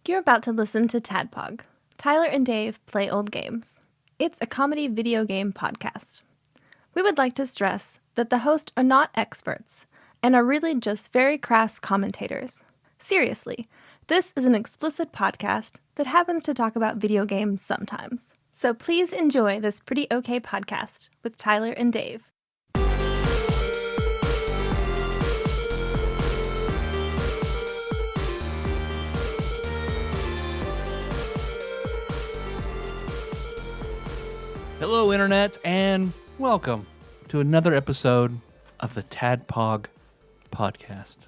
You're about to listen to TADPOG. Tyler and Dave play old games. It's a comedy video game podcast. We would like to stress that the hosts are not experts and are really just very crass commentators. Seriously, this is an explicit podcast that happens to talk about video games sometimes. So please enjoy this pretty okay podcast with Tyler and Dave. Hello, Internet, and welcome to another episode of the TADPOG podcast.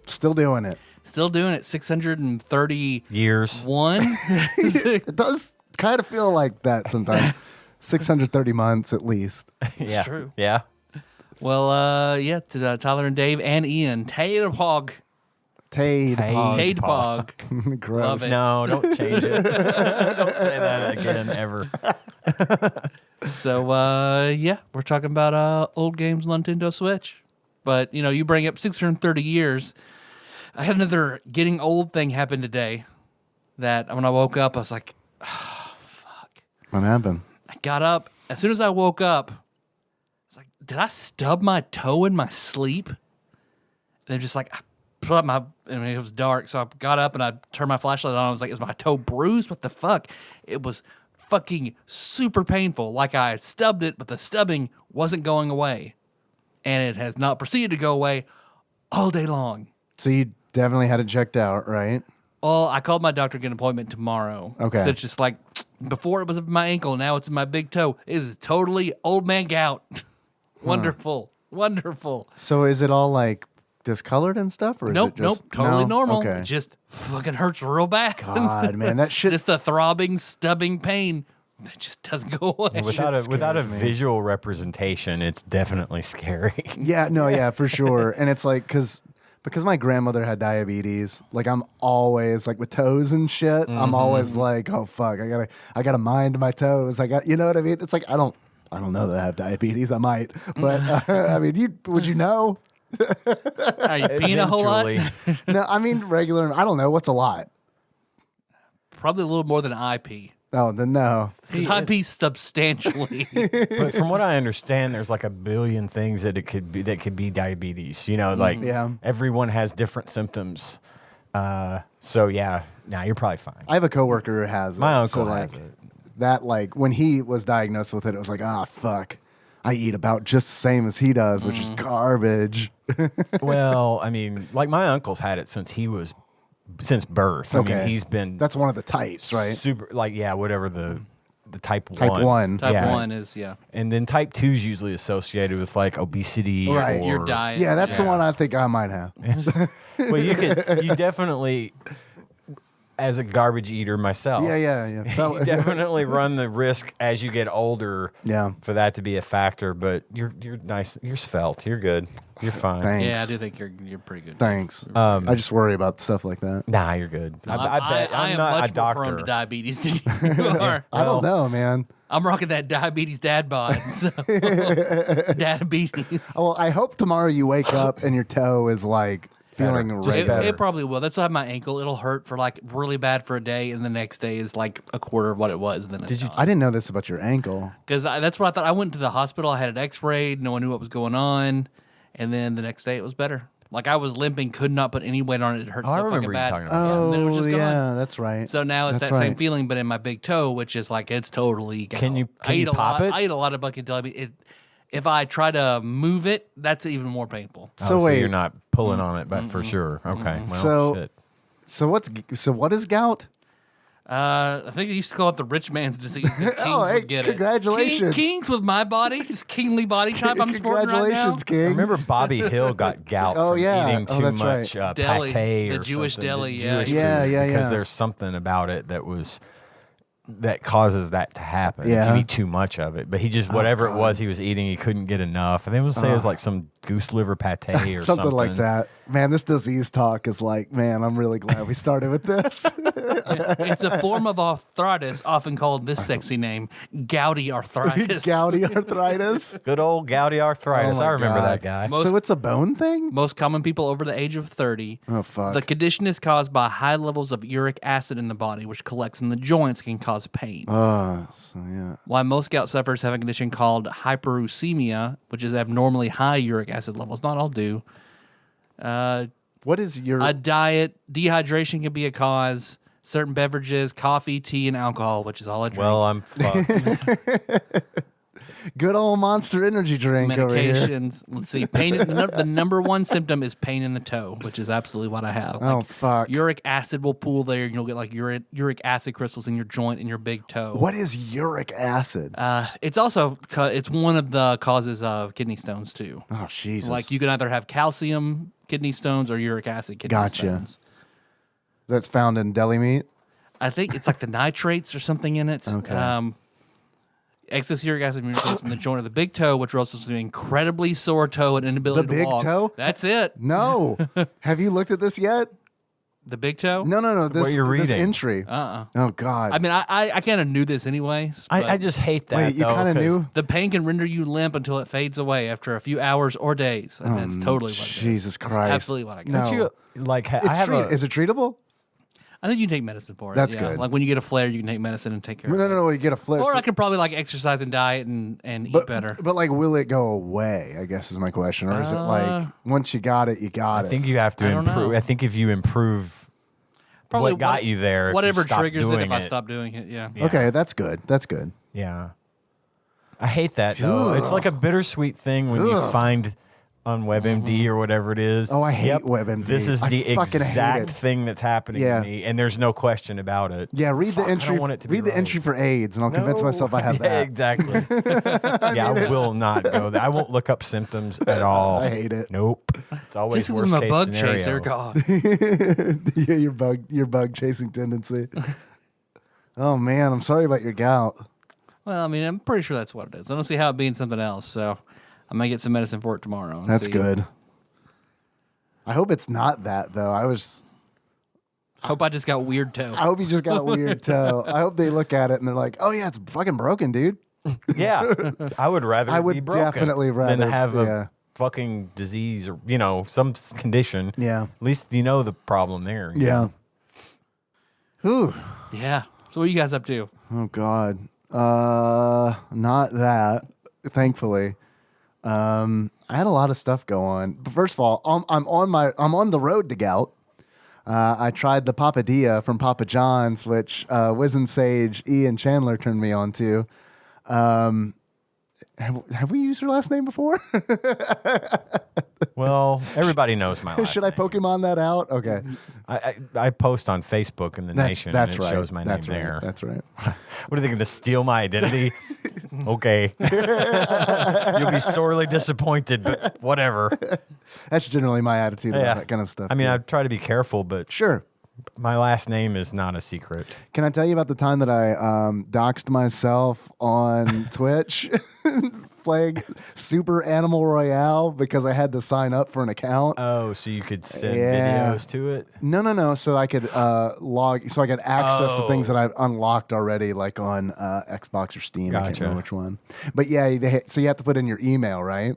Still doing it. Still doing it. 630 years. It does kind of feel like that sometimes. 630 months at least. It's true. Yeah. Well, to Tyler and Dave and Ian, TADPOG. TADPOG. Gross. Love it. No, don't change it. Don't say that again, ever. So, we're talking about old games on Nintendo Switch. But, you bring up 630 years. I had another getting old thing happen today that when I woke up, I was like, oh, fuck. What happened? I got up. As soon as I woke up, I was like, did I stub my toe in my sleep? And then just like, I put up it was dark, so I got up and I turned my flashlight on. I was like, is my toe bruised? What the fuck? It was fucking super painful. Like I stubbed it, but the stubbing wasn't going away. And it has not proceeded to go away all day long. So you definitely had it checked out, right? Well, I called my doctor to get an appointment tomorrow. Okay. So it's just like, before it was in my ankle, now it's in my big toe. It is totally old man gout. Wonderful. Wonderful. So is it all like discolored and stuff? Or is Nope, it just, totally normal. Okay. It just fucking hurts real bad. God, man, that shit. Just the throbbing, stubbing pain that just doesn't go away. Without a me. visual representation, it's definitely scary. Yeah, no, yeah, for sure. And it's like, because my grandmother had diabetes, like I'm always like with toes and shit. I'm always like, oh fuck, I gotta mind my toes. You know what I mean? It's like I don't know that I have diabetes. I might, but I mean, would you know? Are you peeing a whole lot? Eventually. No, I mean regular. I don't know what's a lot. Probably a little more than I pee. Oh, then no. Because I pee substantially. But from what I understand, there's like a billion things that could be diabetes. Like Yeah. everyone has different symptoms. So yeah, you're probably fine. I have a coworker who has it. My uncle so, has like, it. That like when he was diagnosed with it, it was like, fuck. I eat about just the same as he does, which is garbage. Well, I mean, like my uncle's had it since birth. I mean, he's been That's one of the types, right? super whatever the type 1. Type 1. Type Yeah. 1 is, And then type 2 is usually associated with like obesity Right. or your diet. Yeah, that's the one I think I might have. Well, you definitely, as a garbage eater myself, Yeah. you definitely run the risk as you get older Yeah. for that to be a factor. But you're nice, you're svelte, you're good, you're fine. Thanks. Yeah, I do think you're pretty good. Thanks. I just worry about stuff like that. Nah, you're good. No, I bet I I'm am not much a doctor. more prone to diabetes than you are. I don't know, man. I'm rocking that diabetes dad bod. So. Diabetes. Well, I hope tomorrow you wake up and your toe is like feeling Just right. better. It probably will. That's why I have my ankle. It'll hurt for like really bad for a day, and the next day is like a quarter of what it was. And then Did you- I didn't know this about your ankle. Because that's what I thought. I went to the hospital. I had an X-ray. No one knew what was going on, and then the next day it was better. Like I was limping, could not put any weight on it. It hurt Oh, I so remember fucking you bad. talking about Yeah, and then it was just gone. yeah, that's right. So now it's That's that same right. feeling, but in my big toe, which is like it's totally. Can you I eat a pop lot. it? I eat a lot of bucket jelly. If I try to move it, that's even more painful. So So wait. you're not pulling on it, but for sure. Okay. Well, So- shit. So what is gout? I think they used to call it the rich man's disease. 'Cause Kings Oh, hey, would get congratulations. it. Kings with my body, this kingly body type I'm sporting right now. Congratulations, I King. remember Bobby Hill got gout Oh, from yeah. eating Oh, too that's right. much Deli, pate the or Jewish something. deli, The yeah. Jewish Yeah, food, yeah, because yeah. there's something about it that was that causes that to happen. If Yeah. you eat too much of it. But he just, whatever it was he was eating, he couldn't get enough. I think it was say it was like some goose liver pate or something like that. Man, this disease talk is like, man, I'm really glad we started with this. It's a form of arthritis, often called this sexy name, gouty arthritis. Gouty arthritis. Good old gouty arthritis. Oh my I remember God. that guy. So it's a bone thing? Most common people over the age of 30. Oh, fuck. The condition is caused by high levels of uric acid in the body, which collects in the joints and can cause pain. So yeah. Why most gout sufferers have a condition called hyperuricemia, which is abnormally high uric acid levels. Not all do. What is your A diet, dehydration can be a cause. Certain beverages, coffee, tea, and alcohol, which is all I drink. Well, I'm fucked. good old Monster Energy drink over here? Medications. Let's see. Pain. The number one symptom is pain in the toe, which is absolutely what I have. Oh, fuck. Uric acid will pool there, and you'll get like uric acid crystals in your joint in your big toe. What is uric acid? It's also it's one of the causes of kidney stones too. Oh, Jesus. Like you can either have calcium kidney stones or uric acid kidney Gotcha. stones. That's found in deli meat? I think it's like the nitrates or something in it. Okay. Excess uric acid accumulates in the joint of the big toe, which results in an incredibly sore toe and inability The to big walk. toe? That's it. No. Have you looked at this yet? The big toe? No. This, What you're this reading. entry. Oh, God. I mean, I kind of knew this anyways. I but just hate that. Wait, you though, kind of 'cause knew? the pain can render you limp until it fades away after a few hours or days. And that's totally what it is. Jesus That's Christ. absolutely what I got. No. Don't you like? I It's have is it treatable? I think you can take medicine for it. That's yeah. good. Like when you get a flare, you can take medicine and take care of it. No. You get a flip. Or I could probably like exercise and diet and eat better. But like, will it go away? I guess is my question. Or is it like once you got it, you got I it? think you have to I don't improve. know. I think if you improve Probably what got you there, if you whatever stop triggers it doing if I stop doing it. Yeah. Okay, that's good. That's good. Yeah. I hate that though. It's like a bittersweet thing when you find on WebMD or whatever it is. Oh, I hate WebMD. This is I the fucking hate exact it. thing that's happening Yeah. to me, and there's no question about it. Yeah, read Fuck, the I entry. don't want it to be read the right. entry for AIDS, and I'll convince No. myself I have Yeah, that. exactly. I will not go there. I won't look up symptoms at all. I hate it. Nope. It's always Just worst because I'm a case bug scenario. chaser, God. Yeah, your bug chasing tendency. Oh man, I'm sorry about your gout. Well, I mean, I'm pretty sure that's what it is. I don't see how it being something else, so I might get some medicine for it tomorrow. And That's see. good. I hope it's not that though. I hope I just got weird toe. I hope you just got a weird toe. I hope they look at it and they're like, "Oh yeah, it's fucking broken, dude." Yeah, I would rather. I it be would broken definitely than rather- to have yeah. a fucking disease or some condition. Yeah. At least you know the problem there. Yeah. Whew. Yeah. So what are you guys up to? Oh God. Not that. Thankfully, I had a lot of stuff go on. But first of all, I'm on the road to gout. I tried the Papadilla from Papa John's, which Wizen Sage, Ian Chandler turned me on to. Have we used her last name before? Well, everybody knows my last Should I name. Pokemon that out? Okay. I post on Facebook in the Nation. That's and it right. shows my That's name right. there. That's right. What are they going to steal my identity? Okay. You'll be sorely disappointed, but whatever. That's generally my attitude about that kind of stuff. I mean, too. I try to be careful, but Sure. my last name is not a secret. Can I tell you about the time that I doxed myself on Twitch playing Super Animal Royale because I had to sign up for an account? Oh, so you could send Yeah. videos to it? No. So I could so I could access the things Oh. that I've unlocked already, like on Xbox or Steam. I can't Gotcha. remember which one. But yeah, so you have to put in your email, right?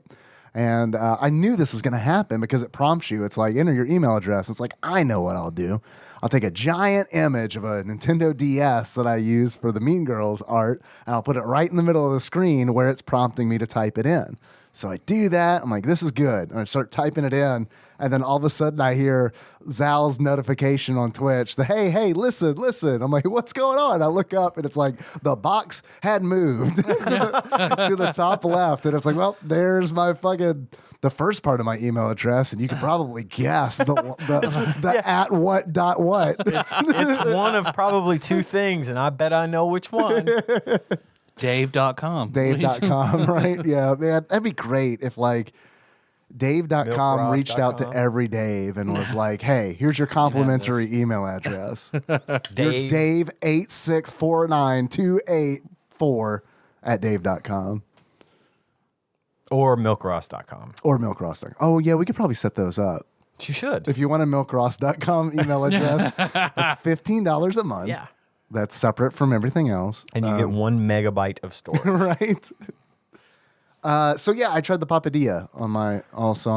And I knew this was going to happen because it prompts you. It's like, enter your email address. It's like, I know what I'll do. I'll take a giant image of a Nintendo DS that I use for the Mean Girls art, and I'll put it right in the middle of the screen where it's prompting me to type it in. So I do that. I'm like, this is good. And I start typing it in. And then all of a sudden I hear Zal's notification on Twitch that, hey, listen. I'm like, what's going on? I look up and it's like the box had moved to the top left. And it's like, well, there's my the first part of my email address. And you can probably guess the at what dot what. It's one of probably two things, and I bet I know which one. Dave.com. Dave.com, right? Yeah, man, that'd be great if Dave.com reached out to Milkross.com. every Dave and was like, hey, here's your complimentary email address. Dave. Dave8649284 at Dave.com. Or milkross.com. Or milkross.com. Oh, yeah, we could probably set those up. You should. If you want a milkross.com email address, it's $15 a month. Yeah. That's separate from everything else. And you get 1 megabyte of storage. Right. So yeah, I tried the papadilla on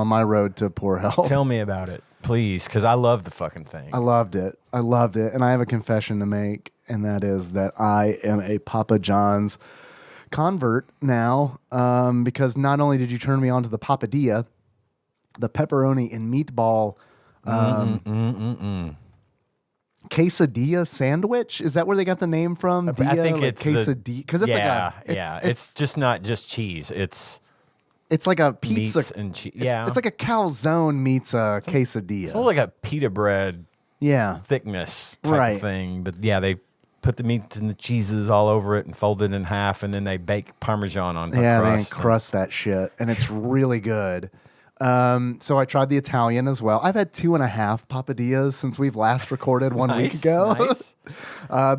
my road to poor health. Tell me about it, please, because I love the fucking thing. I loved it. And I have a confession to make, and that is that I am a Papa John's convert now, because not only did you turn me on to the papadilla, the pepperoni and meatball quesadilla sandwich. Is that where they got the name from? I think like it's quesadilla, because it's just not just cheese. It's like a pizza meats and cheese. Yeah, it's like a calzone meets a quesadilla. it's like a pita bread Yeah, thickness type Right. of thing. But yeah, they put the meats and the cheeses all over it and fold it in half, and then they bake Parmesan on the yeah, crust. they crust that shit, and it's really good. So I tried the Italian as well. I've had 2.5 papadillas since we've last recorded 1 week ago. Nice.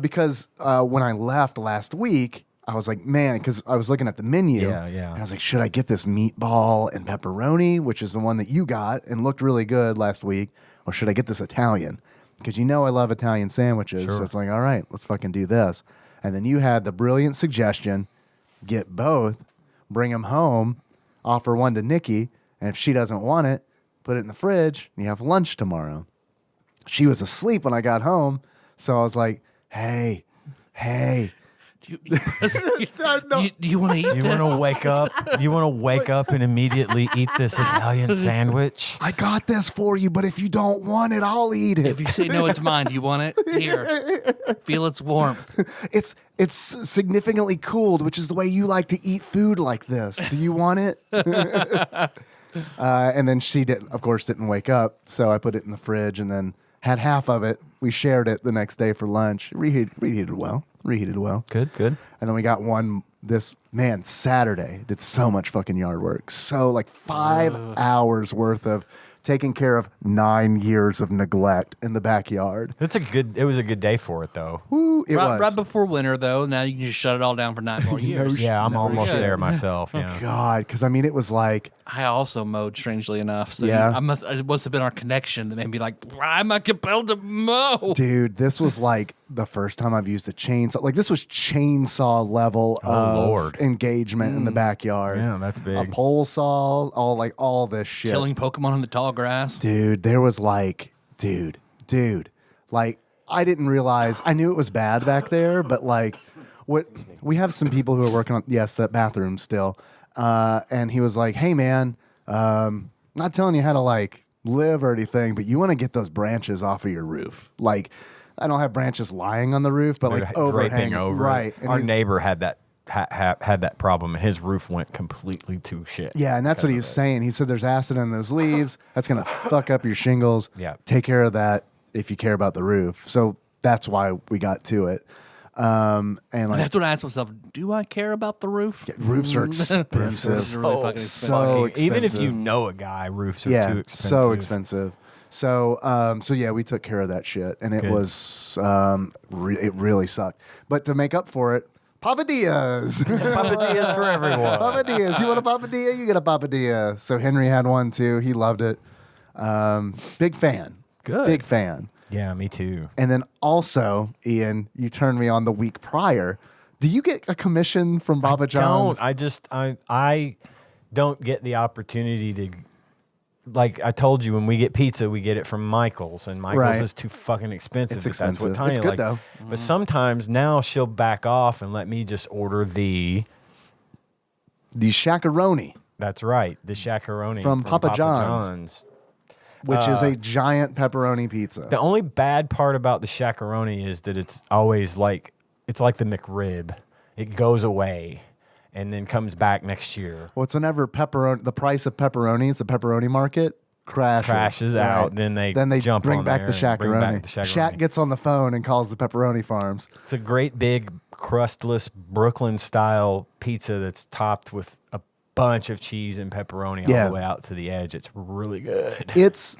Because when I left last week, I was like, man, because I was looking at the menu. Yeah. And I was like, should I get this meatball and pepperoni, which is the one that you got and looked really good last week, or should I get this Italian? Because you know I love Italian sandwiches. Sure. So it's like, all right, let's fucking do this. And then you had the brilliant suggestion, get both, bring them home, offer one to Nikki, and if she doesn't want it, put it in the fridge, and you have lunch tomorrow. She was asleep when I got home, so I was like, hey. Do you want to eat You this? want to wake up? You want to wake up and immediately eat this Italian sandwich? I got this for you, but if you don't want it, I'll eat it. If you say no, it's mine. Do you want it? Here. Feel its warmth. It's significantly cooled, which is the way you like to eat food like this. Do you want it? And then she of course, didn't wake up, so I put it in the fridge and then had half of it. We shared it the next day for lunch. Reheated well. Good. And then we got one Saturday. Did so much fucking yard work. So like 5 hours worth of taking care of 9 years of neglect in the backyard. It was a good day for it though. Woo, it was. Right before winter, though. Now you can just shut it all down for 9 more years. Yeah, I'm almost shit. there myself. Yeah. God, because I mean, it was like, I also mowed, strangely enough. So Yeah. it must have been our connection that made me like, why am I compelled to mow? dude, this was like the first time I've used a chainsaw. Like this was chainsaw level Oh, of Lord. engagement in the backyard. Yeah, that's A big. pole saw, all this shit. Killing Pokemon in the tall grass. Dude, there was like, dude, like I didn't realize. I knew it was bad back there, but like, what we have some people who are working on that bathroom still, and he was like, hey man, not telling you how to like live or anything, but you want to get those branches off of your roof. Like, I don't have branches lying on the roof, but like Draping overhanging, over it. right? And Our he's- neighbor had that had that problem, and his roof went completely to shit. Yeah, and that's what he's saying. He said there's acid in those leaves. That's going to fuck up your shingles. Yeah. Take care of that if you care about the roof. So that's why we got to it. And And like that's what I asked myself. Do I care about the roof? roofs are expensive. Roofs are really fucking so expensive. Even if expensive. you know a guy, roofs are yeah, too expensive. so expensive. So yeah, we took care of that shit, and it Good. was it really sucked. But to make up for it, papadillas. Papadillas for everyone. Papadillas. You want a papadilla? You get a papadilla. So Henry had one too. He loved it. Big fan. Good. Big fan. Yeah, me too. And then also, Ian, you turned me on the week prior. Do you get a commission from Papa John's? I don't get the opportunity to. Like I told you, when we get pizza, we get it from Michael's, and Michael's Right. is too fucking expensive. It's if That's what expensive. Tanya It's good, like. though. But sometimes now she'll back off and let me just order the. The shakaroni, That's right, the shakaroni From Papa John's. which is a giant pepperoni pizza. The only bad part about the shakaroni is that it's always like the McRib. It goes away and then comes back next year. Well, it's whenever the price of pepperonis, the pepperoni market, crashes out, then they jump bring on back there the and bring back shakaroni. the shakaroni. Shaq gets on the phone and calls the pepperoni farms. It's a great big crustless Brooklyn style pizza that's topped with a bunch of cheese and pepperoni all the way out to the edge. It's really good.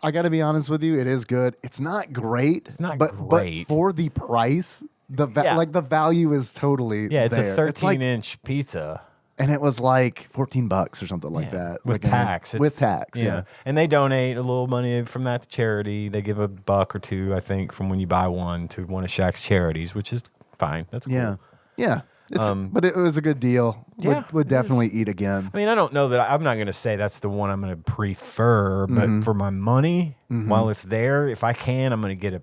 I got to be honest with you, it is good. It's not great. It's not but great. for the price, the value is totally It's there. a 13-inch pizza. And it was like $14 or something like that. With tax. With tax, yeah. And they donate a little money from that to charity. They give $1 or $2, I think, from when you buy one to one of Shaq's charities, which is fine. That's cool. Yeah. But it was a good deal. Would definitely eat again. I mean, I don't know that I'm not going to say that's the one I'm going to prefer, but for my money, while it's there, if I can, I'm going to get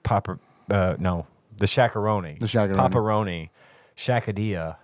the Shaq-a-roni. The Shaq-a-roni. Pepperoni. Shaq-a-dia.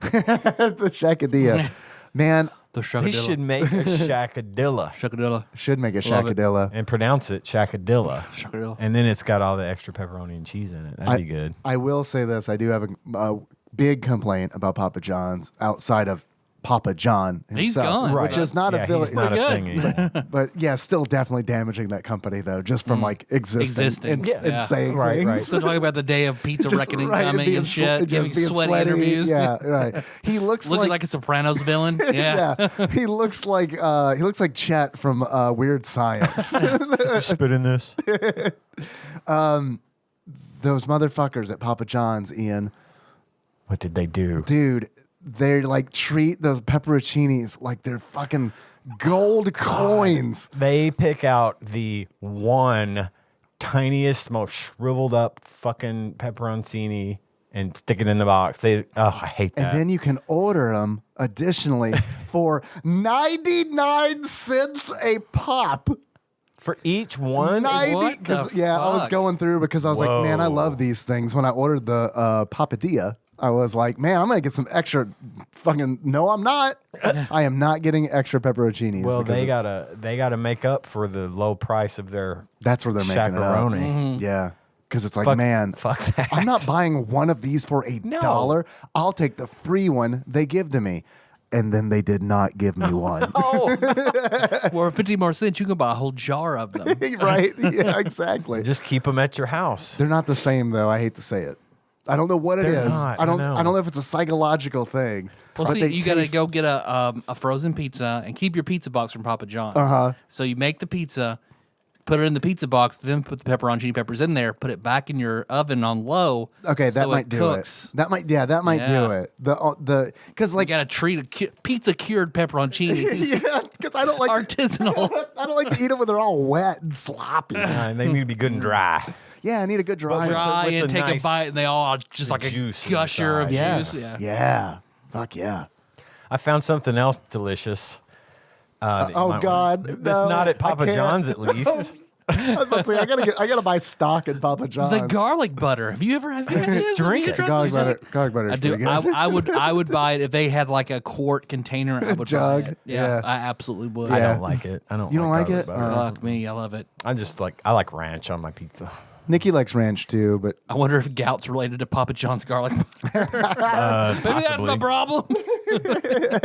The Shaq-a-dia. Man, The They should make a Shaq-a-dilla. Shakadilla. should make a Love it. Shaq-a-dilla. And pronounce it Shaq-a-dilla. Shakadilla. And then it's got all the extra pepperoni and cheese in it. That'd be good. I will say this. I do have a big complaint about Papa John's outside of Papa John himself. He's gone. Which is not yeah, a he's not a Pretty thing good. anymore. But yeah, still definitely damaging that company though, just from like existing and Yeah. saying Right, things. right. Still talking about the day of pizza Just reckoning right, coming being and swe- shit, just giving being sweaty interviews. Yeah, right. He looks Looking like a Sopranos villain. Yeah. He looks like Chet from Weird Science. Spit in this. Those motherfuckers at Papa John's, Ian. What did they do? Dude, they like treat those pepperoncinis like they're fucking gold coins. They pick out the one tiniest, most shriveled up fucking pepperoncini and stick it in the box. I hate that. And then you can order them additionally for 99 cents a pop. for each one, 90 What because the I was fuck? going through because I was like, man, I Whoa. love these things. When I ordered the papadilla, I was like, man, I'm gonna get some extra fucking no, I'm not. I am not getting extra pepperoncinis. well, because they gotta make up for the low price of their that's where they're making it up. Shaq-a-roni. Yeah. Because it's like, Fuck- man, fuck that. I'm not buying one of these for $1. No. I'll take the free one they give to me. And then they did not give me one. Oh, For 50 more cents, you can buy a whole jar of them. Right? Yeah, exactly. just keep them at your house. They're not the same though. I hate to say it. I don't know what it They're is. not, I don't I know. I don't know if it's a psychological thing. Well, but see, they you got to taste- go get a frozen pizza and keep your pizza box from Papa John's. Uh-huh. So you make the pizza, put it in the pizza box, then put the pepperoncini peppers in there, put it back in your oven on low. Okay, that so might do cooks. it. That might do Yeah. it. The because You like got to treat pizza cured pepperoncinis. yeah, because I don't like Artisanal. I don't like to eat them when they're all wet and sloppy. And they need to be good and dry. Yeah, I need a good dry. Dry with and the take nice- a bite, and they all are just like a juice gusher of inside. Yes. juice. Yeah. Yeah. Fuck yeah. I found something else delicious. That you Oh, might God, wanna- no, that's not at I Papa can't. John's at least. I was about to say I gotta buy stock in Papa John's. The garlic butter. Have you ever had this? drink it. garlic butter. Garlic butter. I Is do. pretty good. I would buy it if they had like a quart container. I would Jug, buy it. yeah. I absolutely would. I Yeah. don't like it. I don't. You don't like garlic it? butter. Fuck me, I love it. I just I like ranch on my pizza. Nikki likes ranch too, but I wonder if gout's related to Papa John's garlic butter. Maybe that's Possibly. the problem.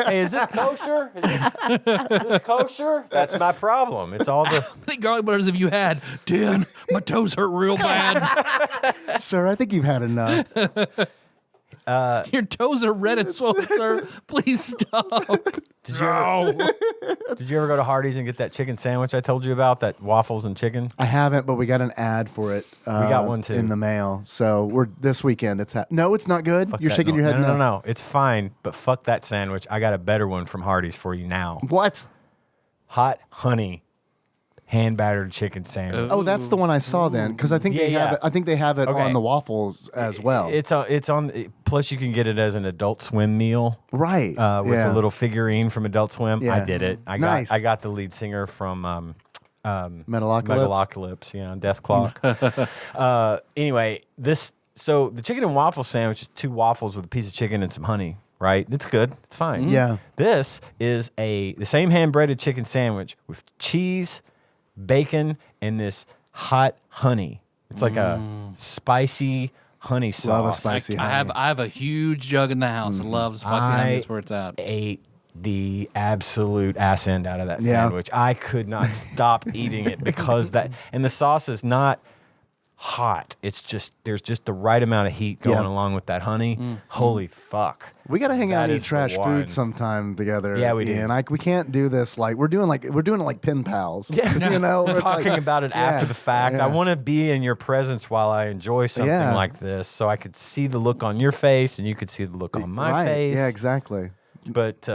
Hey, is this kosher? Is this kosher? That's my problem. It's all the. How many garlic butters have you had? 10. My toes hurt real bad. sir, I think you've had enough. Your toes are red and swollen, sir. Please stop. Did you ever go to Hardee's and get that chicken sandwich I told you about? That waffles and chicken. I haven't, but we got an ad for it. We got one, too. in the mail. So we're this weekend. No, it's not good. Fuck You're that shaking your head. No. It's fine, but fuck that sandwich. I got a better one from Hardee's for you now. What? Hot honey, hand battered chicken sandwich. Oh, that's the one I saw then, because I think they Yeah, have yeah. it. I think they have it Okay. on the waffles as well. It's on. Plus, you can get it as an Adult Swim meal. right With yeah. a little figurine from Adult Swim. Yeah. I did it. Nice. I got the lead singer from Metalocalypse. Megalocalypse, Death Claw. Anyway, so the chicken and waffle sandwich is 2 waffles with a piece of chicken and some honey, right? It's good. It's fine. Yeah. This is the same hand breaded chicken sandwich with cheese, bacon, and this hot honey. It's like a spicy honey sauce. Love a spicy I have honey. I have a huge jug in the house. I love spicy honey. That's where it's at. Ate the absolute ass end out of that Yeah. sandwich. I could not stop eating it because and the sauce is not hot. It's just there's just the right amount of heat going along with that honey. Holy fuck. We gotta hang out and That eat is the trash one. food sometime together. Yeah, we do. And we can't do this like we're doing it like pen pals. Yeah, you know, we're it's talking like- about it after the fact. yeah. I want to be in your presence while I enjoy something Yeah. like this, so I could see the look on your face and you could see the look on my right. face. Yeah, exactly. But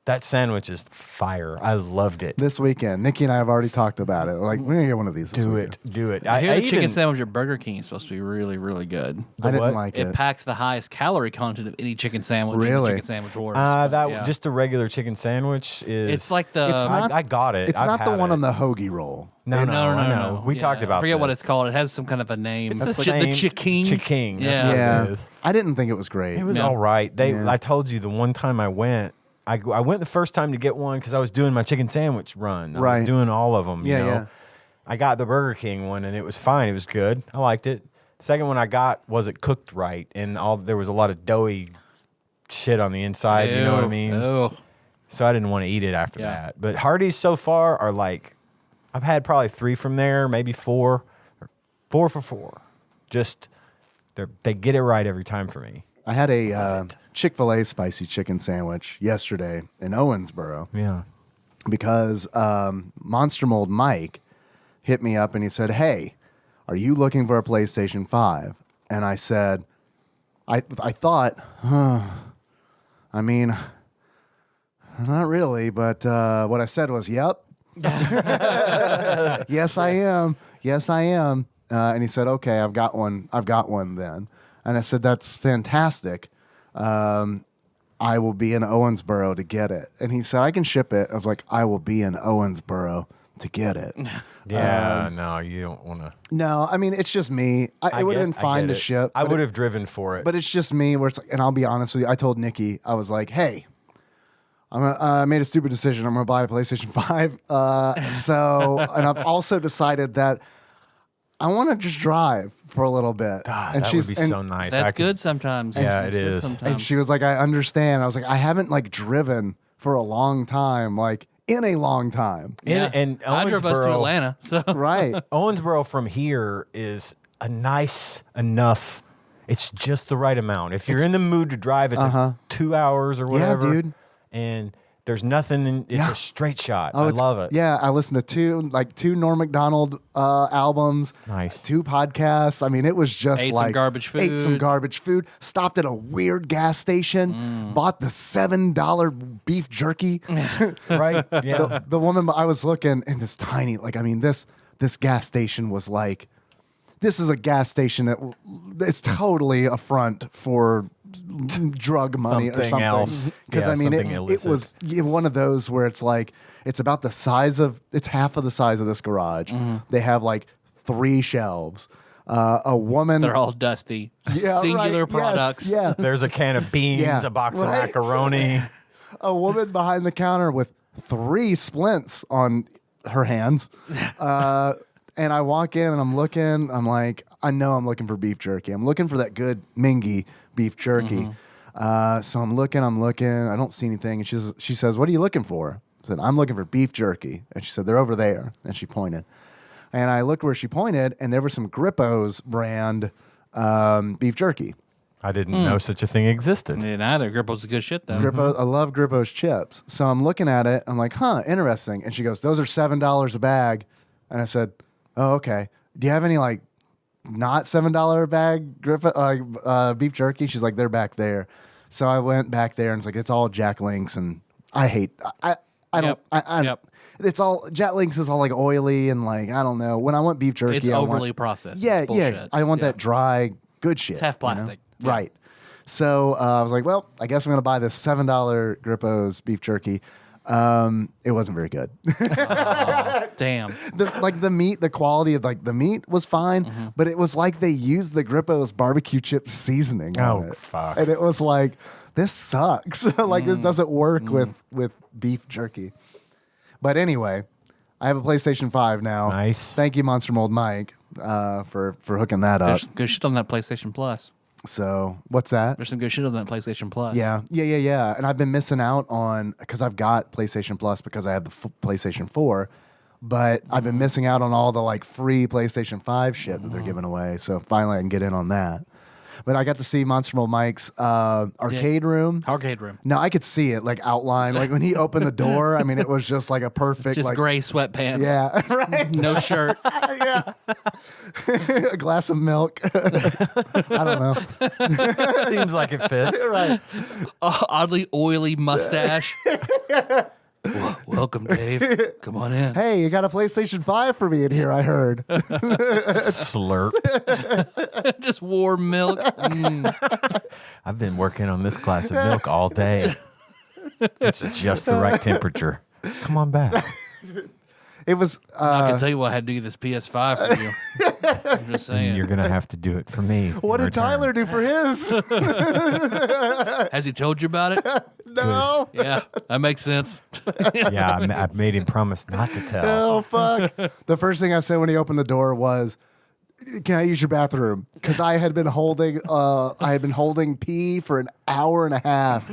that sandwich is fire. I loved it. This weekend, Nikki and I have already talked about it. Like, we're gonna get one of these. This Do weekend. it. Do it. I hear the chicken even- sandwich at Burger King is supposed to be really, really good. I didn't what? like It it. packs the highest calorie content of any chicken sandwich. in the Really? Chicken sandwich wars. but that yeah. just a regular chicken sandwich is. It's like the. It's not- I got it. It's I've not the had one it. on the hoagie roll. No, It's- I know. We Yeah, talked about. I forget what this. it's called. It has some kind of a name. It's the the same- chicken. Chiking. That's Yeah. what Yeah, it is. I didn't think it was great. It was No. all right. Yeah. I told you the one time I went the first time to get one because I was doing my chicken sandwich run. I Right. was doing all of them. Yeah, you know? yeah. I got the Burger King one and it was fine. It was good. I liked it. The second one I got wasn't cooked right and there was a lot of doughy shit on the inside. You know what I mean? Oh, So I didn't want to eat it after Yeah. that. But Hardee's so far are like, I've had probably 3 from there, maybe 4. 4 for 4. Just they get it right every time for me. I had a Chick-fil-A spicy chicken sandwich yesterday in Owensboro Yeah. because Monster Mold Mike hit me up and he said, "Hey, are you looking for a PlayStation 5?" And I said, I thought, I mean, not really, but what I said was, "Yep." Yes, I am. Yes, I am. And he said, "Okay, I've got one. I've got one then." And I said, "That's fantastic. I will be in Owensboro to get it." And he said, "I can ship it." I was like, "I will be in Owensboro to get it." Yeah, no, you don't want to. No, I mean, it's just me. It would have been fine to ship. I but would have driven for it. But it's just me where it's like, and I'll be honest with you, I told Nikki, I was like, "Hey, I made a stupid decision. I'm going to buy a PlayStation 5. And I've also decided that I want to just drive for a little bit." God, and that would be so nice. that's good sometimes. Yeah, That's it good is. sometimes. And she was like, "I understand." I was like, "I haven't like driven for a long time, like in a long time." And I drove us to Owensboro- Atlanta, so Right. Owensboro from here is a nice enough. It's just the right amount. If you're in the mood to drive, it's like 2 hours or whatever. dude. And there's nothing. It's Yeah. a straight shot. Oh, I it's- love it. Yeah, I listened to two Norm Macdonald albums, Nice. 2 podcasts. I mean, it was just Ate some like garbage Ate some food. garbage food. Stopped at a weird gas station. Bought the $7 beef jerky. Right? Yeah. the woman I was looking in this tiny, like, I mean, this gas station was like, this is a gas station that it's totally a front for drug money or Something something. else. Because Yeah, I mean, something it illicit. was one of those where it's like, it's about the size of, it's half of the size of this garage. They have like 3 shelves. A woman. they're all dusty. Yeah, Singular right. products. Yes, yeah. There's a can of beans, Yeah. a box Right. of macaroni. A woman behind the counter with 3 splints on her hands. And I walk in and I'm looking. I'm like, I know I'm looking for beef jerky. I'm looking for that good Mingy beef jerky. So I'm looking. I don't see anything. And she says, "What are you looking for?" I said, "I'm looking for beef jerky." And she said, "They're over there." And she pointed. And I looked where she pointed, and there was some Grippo's brand beef jerky. I didn't know such a thing existed. Yeah, neither. Grippo's good shit though. Grippo, I love Grippo's chips. So I'm looking at it. I'm like, huh, interesting. And she goes, "Those are $7 a bag." And I said, "Oh, okay. Do you have any like not $7 a bag Grippo beef jerky?" She's like, "They're back there." So I went back there and it's like, it's all Jack Links, and I hate. I don't. Yep. It's all Jack Links is all like oily and like I don't know. When I want beef jerky, It's I want- overly processed. Yeah, It's yeah. bullshit. I want Yeah. that dry, good shit. It's half you know? plastic. Yeah. Right. So I was like, well, I guess I'm going to buy this $7 Grippo's beef jerky. It wasn't very good. Damn. The quality of like the meat was fine, but it was like they used the Grippo's barbecue chip seasoning on Oh, it. fuck. And it was like, this sucks. Like this doesn't work with beef jerky. But anyway, I have a PlayStation 5 now. Nice. Thank you, Monster Mold Mike, for hooking that up. There's good shit on that PlayStation Plus. So what's that? There's some good shit on that PlayStation Plus. Yeah. And I've been missing out on, because I've got PlayStation Plus because I have the PlayStation 4, but I've been missing out on all the like free PlayStation 5 shit that they're giving away. So finally I can get in on that. But I got to see Monster Roll Mike's arcade room. Arcade room. No, I could see it like outlined. Like when he opened the door, I mean, it was just like a perfect, Just like, gray sweatpants. yeah, right. No shirt. Yeah, a glass of milk. I don't know. Seems like it fits. Right. Oddly oily mustache. Welcome, Dave. Come on in. Hey, you got a PlayStation 5 for me in here, I heard. Slurp. Just warm milk. I've been working on this glass of milk all day. It's just the right temperature. Come on back. It was. I can tell you what I had to do this PS5 for you. I'm just saying. You're gonna have to do it for me. What in did return. Tyler do for his? Has he told you about it? No. Yeah, that makes sense. Yeah, I made him promise not to tell. Oh fuck! The first thing I said when he opened the door was, "Can I use your bathroom?" Because I had been holding pee for an hour and a half.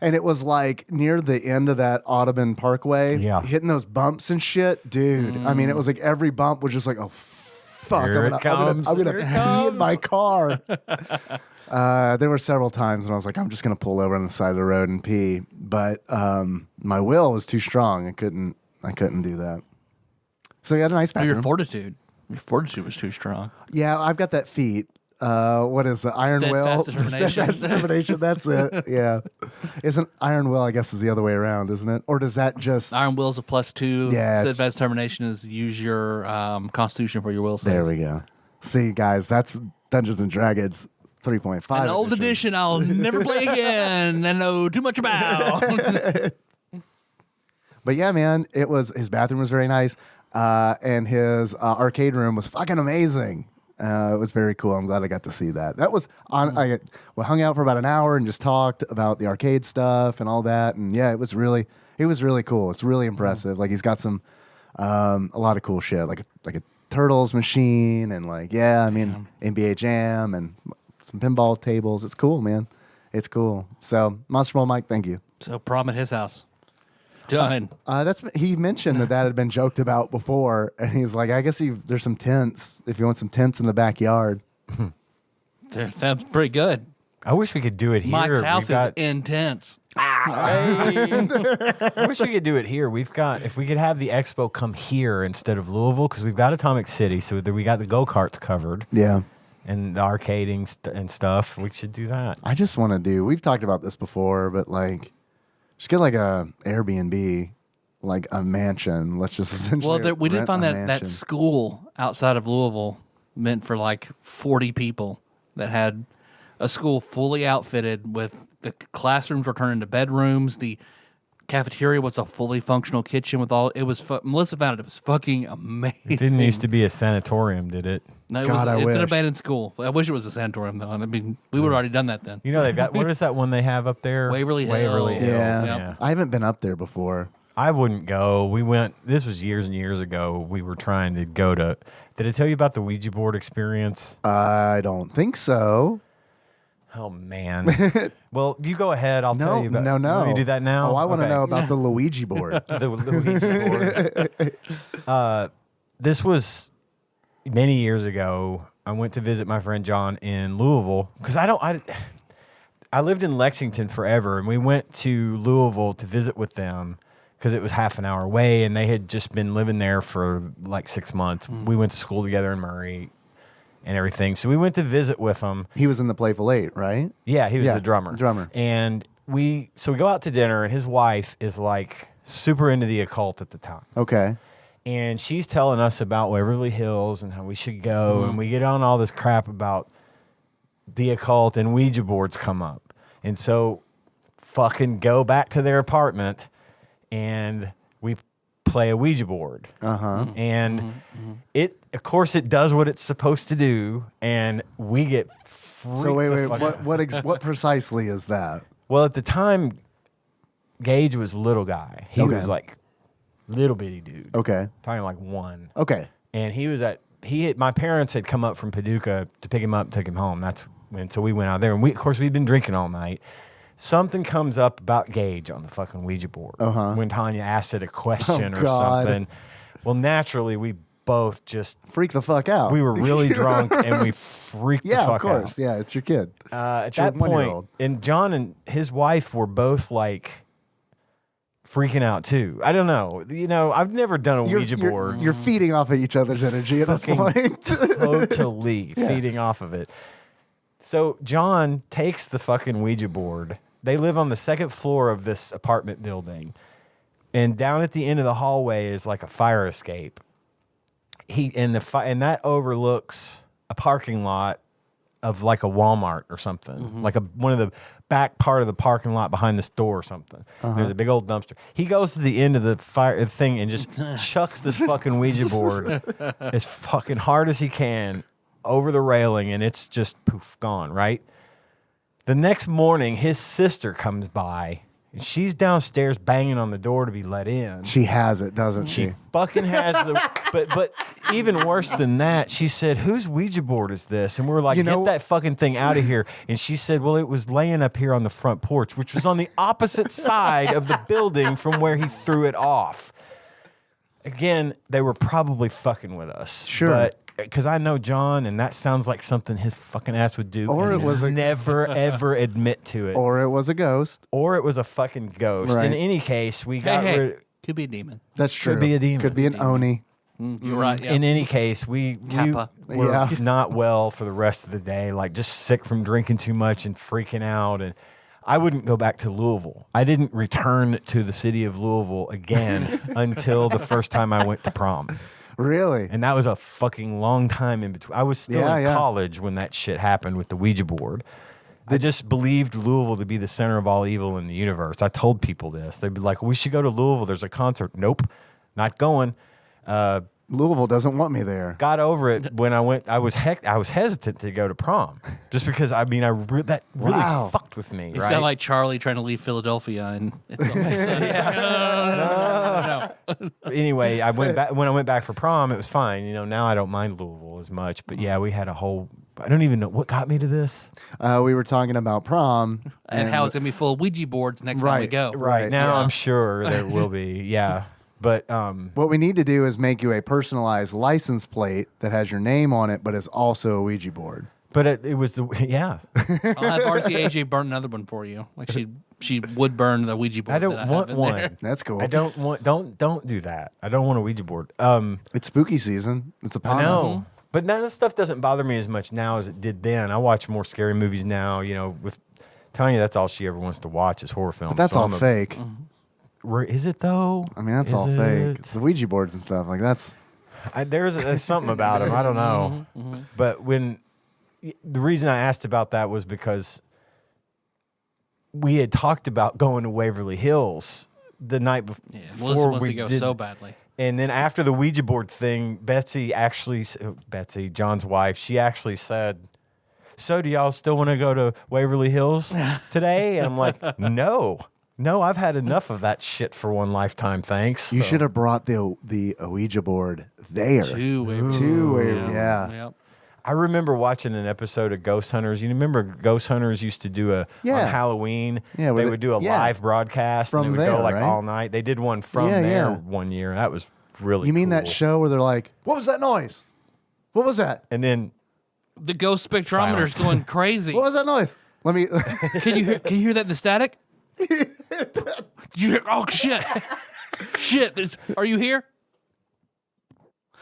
And it was like near the end of that Audubon Parkway, hitting those bumps and shit, dude. I mean, it was like every bump was just like, oh fuck, Here I'm it gonna comes. pee in my car. There were several times when I was like, I'm just gonna pull over on the side of the road and pee, but my will was too strong. I couldn't do that. So he had a nice bathroom. Your fortitude was too strong. Yeah, I've got that feat. What is the iron will? Steadfast determination. Steadfast determination. That's it. Yeah. Isn't iron will, I guess, is the other way around, isn't it? Or does that just... Iron will's a +2. Yeah. Steadfast determination is use your constitution for your will saves. There we go. See, guys, that's Dungeons & Dragons 3.5 An old edition I'll never play again and know too much about. But yeah, man, his bathroom was very nice. And his arcade room was fucking amazing. It was very cool. I'm glad I got to see that. That was on. We hung out for about an hour and just talked about the arcade stuff and all that. And yeah, it was really cool. It's really impressive. Like he's got some a lot of cool shit, like a Turtles machine and NBA Jam and some pinball tables. It's cool, man. It's cool. So Monster Roll Mike, thank you. So prom at his house. Done. He mentioned that had been joked about before, and he's like, I guess there's some tents if you want some tents in the backyard. That's pretty good. I wish we could do it here. Mike's house is intense. I wish we could do it here. If we could have the expo come here instead of Louisville, because we've got Atomic City, so we got the go-karts covered. Yeah. And the arcading and stuff. We should do that. I just want to we've talked about this before, but like, just get like a Airbnb, like a mansion. Let's just essentially. Well, we did rent find a that mansion. school outside of Louisville meant for like 40 people that had a school fully outfitted with the classrooms were turned into bedrooms. The cafeteria was a fully functional kitchen with all. It was Melissa found it. It was fucking amazing. It didn't used to be a sanatorium, did it? No, God, I it's wish. an abandoned school. I wish it was a sanatorium though. I mean, we would have already done that then. You know, they've got, what is that one they have up there? Waverly Hills. Waverly Hills. Yeah. Yep. I haven't been up there before. I wouldn't go. This was years and years ago. We were trying to go to, did I tell you about the Ouija board experience? I don't think so. Oh, man. Well, you go ahead. I'll tell you about No. You want me to do that now? Oh, I want to Okay. know about the Luigi board. The Ouija board. This was many years ago. I went to visit my friend John in Louisville because I lived in Lexington forever, and we went to Louisville to visit with them because it was half an hour away, and they had just been living there for like 6 months. We went to school together in Murray and everything, so we went to visit with them. He was in the Playful Eight, right? Yeah, he was the drummer. And we go out to dinner, and his wife is like super into the occult at the time. Okay. And she's telling us about Waverly Hills and how we should go. And we get on all this crap about the occult, and Ouija boards come up. And so fucking go back to their apartment and we play a Ouija board. And of course, it does what it's supposed to do. And we get freaked. So wait, what precisely is that? Well, at the time, Gage was a little guy. He was like little bitty dude. Okay. Talking like one. Okay. And my parents had come up from Paducah to pick him up, took him home. So we went out there, and of course we'd been drinking all night. Something comes up about Gage on the fucking Ouija board when Tanya asked it a question or something. Well, naturally, we both just Freak the fuck out. we were really drunk and we freaked the Yeah, fuck of course. out. Yeah, it's your kid. At your that point, one-year-old. and John and his wife were both like freaking out too. I don't know. I've never done a Ouija board. You're feeding off of each other's energy at this Fucking point. totally feeding off of it. So John takes the fucking Ouija board. They live on the second floor of this apartment building. And down at the end of the hallway is like a fire escape. And that overlooks a parking lot of like a Walmart or something, like one of the back part of the parking lot behind the store or something. There's a big old dumpster. He goes to the end of the fire thing and just chucks this fucking Ouija board as fucking hard as he can over the railing, and it's just poof, gone, right? The next morning, his sister comes by, and she's downstairs banging on the door to be let in. She has it, doesn't she? She fucking has the... But even worse than that, she said, whose Ouija board is this? And we were like, get that fucking thing out of here. And she said, well, it was laying up here on the front porch, which was on the opposite side of the building from where he threw it off. Again, they were probably fucking with us. Sure. But because I know John, and that sounds like something his fucking ass would do. Or and it was never, ever admit to it. Or it was a ghost. Or it was a fucking ghost. Right. In any case, we got rid. Could be a demon. That's true. Could be a demon. Could be an Oni. You're right. Yeah. In any case, we Kappa. were Yeah. not well for the rest of the day, like just sick from drinking too much and freaking out. And I wouldn't go back to Louisville. I didn't return to the city of Louisville again until the first time I went to prom. Really? And that was a fucking long time in between. I was still in Yeah. college when that shit happened with the Ouija board. I just believed Louisville to be the center of all evil in the universe. I told people this. They'd be like, we should go to Louisville. There's a concert. Nope, not going. Louisville doesn't want me there. Got over it when I went. I was hesitant to go to prom just because that really Wow. fucked with me. You Right? sound like Charlie trying to leave Philadelphia, and it's all no. Anyway, I went back when I went back for prom. It was fine. Now I don't mind Louisville as much. But yeah, we had a whole. I don't even know what got me to this. We were talking about prom. And how it's gonna be full of Ouija boards next time we go. Right now, yeah. I'm sure there will be. Yeah, but What we need to do is make you a personalized license plate that has your name on it, but is also a Ouija board. But it was the yeah. I'll have RCAJ burn another one for you. Like she would burn the Ouija board. I don't that want have in there. one. That's cool. I don't want. Don't do that. I don't want a Ouija board. It's spooky season. It's upon I us. know. But none of this stuff doesn't bother me as much now as it did then. I watch more scary movies now. With Tanya, that's all she ever wants to watch is horror films. But that's So all I'm a- fake. Is it though? I mean, that's Is all fake. it? It's the Ouija boards and stuff. Like that's. There's something about them. I don't know. But the reason I asked about that was because we had talked about going to Waverly Hills the night before. Yeah, Melissa wants to go so badly. And then after the Ouija board thing, Betsy, John's wife, she actually said, so do y'all still want to go to Waverly Hills today? And I'm like, no, I've had enough of that shit for one lifetime, thanks. You should have brought the Ouija board there. Two Yeah. Yep. I remember watching an episode of Ghost Hunters. You remember Ghost Hunters used to do on Halloween. Yeah, where they would do a live broadcast From and it would there, go like right? all night. They did one from Yeah, there yeah. one year. That was really You mean cool. that show where they're like, "What was that noise? What was that? And then The ghost spectrometer's Silence. going crazy. What was that noise?" Let me. Can you hear that? The static? Did you hear? Oh shit! Shit! Are you here?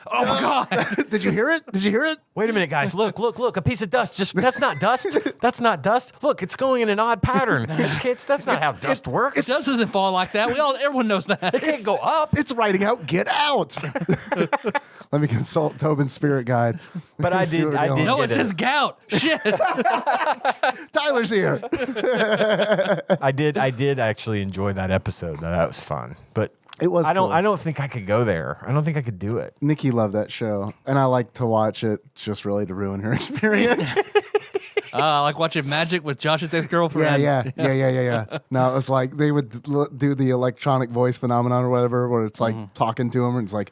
Oh my god! Did you hear it? Did you hear it? wait a minute, guys. Look, a piece of dust. That's not dust. That's not dust. Look, it's going in an odd pattern. That's not how dust works. Dust doesn't fall like that. Everyone knows that. It can't go up. It's writing out, "Get out." Let me consult Tobin's spirit guide. But I See did- what we're I doing. did- No, get it says gout. Shit. Tyler's here. I did actually enjoy that episode. That was fun. But It was I don't. cool. I don't think I could go there. I don't think I could do it. Nikki loved that show, and I like to watch it just really to ruin her experience. Like watching Magic with Josh's ex-girlfriend. Yeah. No, it was like they would do the electronic voice phenomenon or whatever, where it's like talking to him, and it's like,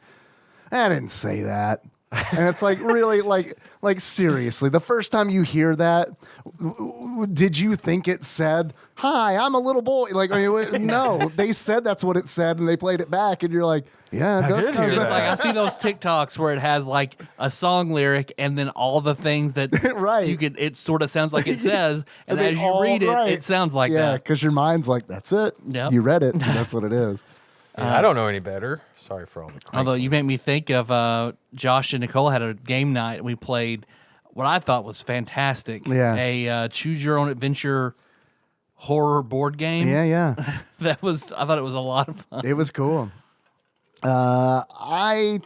I didn't say that. And it's like, really, like seriously, the first time you hear that, did you think it said, "Hi, I'm a little boy"? Like, I mean, no, they said that's what it said, and they played it back, and you're like, yeah, it does did kind hear of Just that. like I see those TikToks where it has like a song lyric and then all the things that Right. you could. It sort of sounds like it says, and they as you all- read it, right. it sounds like yeah, that. because your mind's like, that's it. Yep. You read it, so that's what it is. Yeah, I don't know any better. Sorry for all the crank. Although you make me think of Josh and Nicole had a game night and we played what I thought was fantastic. Yeah. A choose your own adventure horror board game. Yeah. I thought it was a lot of fun. It was cool. I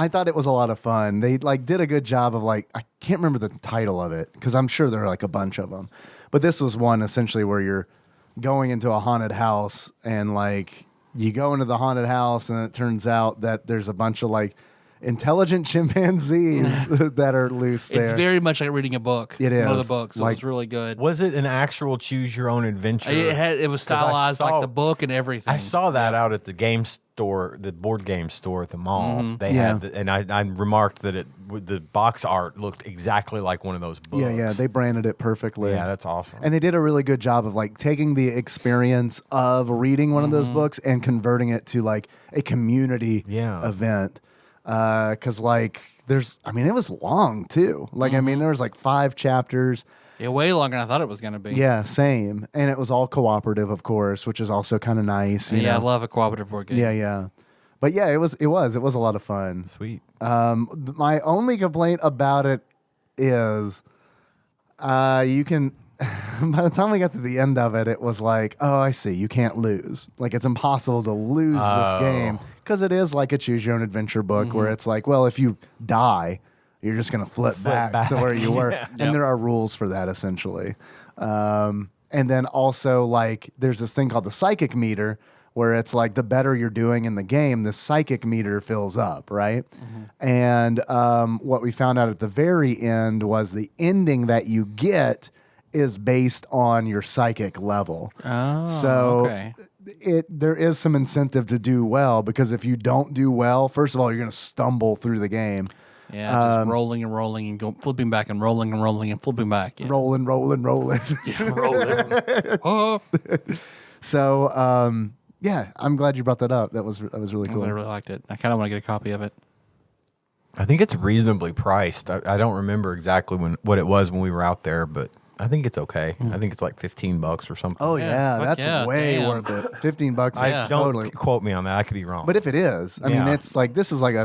thought it was a lot of fun. They like did a good job of like, I can't remember the title of it because I'm sure there are like a bunch of them, but this was one essentially where you're going into a haunted house and like you go into the haunted house and it turns out that there's a bunch of like intelligent chimpanzees that are loose there. It's very much like reading a book. It One of is. the books. So Like- it was really good. Was it an actual choose your own adventure? It was 'Cause I stylized saw- like the book and everything. I saw that out at the game store, the board game store at the mall. They Yeah. had, and I remarked that the box art looked exactly like one of those books. Yeah. They branded it perfectly. Yeah, that's awesome. And they did a really good job of like taking the experience of reading one of those books and converting it to like a community Yeah. event. Cause like it was long too. Like, I mean, there was like 5 chapters. Yeah, way longer than I thought it was going to be. Yeah, same. And it was all cooperative, of course, which is also kind of nice. You Yeah, I know? love a cooperative board game. Yeah. But yeah, it was a lot of fun. Sweet. My only complaint about it is you can by the time we got to the end of it, it was like, oh, I see, you can't lose. Like it's impossible to lose this game because it is like a choose your own adventure book where it's like, well, if you die, you're just gonna flip back to where you were. Yep. And there are rules for that essentially. And then also like there's this thing called the psychic meter where it's like the better you're doing in the game, the psychic meter fills up, right? And what we found out at the very end was the ending that you get is based on your psychic level. Oh, So okay. there is some incentive to do well because if you don't do well, first of all, you're going to stumble through the game. Yeah, just rolling and rolling and flipping back and rolling and rolling and flipping back. Yeah. Rolling. Rolling. Oh, So, yeah, I'm glad you brought that up. That was really I cool. really liked it. I kind of want to get a copy of it. I think it's reasonably priced. I don't remember exactly what it was when we were out there, but I think it's okay. I think it's like $15 or something. Oh Yeah, yeah, fuck that's yeah, way damn. worth it. $15 I is don't totally. quote me on that. I could be wrong. But if it is, I mean, Yeah. it's like this is like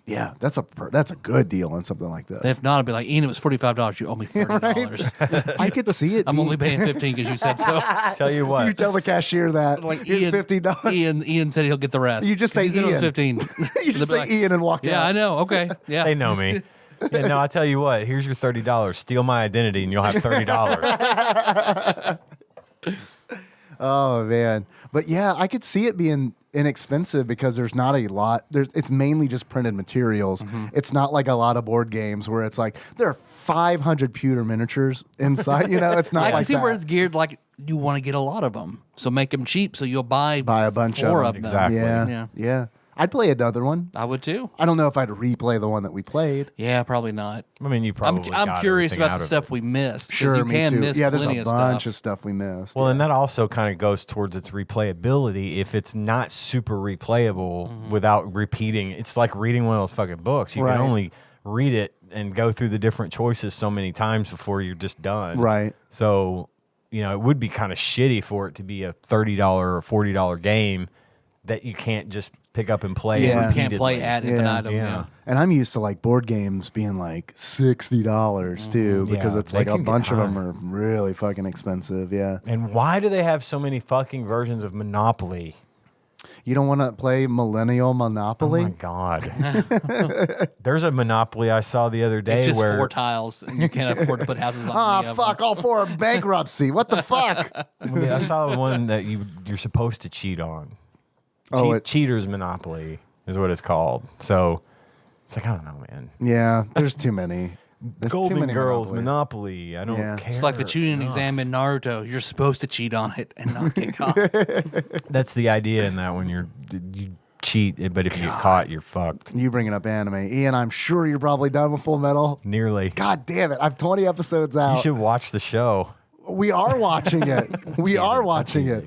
that's a good deal on something like this. If not, I'd be like, Ian, it was $45. You owe me $30. I could see it. I'm being- only paying $15 because you said so. tell you what, You tell the cashier that Like here's $15. Ian said he'll get the rest. You just say He said it was Ian. 15. You just say Ian and walk Yeah, out. I know. Okay. Yeah. they know me. Yeah, no, I tell you what. Here's your $30. Steal my identity, and you'll have $30. Oh man, but yeah, I could see it being inexpensive because there's not a lot. It's mainly just printed materials. It's not like a lot of board games where it's like there are 500 pewter miniatures inside. You know, it's not I can like see that. where it's geared like you want to get a lot of them. So make them cheap so you'll buy Buy a bunch of 4 them. of them. Exactly. Yeah, yeah. I'd play another one. I would too. I don't know if I'd replay the one that we played. Yeah, probably not. I mean, you probably. I'm got curious everything about out the of stuff it. we missed. 'cause Sure, you me can too. miss Yeah, there's plenty a of bunch stuff. of stuff we missed. Well, and that also kind of goes towards its replayability. If it's not super replayable without repeating, it's like reading one of those fucking books. You Right. can only read it and go through the different choices so many times before you're just done. Right. So, it would be kind of shitty for it to be a $30 or $40 game that you can't just pick up and play. Yeah. You can't play repeatedly. ad Yeah. infinitum. Yeah. Yeah. And I'm used to like board games being like $60 too, because Yeah, it's they like a can get bunch of them high. are really fucking expensive. Yeah. And why do they have so many fucking versions of Monopoly? You don't want to play Millennial Monopoly? Oh my god! There's a Monopoly I saw the other day It's just where 4 tiles, and you can't afford to put houses on Ah, any of fuck, them. all 4 are bankruptcy. What the fuck? I saw one that you're supposed to cheat on. Oh, Cheaters Monopoly is what it's called. So it's like I don't know, man. Yeah, there's too many. There's too Golden many Girls Monopoly. Monopoly. I don't Yeah. care. It's like the cheating enough. exam in Naruto. You're supposed to cheat on it and not get caught. That's the idea in that when you cheat, but if you get caught, you're fucked. You bringing up anime. Ian, I'm sure you're probably done with Full Metal. Nearly. God damn it. I'm 20 episodes out. You should watch the show. We are watching it. We are watching it.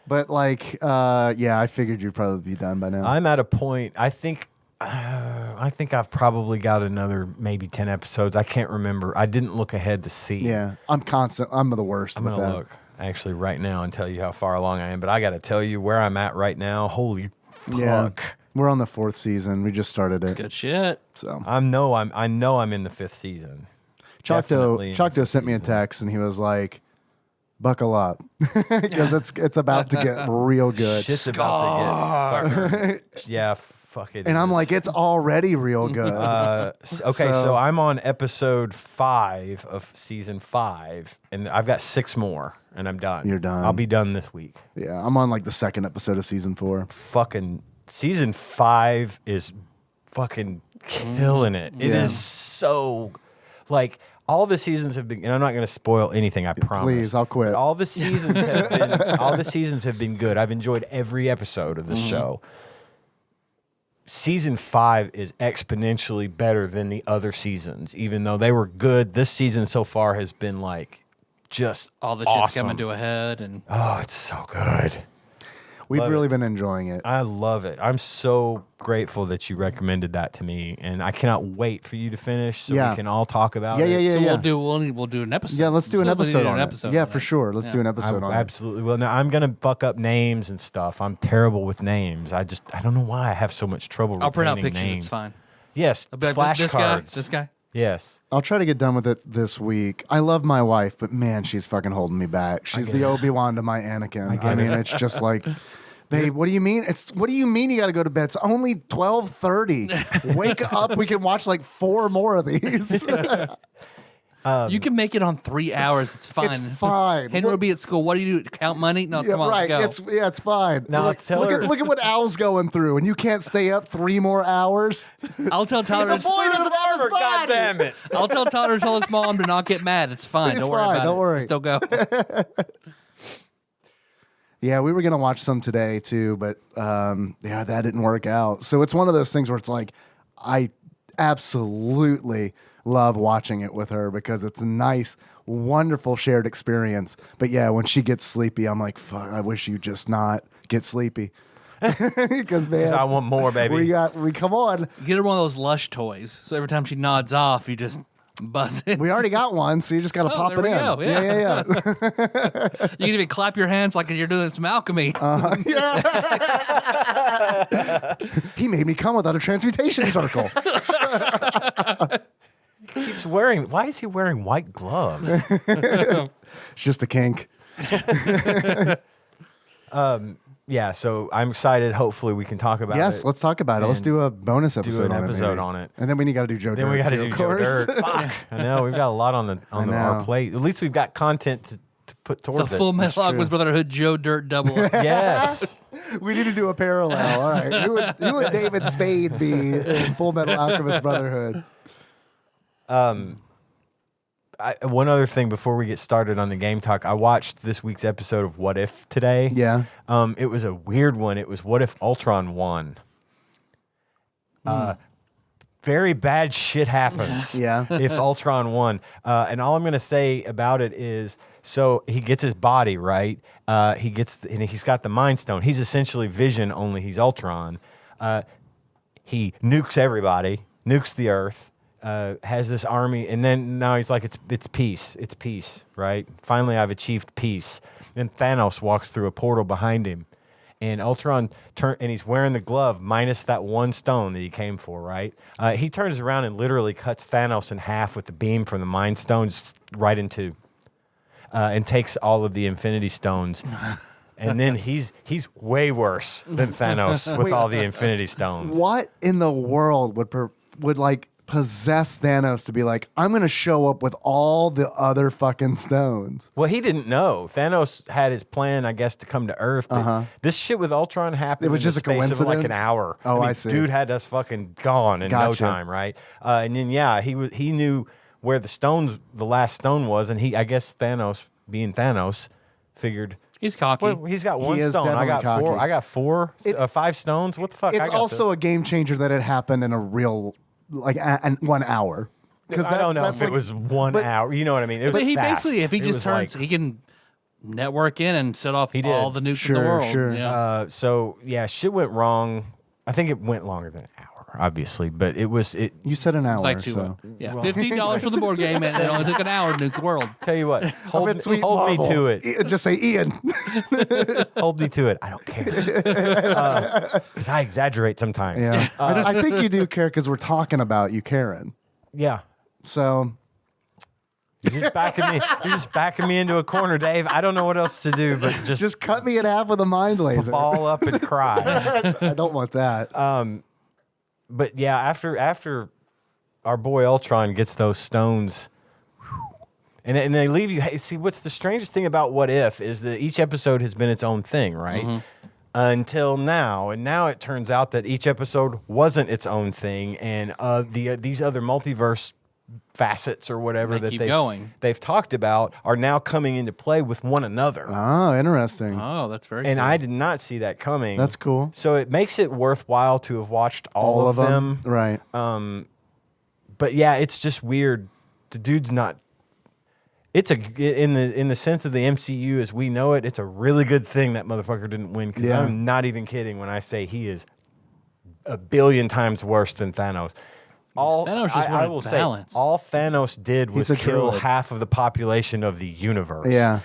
But like, yeah, I figured you'd probably be done by now. I'm at a point. I think I've probably got another maybe 10 episodes. I can't remember. I didn't look ahead to see. Yeah, I'm constant. I'm the worst I'm with gonna that. look actually right now and tell you how far along I am. But I got to tell you where I'm at right now. Holy Yeah, fuck! we're on the 4th season. We just started it. Good shit. So I know I'm in the 5th season. Definitely in the Choctaw fifth sent me a season. text and he was like, "Buckle up, because it's about to get real good." Shit's about to get fucking, yeah, fuck it. And I'm is. like, it's already real good. Okay, So- so I'm on episode 5 of season 5, and I've got 6 more, and I'm done. You're done. I'll be done this week. Yeah, I'm on like the 2nd episode of season 4. Fucking season 5 is fucking killing it. It Yeah. is so like all the seasons have been, and I'm not going to spoil anything. I promise. Please, I'll quit. But all the seasons have been good. I've enjoyed every episode of this show. Season 5 is exponentially better than the other seasons, even though they were good. This season so far has been like just All the shit's awesome. coming to a head, and Oh, it's so good. We've Love really it. been enjoying it. I love it. I'm so grateful that you recommended that to me, and I cannot wait for you to finish so Yeah. we can all talk about Yeah, it. yeah, yeah. so we'll do an episode. Yeah, let's do an So we need episode to on do an it. episode Yeah, on for it. sure. Let's do an episode on it. Absolutely. Well, now I'm gonna fuck up names and stuff. I'm terrible with names. I don't know why I have so much trouble. I'll print out retaining pictures. names. It's fine. Yes, I'll be like, this guy, flashcards. this guy. Yes. I'll try to get done with it this week. I love my wife, but man, she's fucking holding me back. She's the Obi-Wan to my Anakin. I mean, it's just like, babe, what do you mean? What do you mean you got to go to bed? It's only 12:30. Wake up. We can watch like 4 more of these. You can make it on 3 hours. It's fine. It's fine. Henry will be at school. What do you do? Count money? No, Yeah, come on, right. let's go. It's fine. Now, Look, tell her- look at what Al's going through, and you can't stay up 3 more hours. I'll tell Tyler. He's a boy, doesn't have his body. God damn it. I'll tell Tyler to tell his mom to not get mad. It's fine. It's don't worry fine, about don't it. worry. Still go. Yeah, we were gonna watch some today too, but yeah, that didn't work out. So it's one of those things where it's like, I absolutely love watching it with her because it's a nice, wonderful shared experience. But yeah, when she gets sleepy, I'm like, fuck, I wish you just not get sleepy. Because man, I want more, baby. we come on. Get her one of those Lush toys. So every time she nods off, you just buzz it. We already got one, so you just got to pop there it we in. go, yeah. Yeah. You can even clap your hands like you're doing some alchemy. He made me come without a transmutation circle. Keeps wearing. Why is he wearing white gloves? It's just a kink. Yeah, so I'm excited. Hopefully, we can talk about it. Yes, let's talk about it. Let's And do a bonus episode an on it. episode maybe. on it. And then we got to do Joe Then Dirt. we got to too, do of Joe course. Dirt. Fuck. I know we've got a lot on our know. plate. At least we've got content to put The towards it. Full Metal Alchemist Brotherhood Joe Dirt double. Yes. We need to do a parallel. All right. Who would David Spade be in Full Metal Alchemist Brotherhood? One other thing before we get started on the game talk, I watched this week's episode of What If today. Yeah. It was a weird one. It was What If Ultron won? Very bad shit happens. Yeah. If Ultron won. And all I'm going to say about it is, so he gets his body, right? And he's got the Mind Stone. He's essentially Vision, only he's Ultron. He nukes everybody, nukes the Earth. Has this army, and then now he's like, it's peace, right? Finally, I've achieved peace. Then Thanos walks through a portal behind him, and Ultron and he's wearing the glove minus that one stone that he came for, right? He turns around and literally cuts Thanos in half with the beam from the Mind Stone, just right in two, and takes all of the Infinity Stones. And then he's way worse than Thanos with all the Infinity Stones. What in the world would like possess Thanos to be like, I'm going to show up with all the other fucking stones? Well, he didn't know. Thanos had his plan, I guess, to come to Earth. But this shit with Ultron happened. It was in just the a space of like an coincidence? hour. Oh, I see. Dude had us fucking gone in no Gotcha. time, right? And then he knew where the last stone was, and I guess Thanos, being Thanos, figured He's cocky. Well, he's got one He is stone. I got definitely four. cocky. I got four. 5 stones. What the fuck? It's I got also a game changer that it happened in a real, like, 1 hour. Because I don't know if it was 1 hour. You know what I mean? It was but he fast. basically, if he It just was turns, like- he can network in and set off He all did. the nukes in the Sure, world. sure. Yeah. So yeah, shit went wrong. I think it went longer than an hour, obviously, but it was. You said an hour, It's like two. so. Yeah, $15 for the board game, and it only took an hour to nuke the world. Tell you what, hold me Sweet to Marvel. it. Just say Ian. Hold me to it. I don't care because I exaggerate sometimes. Yeah. I think you do care because we're talking about you, Karen. Yeah. So You're just backing me into a corner, Dave. I don't know what else to do, but just cut me in half with a mind laser. ball up and cry. I don't want that. But yeah, after our boy Ultron gets those stones, and they leave you. Hey, see, what's the strangest thing about What If is that each episode has been its own thing, right? Until now, and now it turns out that each episode wasn't its own thing, and these other multiverse facets or whatever They that keep going. they've talked about are now coming into play with one another. Oh, interesting. Oh, that's very And cool. I did not see that coming. That's cool. So it makes it worthwhile to have watched all of them. Right. But yeah, it's just weird. The dude's not. It's in the sense of the MCU as we know it. It's a really good thing that motherfucker didn't win because Yeah. I'm not even kidding when I say he is a billion times worse than Thanos. Thanos just I wanted will balance. say all Thanos did was He's a kill druid. half of the population of the universe. Yeah.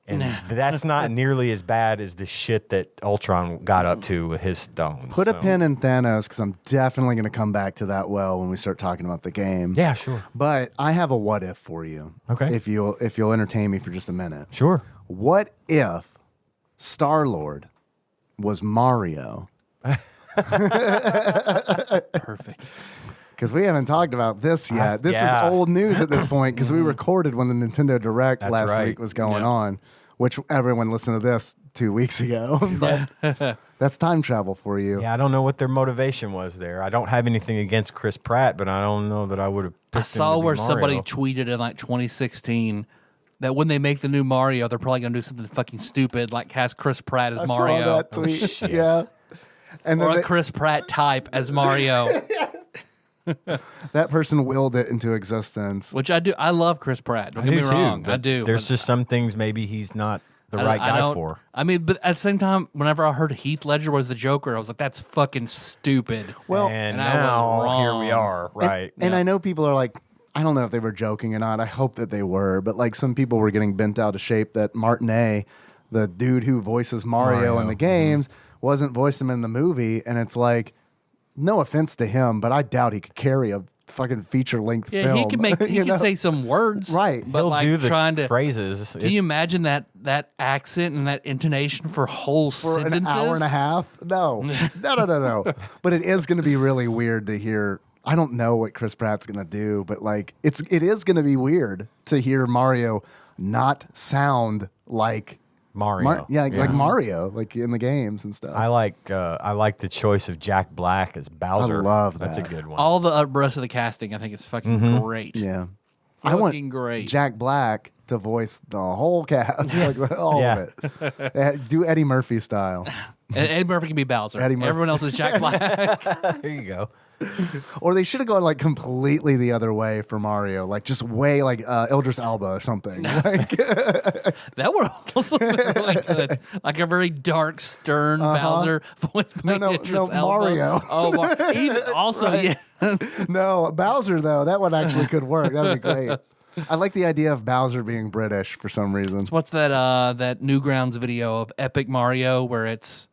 And that's not nearly as bad as the shit that Ultron got up to with his stones. Put a so. pin in Thanos because I'm definitely going to come back to that well when we start talking about the game. Yeah, sure. But I have a what if for you. Okay. If you'll entertain me for just a minute. Sure. What if Star-Lord was Mario? Perfect. Because we haven't talked about this yet. This yeah. is old news at this point because we recorded when the Nintendo Direct That's last right. week was going Yeah. on, which everyone listened to this 2 weeks ago. But that's time travel for you. Yeah, I don't know what their motivation was there. I don't have anything against Chris Pratt, but I don't know that I would have. I saw where somebody tweeted in like 2016 that when they make the new Mario, they're probably going to do something fucking stupid like cast Chris Pratt as I Mario. saw that tweet. Yeah. And Or then a Chris Pratt type as Mario, that person willed it into existence. which I do. I love Chris Pratt. Don't get me wrong. I do. There's but just some things maybe he's not the I right guy don't- for. I mean, but at the same time, whenever I heard Heath Ledger was the Joker, I was like, that's fucking stupid. Well, and I was now here we wrong. are, right? And I know people are like, I don't know if they were joking or not. I hope that they were, but like some people were getting bent out of shape that Martinet, the dude who voices Mario in the games, wasn't voicing him in the movie. And it's like, no offense to him, but I doubt he could carry a fucking feature length Yeah, film. he can make. He you can know? say some words, Right. But He'll like do the trying to phrases. Can you imagine that accent and that intonation for whole for sentences? an hour and a half. No. No. But it is going to be really weird to hear. I don't know what Chris Pratt's going to do, but like it is going to be weird to hear Mario not sound like Mario. like Mario, like in the games and stuff. I like the choice of Jack Black as Bowser. I love That's a that. good one. All the rest of the casting, I think it's fucking great. yeah. Fucking I want great. Jack Black to voice the whole cast, like all Yeah. of it. Do Eddie Murphy style. And Eddie Murphy can be Bowser. Eddie Murphy. Everyone else is Jack Black. there you go. Or they should have gone like completely the other way for Mario, like just way like Idris Elba or something. Like, That would also be really good. Like a very dark, stern Bowser voice by no, Idris Elba. Mario. Oh, even also, yeah. no, Bowser though, that one actually could work. That'd be great. I like the idea of Bowser being British for some reason. What's that? That Newgrounds video of Epic Mario where it's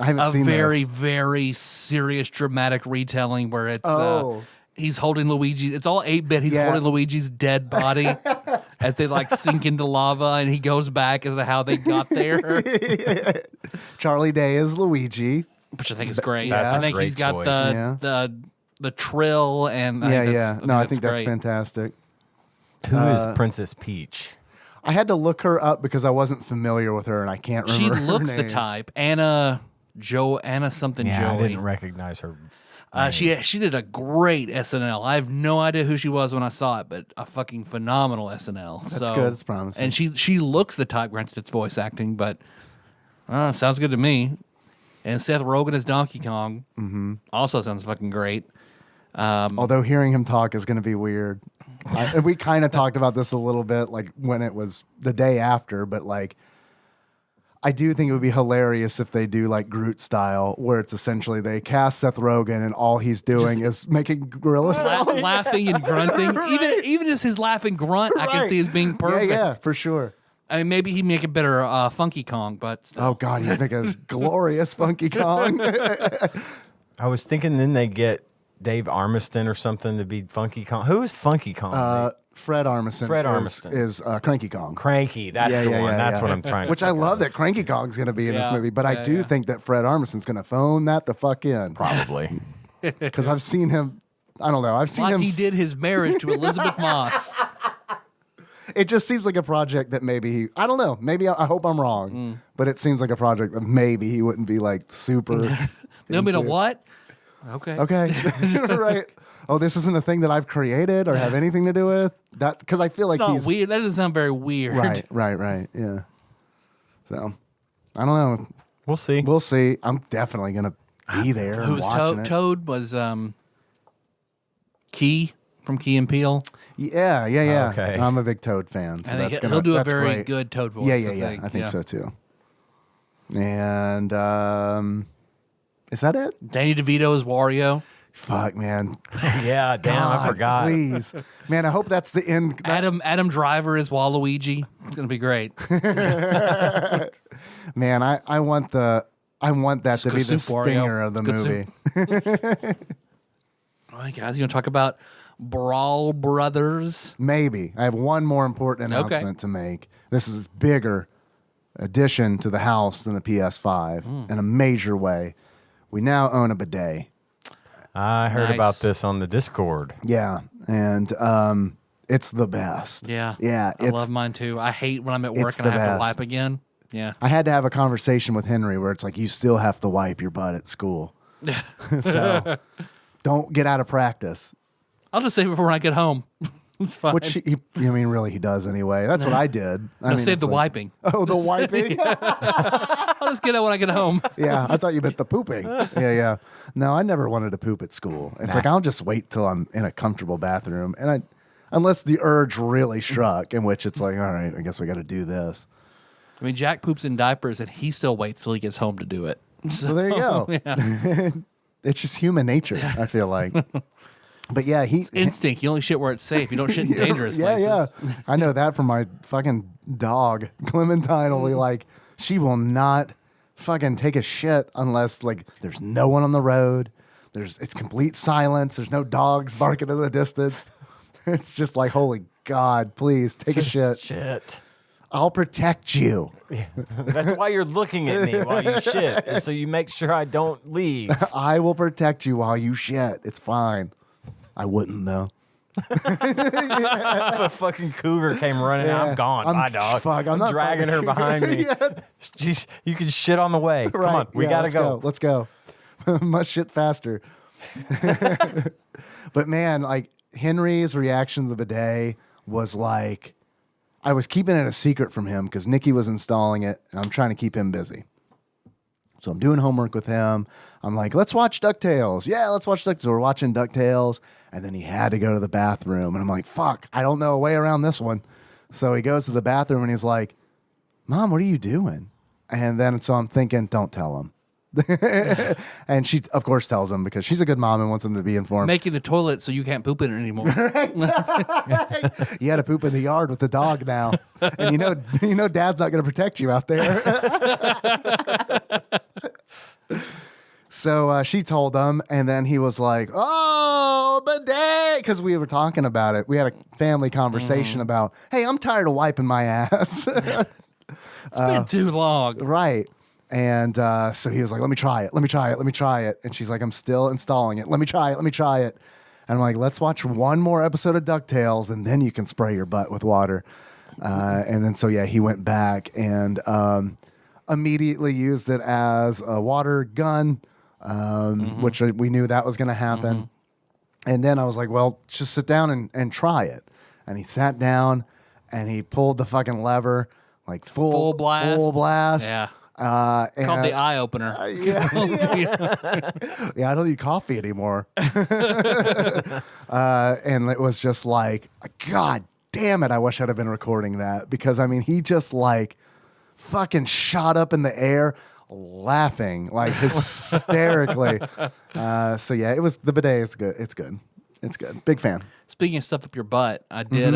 I haven't a seen very, this. very serious, dramatic retelling where it's Oh. he's holding Luigi. It's all 8-bit. He's Yeah. holding Luigi's dead body as they like sink into lava, and he goes back as to how they got there, Charlie Day is Luigi. which I think is great. That's I a think great he's got choice. the trill, and I think that's great. fantastic. Who is Princess Peach? I had to look her up because I wasn't familiar with her and I can't She remember. looks her the name. type. Anna something Yeah, I Joey. didn't recognize her. She did a great SNL. I have no idea who she was when I saw it, but a fucking phenomenal SNL. That's good. It's promising. And she looks the type. Granted, it's voice acting, but sounds good to me. And Seth Rogen as Donkey Kong also sounds fucking great. Although hearing him talk is going to be weird. And we kind of talked about this a little bit, like when it was the day after, but like, I do think it would be hilarious if they do like Groot style, where it's essentially they cast Seth Rogen and all he's doing is making gorilla sounds. Laughing and grunting. Right. Even as his laugh and grunt, I can Right. see as being perfect. Yeah, for sure. I mean, maybe he'd make a better Funky Kong, but still. Oh God, he'd make a glorious Funky Kong. I was thinking then they get Dave Armiston or something to be Funky Kong. Who is Funky Kong? Fred Armisen. Fred Armisen. is Cranky Kong. Cranky. That's the one. That's what I'm trying to Which I love that Cranky Kong's going to be in this Yeah. movie, but I Yeah, do yeah. think that Fred Armisen's going to phone that the fuck in. Probably. Because I've seen him. I don't know. I've seen Like him. he did his marriage to Elizabeth Moss. It just seems like a project that maybe he. I don't know. Maybe I hope I'm wrong, but it seems like a project that maybe he wouldn't be like super. No, mean a into. what? Okay. Okay, right. Oh, this isn't a thing that I've created or have anything to do with that. Because I feel like It's not he's weird. That doesn't sound very weird. Right. Yeah. So I don't know. We'll see. We'll see. I'm definitely gonna be there and Who's watching it. Toad was Key from Key and Peele. Yeah. Okay. I'm a big Toad fan. So I think that's gonna, he'll do a that's very great. good Toad voice. Yeah. I think so too. And is that it? Danny DeVito is Wario. Fuck, man. Yeah, damn, I God, forgot. Please, man. I hope that's the end. Adam Driver is Waluigi. It's gonna be great. Man, I want that to be the soup, Wario. stinger of the Good movie. All right, guys, you gonna talk about Brawl Brothers? Maybe I have one more important Okay. announcement to make. This is a bigger addition to the house than the PS5 in a major way. We now own a bidet. I heard Nice. about this on the Discord. Yeah, and it's the best. Yeah. Yeah, I love mine too. I hate when I'm at work it's and I the have to best. wipe again. Yeah. I had to have a conversation with Henry where it's like you still have to wipe your butt at school, so don't get out of practice. I'll just save it for when I get home. It's fine. Which I mean, really, he does anyway. That's what I did. I No, mean, save it's the like- wiping. Oh, the wiping. I'll just get it when I get home. Yeah, I thought you meant the pooping. Yeah. No, I never wanted to poop at school. It's like I'll just wait till I'm in a comfortable bathroom, and unless the urge really struck, in which it's like, all right, I guess we got to do this. I mean, Jack poops in diapers and he still waits till he gets home to do it. So there you go. Yeah. It's just human nature. I feel like. But yeah, Instinct. You only shit where it's safe. You don't shit in dangerous places. Yeah. I know that from my fucking dog. Clementine will be like, she will not fucking take a shit unless like there's no one on the road. It's complete silence. There's no dogs barking in the distance. It's just like, holy God, please take a shit. Shit. I'll protect you. That's why you're looking at me while you shit, is so you make sure I don't leave. I will protect you while you shit. It's fine. I wouldn't though. If a fucking cougar came running out, I'm gone. Bye, dog. fuck, I'm not dragging her behind me. Yeah. Jeez, you can shit on the way. Come Right. on, we Yeah, gotta let's go. Let's go. Must shit faster. But man, like Henry's reaction to the bidet was like, I was keeping it a secret from him because Nikki was installing it, and I'm trying to keep him busy. So I'm doing homework with him. I'm like, let's watch DuckTales. Yeah, let's watch DuckTales. So we're watching DuckTales, and then he had to go to the bathroom. And I'm like, fuck, I don't know a way around this one. So he goes to the bathroom, and he's like, Mom, what are you doing? And then so I'm thinking, don't tell him. And she, of course, tells him because she's a good mom and wants him to be informed. Making the toilet so you can't poop in it anymore. You had to poop in the yard with the dog now, and you know, Dad's not going to protect you out there. So she told him, and then he was like, "Oh, bidet," because we were talking about it. We had a family conversation about, "Hey, I'm tired of wiping my ass." It's been too long. Right. And so he was like, let me try it. And she's like, I'm still installing it. Let me try it. And I'm like, let's watch one more episode of DuckTales, and then you can spray your butt with water. And then, so yeah, he went back and immediately used it as a water gun, which we knew that was going to happen. And then I was like, well, just sit down and try it. And he sat down and he pulled the fucking lever, like full blast. Full blast. Yeah. Called the eye opener. Yeah, I don't need coffee anymore. And it was just like, God damn it, I wish I'd have been recording that, because I mean, he just like fucking shot up in the air laughing like hysterically. So yeah, it was, the bidet is good. It's good. It's good. Big fan. Speaking of stuff up your butt, I did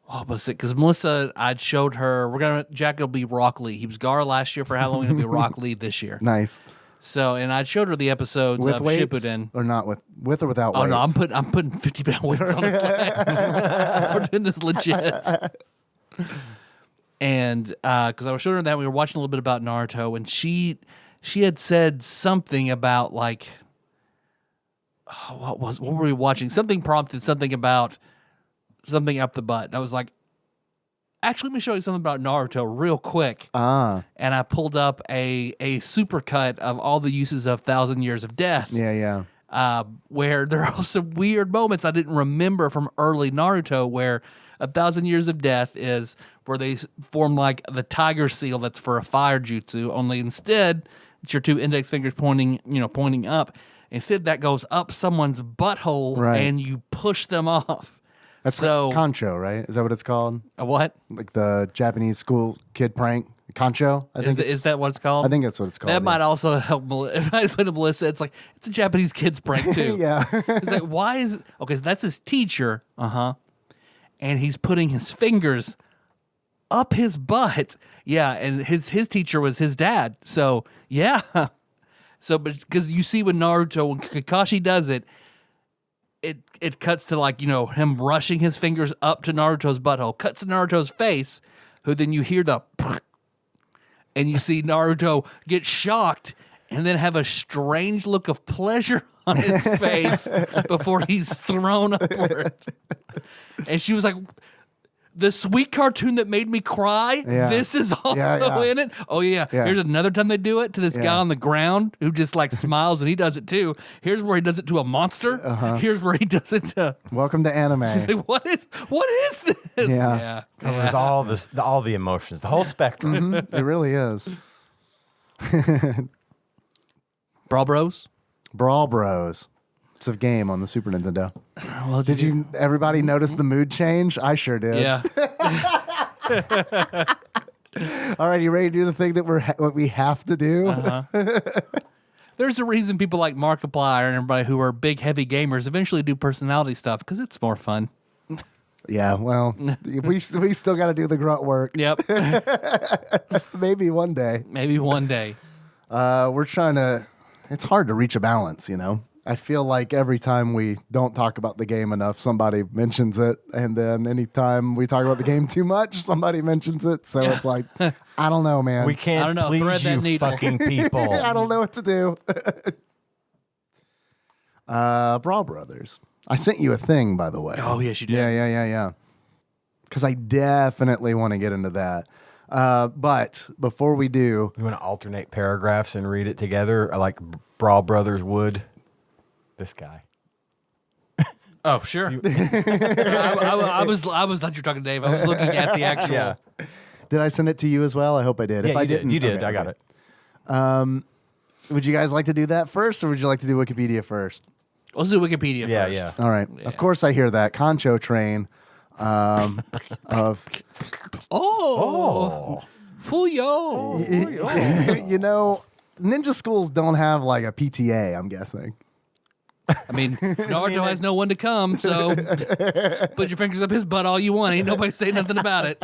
what was it? Because Melissa, I'd showed her, Jack will be Rock Lee. He was Gar last year for Halloween. He'll be Rock Lee this year. Nice. So, and I'd showed her the episodes With of weights Shippuden. or not with or without Oh weights? no, I'm putting 50-pound weights on his legs. We're doing this legit. And because I was showing her that, we were watching a little bit about Naruto, and she had said something about like, what were we watching? Something prompted something about something up the butt. And I was like, actually, let me show you something about Naruto real quick. And I pulled up a supercut of all the uses of 1,000 Years of Death. Yeah. Where there are some weird moments I didn't remember from early Naruto, where 1,000 Years of Death is where they form like the tiger seal that's for a fire jutsu, only instead it's your two index fingers pointing up. Instead, that goes up someone's butthole, and you push them off. That's so concho, right? Is that what it's called? A what? Like the Japanese school kid prank? Concho? Is that what it's called? I think that's what it's called. That might also help. If I explain to Melissa, it's like, it's a Japanese kid's prank too. Yeah. It's like, why is... Okay, so that's his teacher. And he's putting his fingers up his butt. Yeah, and his teacher was his dad. So, yeah. So, but because you see when Naruto, when Kakashi does it, it cuts to like, him rushing his fingers up to Naruto's butthole, cuts to Naruto's face, who then you hear the and you see Naruto get shocked and then have a strange look of pleasure on his face before he's thrown upwards. And she was like, the sweet cartoon that made me cry, this is also in it. Oh, yeah. Here's another time they do it to this guy on the ground who just like smiles, and he does it too. Here's where he does it to a monster. Here's where he does it to... Welcome to anime. She's like, what is this? Yeah. Covers all the emotions, the whole spectrum. It really is. Brawl Bros? Brawl Bros. It's a game on the Super Nintendo. Well, Did you everybody notice the mood change? I sure did. Yeah. All right, you ready to do the thing that what we have to do? There's a reason people like Markiplier and everybody who are big, heavy gamers eventually do personality stuff, because it's more fun. Yeah, well, we still got to do the grunt work. Yep. Maybe one day. Maybe one day. We're trying to... It's hard to reach a balance, I feel like every time we don't talk about the game enough, somebody mentions it. And then anytime we talk about the game too much, somebody mentions it. So it's like, I don't know, man. We can't Thread please that you needle. fucking people. I don't know what to do. Brawl Brothers. I sent you a thing, by the way. Oh, yes, you did. Yeah. Because I definitely want to get into that. But before we do... You want to alternate paragraphs and read it together like Brawl Brothers would? This guy. Oh, sure. I was thought you were talking to Dave. I was looking at the actual. Yeah. Did I send it to you as well? I hope I did. Yeah, if I didn't, you did. okay, I got okay. it. Would you guys like to do that first, or would you like to do Wikipedia first? Let's do Wikipedia first. Yeah. All right. Yeah. Of course, I hear that Concho train. Of Fuyo. Ninja schools don't have like a PTA. I'm guessing. I mean, Naruto has no one to come, so put your fingers up his butt all you want. Ain't nobody saying nothing about it.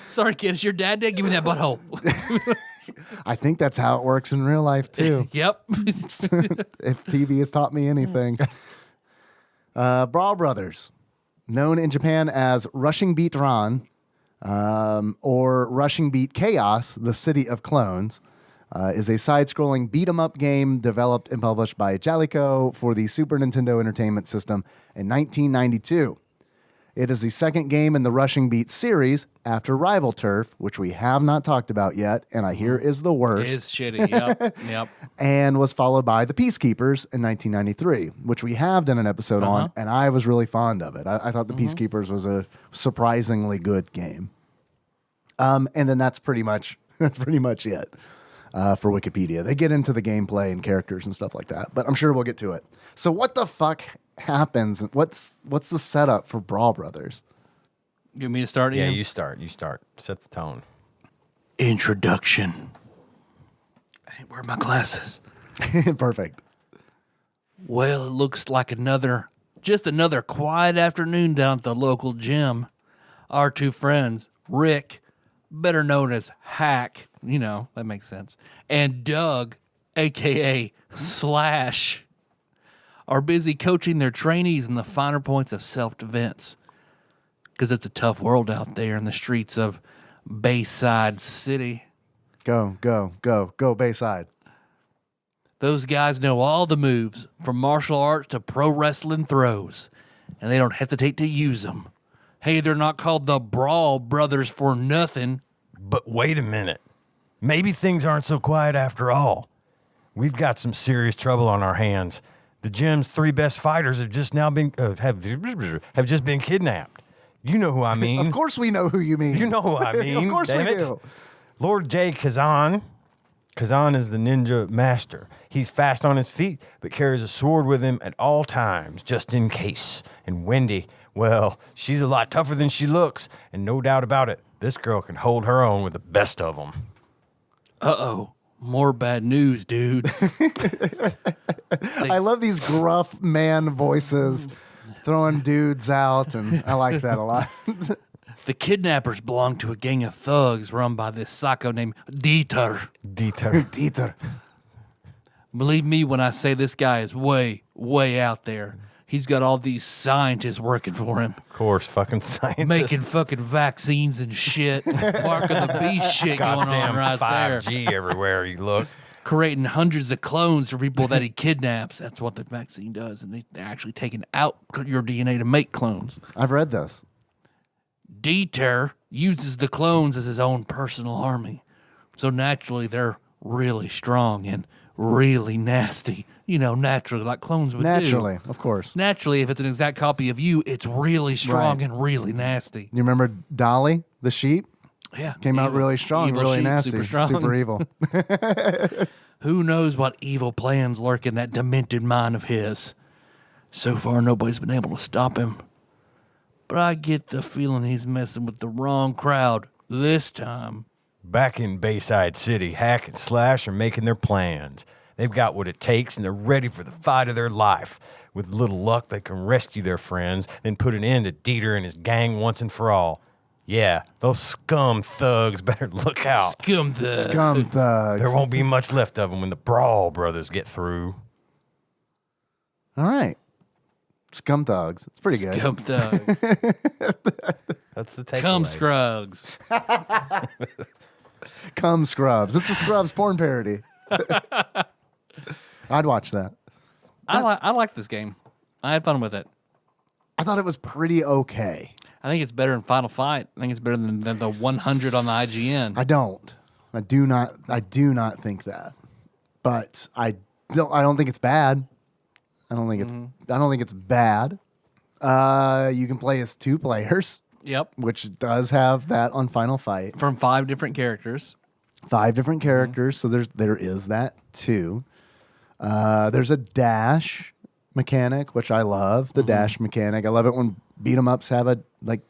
Sorry, kid. It's your dad dead? Give me that butthole. I think that's how it works in real life, too. Yep. If TV has taught me anything. Brawl Brothers, known in Japan as Rushing Beat Ran, or Rushing Beat Chaos, the City of Clones, is a side-scrolling beat-em-up game developed and published by Jalico for the Super Nintendo Entertainment System in 1992. It is the second game in the Rushing Beat series after Rival Turf, which we have not talked about yet, and I hear is the worst. It's shitty. Yep. Yep. And was followed by The Peacekeepers in 1993, which we have done an episode on, and I was really fond of it. I thought The Peacekeepers was a surprisingly good game. And then that's pretty much it for Wikipedia. They get into the gameplay and characters and stuff like that, but I'm sure we'll get to it. So what the fuck happens? What's the setup for Brawl Brothers? You want me to start? Yeah, Ian? you start. Set the tone. Introduction. Where are my glasses? Perfect. Well, it looks like just another quiet afternoon down at the local gym. Our two friends, Rick, better known as Hack, that makes sense, and Doug, a.k.a. Slash, are busy coaching their trainees in the finer points of self-defense. Because it's a tough world out there in the streets of Bayside City. Go, Bayside. Those guys know all the moves, from martial arts to pro wrestling throws, and they don't hesitate to use them. Hey, they're not called the Brawl Brothers for nothing. But wait a minute. Maybe things aren't so quiet after all. We've got some serious trouble on our hands. The gym's 3 best fighters have just been kidnapped. You know who I mean. Of course we know who you mean. You know who I mean. Of course we damn it. do. Lord Jay Kazan. Kazan is the ninja master. He's fast on his feet, but carries a sword with him at all times, just in case. And Wendy, well, she's a lot tougher than she looks, and no doubt about it, this girl can hold her own with the best of them. Uh-oh. More bad news, dudes. I love these gruff man voices throwing dudes out, and I like that a lot. The kidnappers belong to a gang of thugs run by this psycho named Dieter. Dieter. Believe me when I say this guy is way, way out there. He's got all these scientists working for him. Of course, fucking scientists. Making fucking vaccines and shit. Mark of the beast shit going on Goddamn right there. 5G everywhere you look. Creating hundreds of clones for people that he kidnaps. That's what the vaccine does. And they're actually taking out your DNA to make clones. I've read this. Dieter uses the clones as his own personal army. So naturally, they're really strong and really nasty. Naturally, like clones would do. Naturally, of course. Naturally, if it's an exact copy of you, it's really strong and really nasty. You remember Dolly, the sheep? Yeah. Came out really strong, evil really sheep, nasty. super strong. Super evil. Who knows what evil plans lurk in that demented mind of his? So far, nobody's been able to stop him. But I get the feeling he's messing with the wrong crowd this time. Back in Bayside City, Hack and Slash are making their plans. They've got what it takes, and they're ready for the fight of their life. With little luck, they can rescue their friends, then put an end to Dieter and his gang once and for all. Yeah, those scum thugs better look out. Scum thug. Scum thugs. There won't be much left of them when the Brawl Brothers get through. All right. Scum thugs. It's pretty good. Scum thugs. That's the takeaway. Cum scrugs. Cum Scrubs. It's the Scrubs porn parody. I'd watch that. I like this game. I had fun with it. I thought it was pretty okay. I think it's better than Final Fight. I think it's better than the 100 on the IGN. I do not think that. But I don't think it's bad. I don't think it's bad. You can play as 2 players. Yep. Which does have that on Final Fight. From 5 different characters. 5 different characters, so there is that too. There's a dash mechanic, which I love. The dash mechanic. I love it when beat 'em ups have the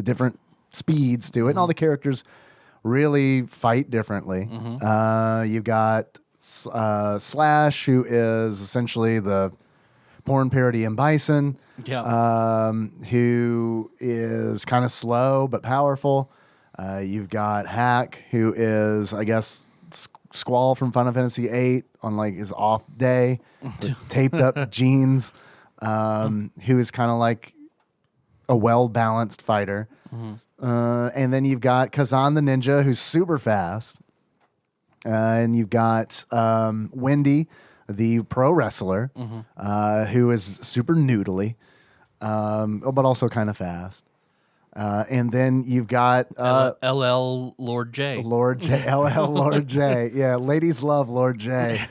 different speeds to it, and all the characters really fight differently. You've got Slash, who is essentially the porn parody M. Bison, who is kind of slow but powerful. You've got Hack, who is, I guess, Squall from Final Fantasy VIII on his off day, with taped up jeans, who is kind of like a well-balanced fighter. And then you've got Kazan the Ninja, who's super fast. And you've got Wendy, the pro wrestler, who is super noodly. but also kind of fast. And then you've got LL Lord J. Lord J, LL Lord J. Yeah, ladies love Lord J.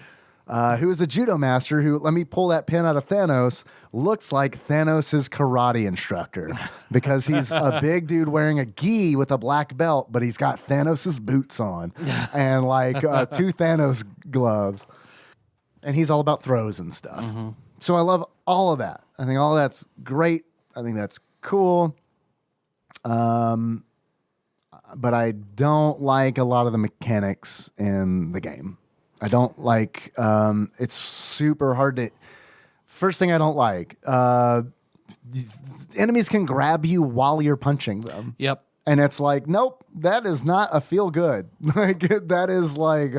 Who is a judo master who, let me pull that pin out of Thanos, looks like Thanos' karate instructor because he's a big dude wearing a gi with a black belt, but he's got Thanos' boots on and like 2 Thanos gloves. And he's all about throws and stuff. Mm-hmm. So I love all of that. I think all of that's great. I think that's cool. But I don't like a lot of the mechanics in the game. I don't like, it's super hard to, first thing I don't like, enemies can grab you while you're punching them. Yep. And it's like, nope, that is not a feel good. Like that is like,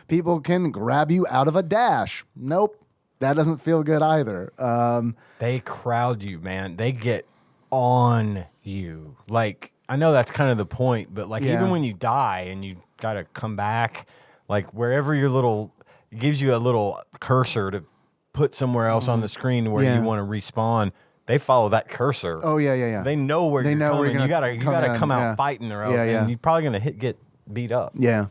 people can grab you out of a dash. Nope. That doesn't feel good either. They crowd you, man. They get on you. Like, I know that's kind of the point, but like even when you die and you got to come back, like wherever your little, it gives you a little cursor to put somewhere else on the screen where you want to respawn. They follow that cursor. Oh yeah. They know where you're coming. Where you gotta come out fighting, or else and you're probably gonna get beat up. Yeah.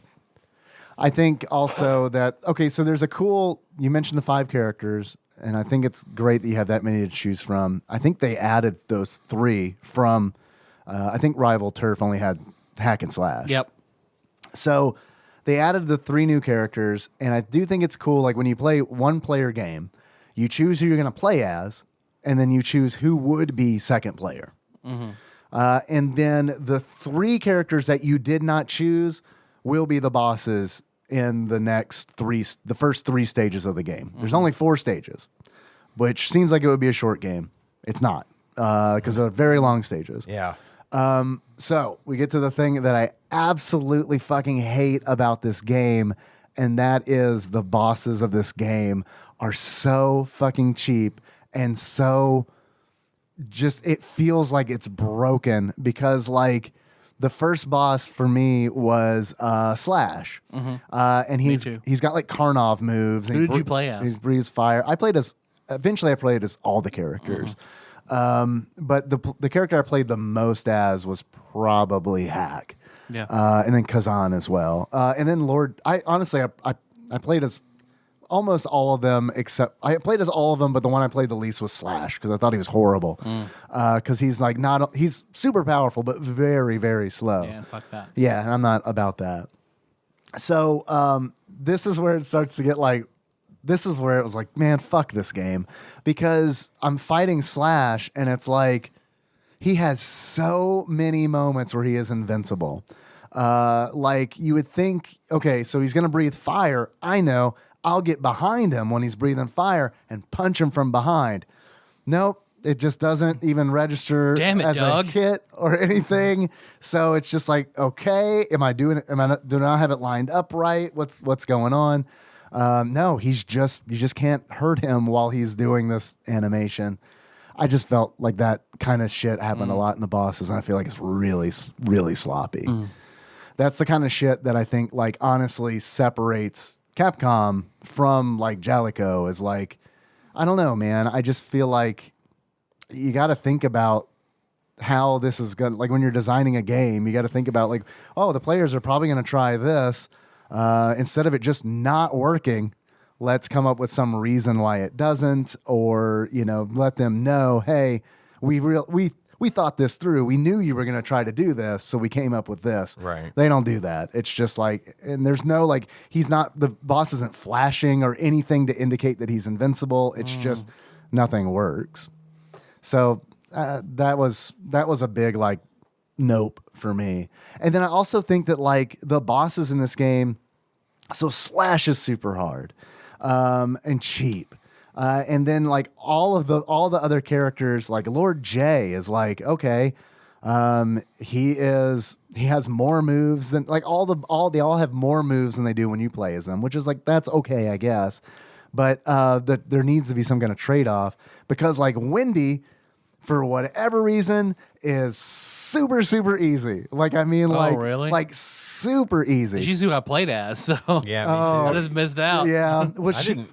I think also that so there's a cool. You mentioned the 5 characters, and I think it's great that you have that many to choose from. I think they added those 3 from. I think Rival Turf only had hack and slash. Yep. So they added the 3 new characters, and I do think it's cool. Like when you play one-player game, you choose who you're going to play as, and then you choose who would be second player. Mm-hmm. And then the 3 characters that you did not choose will be the bosses in the first 3 stages of the game. There's only 4 stages, which seems like it would be a short game. It's not, because they're very long stages. Yeah. So we get to the thing that I absolutely fucking hate about this game, and that is the bosses of this game are so fucking cheap and so just, it feels like it's broken because like the first boss for me was Slash. Mm-hmm. And he's got like Karnov moves. Who did you play as? He's breathes fire. Eventually I played as all the characters. But the character I played the most as was probably Hack. Yeah. And then Kazan as well. And then I played as almost all of them but the one I played the least was Slash because I thought he was horrible. Because he's like he's super powerful but very, very slow. Yeah, fuck that. Yeah, and I'm not about that. So this is where it starts to get like, this is where it was like, man, fuck this game. Because I'm fighting Slash, and it's like, he has so many moments where he is invincible. Like, you would think, okay, so he's going to breathe fire. I know. I'll get behind him when he's breathing fire and punch him from behind. Nope. It just doesn't even register as Doug. a hit or anything. So it's just like, okay, do I not have it lined up right? What's going on? No, you just can't hurt him while he's doing this animation. I just felt like that kind of shit happened a lot in the bosses, and I feel like it's really, really sloppy. That's the kind of shit that I think, like, honestly separates Capcom from, like, Jalico is like, I don't know, man. I just feel like you got to think about how this is going to, like, when you're designing a game, you got to think about, like, oh, the players are probably going to try this. Instead of it just not working, let's come up with some reason why it doesn't, or, let them know, hey, we thought this through. We knew you were going to try to do this, so we came up with this. Right. They don't do that. It's just like, and there's no, like, the boss isn't flashing or anything to indicate that he's invincible. It's just nothing works. So that was a big, like, nope for me. And then I also think that, like, the bosses in this game, so Slash is super hard and cheap. And then, like, all the other characters, like Lord J is like, okay, he has more moves than, like, they all have more moves than they do when you play as them, which is like, that's okay, I guess. But there needs to be some kind of trade-off because, like, Wendy for whatever reason, is super, super easy. Like, I mean, really? like super easy. She's who I played as, so Yeah, I me too. just missed out. Yeah.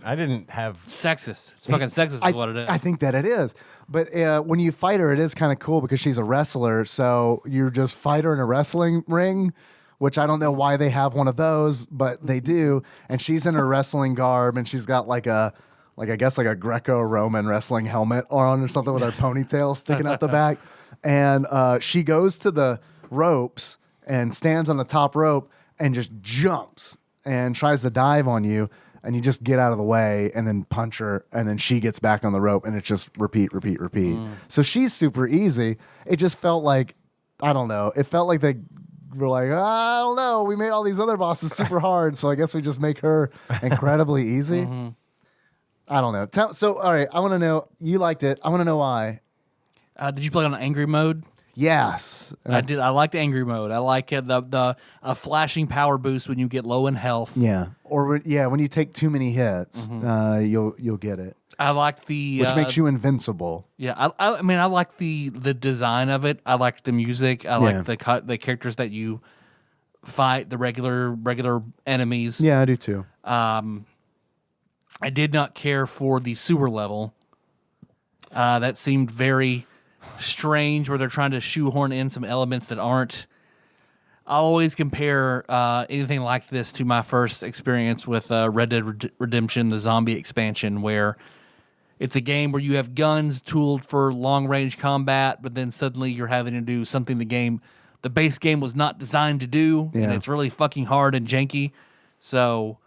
I didn't have. Sexist. It's fucking sexist is what it is. I think that it is. But when you fight her, it is kind of cool because she's a wrestler. So you just fight her in a wrestling ring, which I don't know why they have one of those, but they do. And she's in her wrestling garb, and she's got like I guess like a Greco-Roman wrestling helmet on or something with her ponytail sticking out the back. And she goes to the ropes and stands on the top rope and just jumps and tries to dive on you. And you just get out of the way and then punch her, and then she gets back on the rope, and it's just repeat. So she's super easy. It just felt like, I don't know. It felt like they were like, I don't know. We made all these other bosses super hard, so I guess we just make her incredibly easy. I don't know. So, all right, I want to know. You liked it. I want to know why. Did you play on angry mode? Yes. I did. I liked angry mode. I like the flashing power boost when you get low in health. Yeah. Or when you take too many hits, you'll get it. I liked the Which makes you invincible. Yeah, I mean, I like the design of it. I like the music. I like the characters that you fight, the regular enemies. Yeah, I do too. I did not care for the sewer level. That seemed very strange, where they're trying to shoehorn in some elements that aren't. I'll always compare anything like this to my first experience with Red Dead Redemption, the zombie expansion, where it's a game where you have guns tooled for long-range combat, but then suddenly you're having to do something the base game was not designed to do, and it's really fucking hard and janky. So,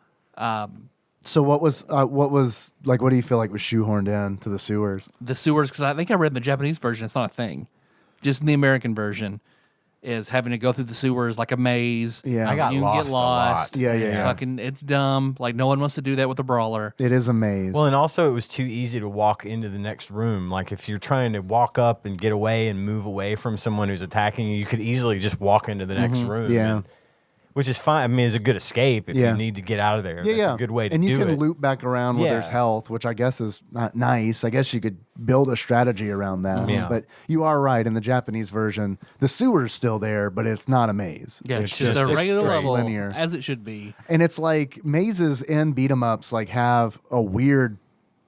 So what was like? What do you feel like was shoehorned in to the sewers? the sewers, because I think I read in the Japanese version, it's not a thing. Just in the American version, is having to go through the sewers like a maze. Yeah. I got you can lost get a lot. lost. Yeah, It's yeah. fucking, it's dumb. Like, no one wants to do that with a brawler. It is a maze. Well, and also it was too easy to walk into the next room. Like if you're trying to walk up and get away and move away from someone who's attacking you, you could easily just walk into the next room. Yeah. and- which is fine. I mean, it's a good escape if Yeah. you need to get out of there. yeah, That's a good way to and do you can it. loop back around where there's Yeah. health, which I guess is not nice. I guess you could build a strategy around that. Yeah. But you are right. In the Japanese version, the sewer's still there, but it's not a maze. Yeah, it's It's just a just regular straight. level, Linear. as it should be. And it's like mazes in beat 'em ups like have a weird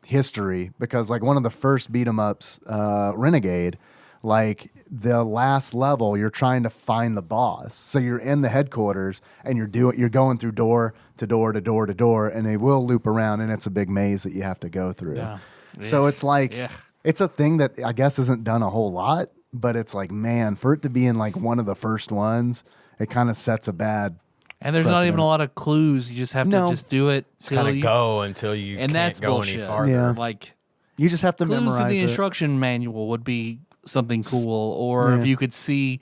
history because like one of the first beat 'em ups, Renegade, like the last level you're trying to find the boss. So you're in the headquarters and you're going through door to door to door to door, and they will loop around, and it's a big maze that you have to go through. Yeah. So it's like Yeah. it's a thing that I guess isn't done a whole lot, but it's like, man, for it to be in like one of the first ones, it kind of sets a bad. And there's not even precedent. a lot of clues. You just have No. to just do it. Just kind till of you- go until you and can't that's go bullshit. any farther. Yeah. Like, You just have to clues memorize in the it. instruction manual would be something cool, or if Yeah. you could see,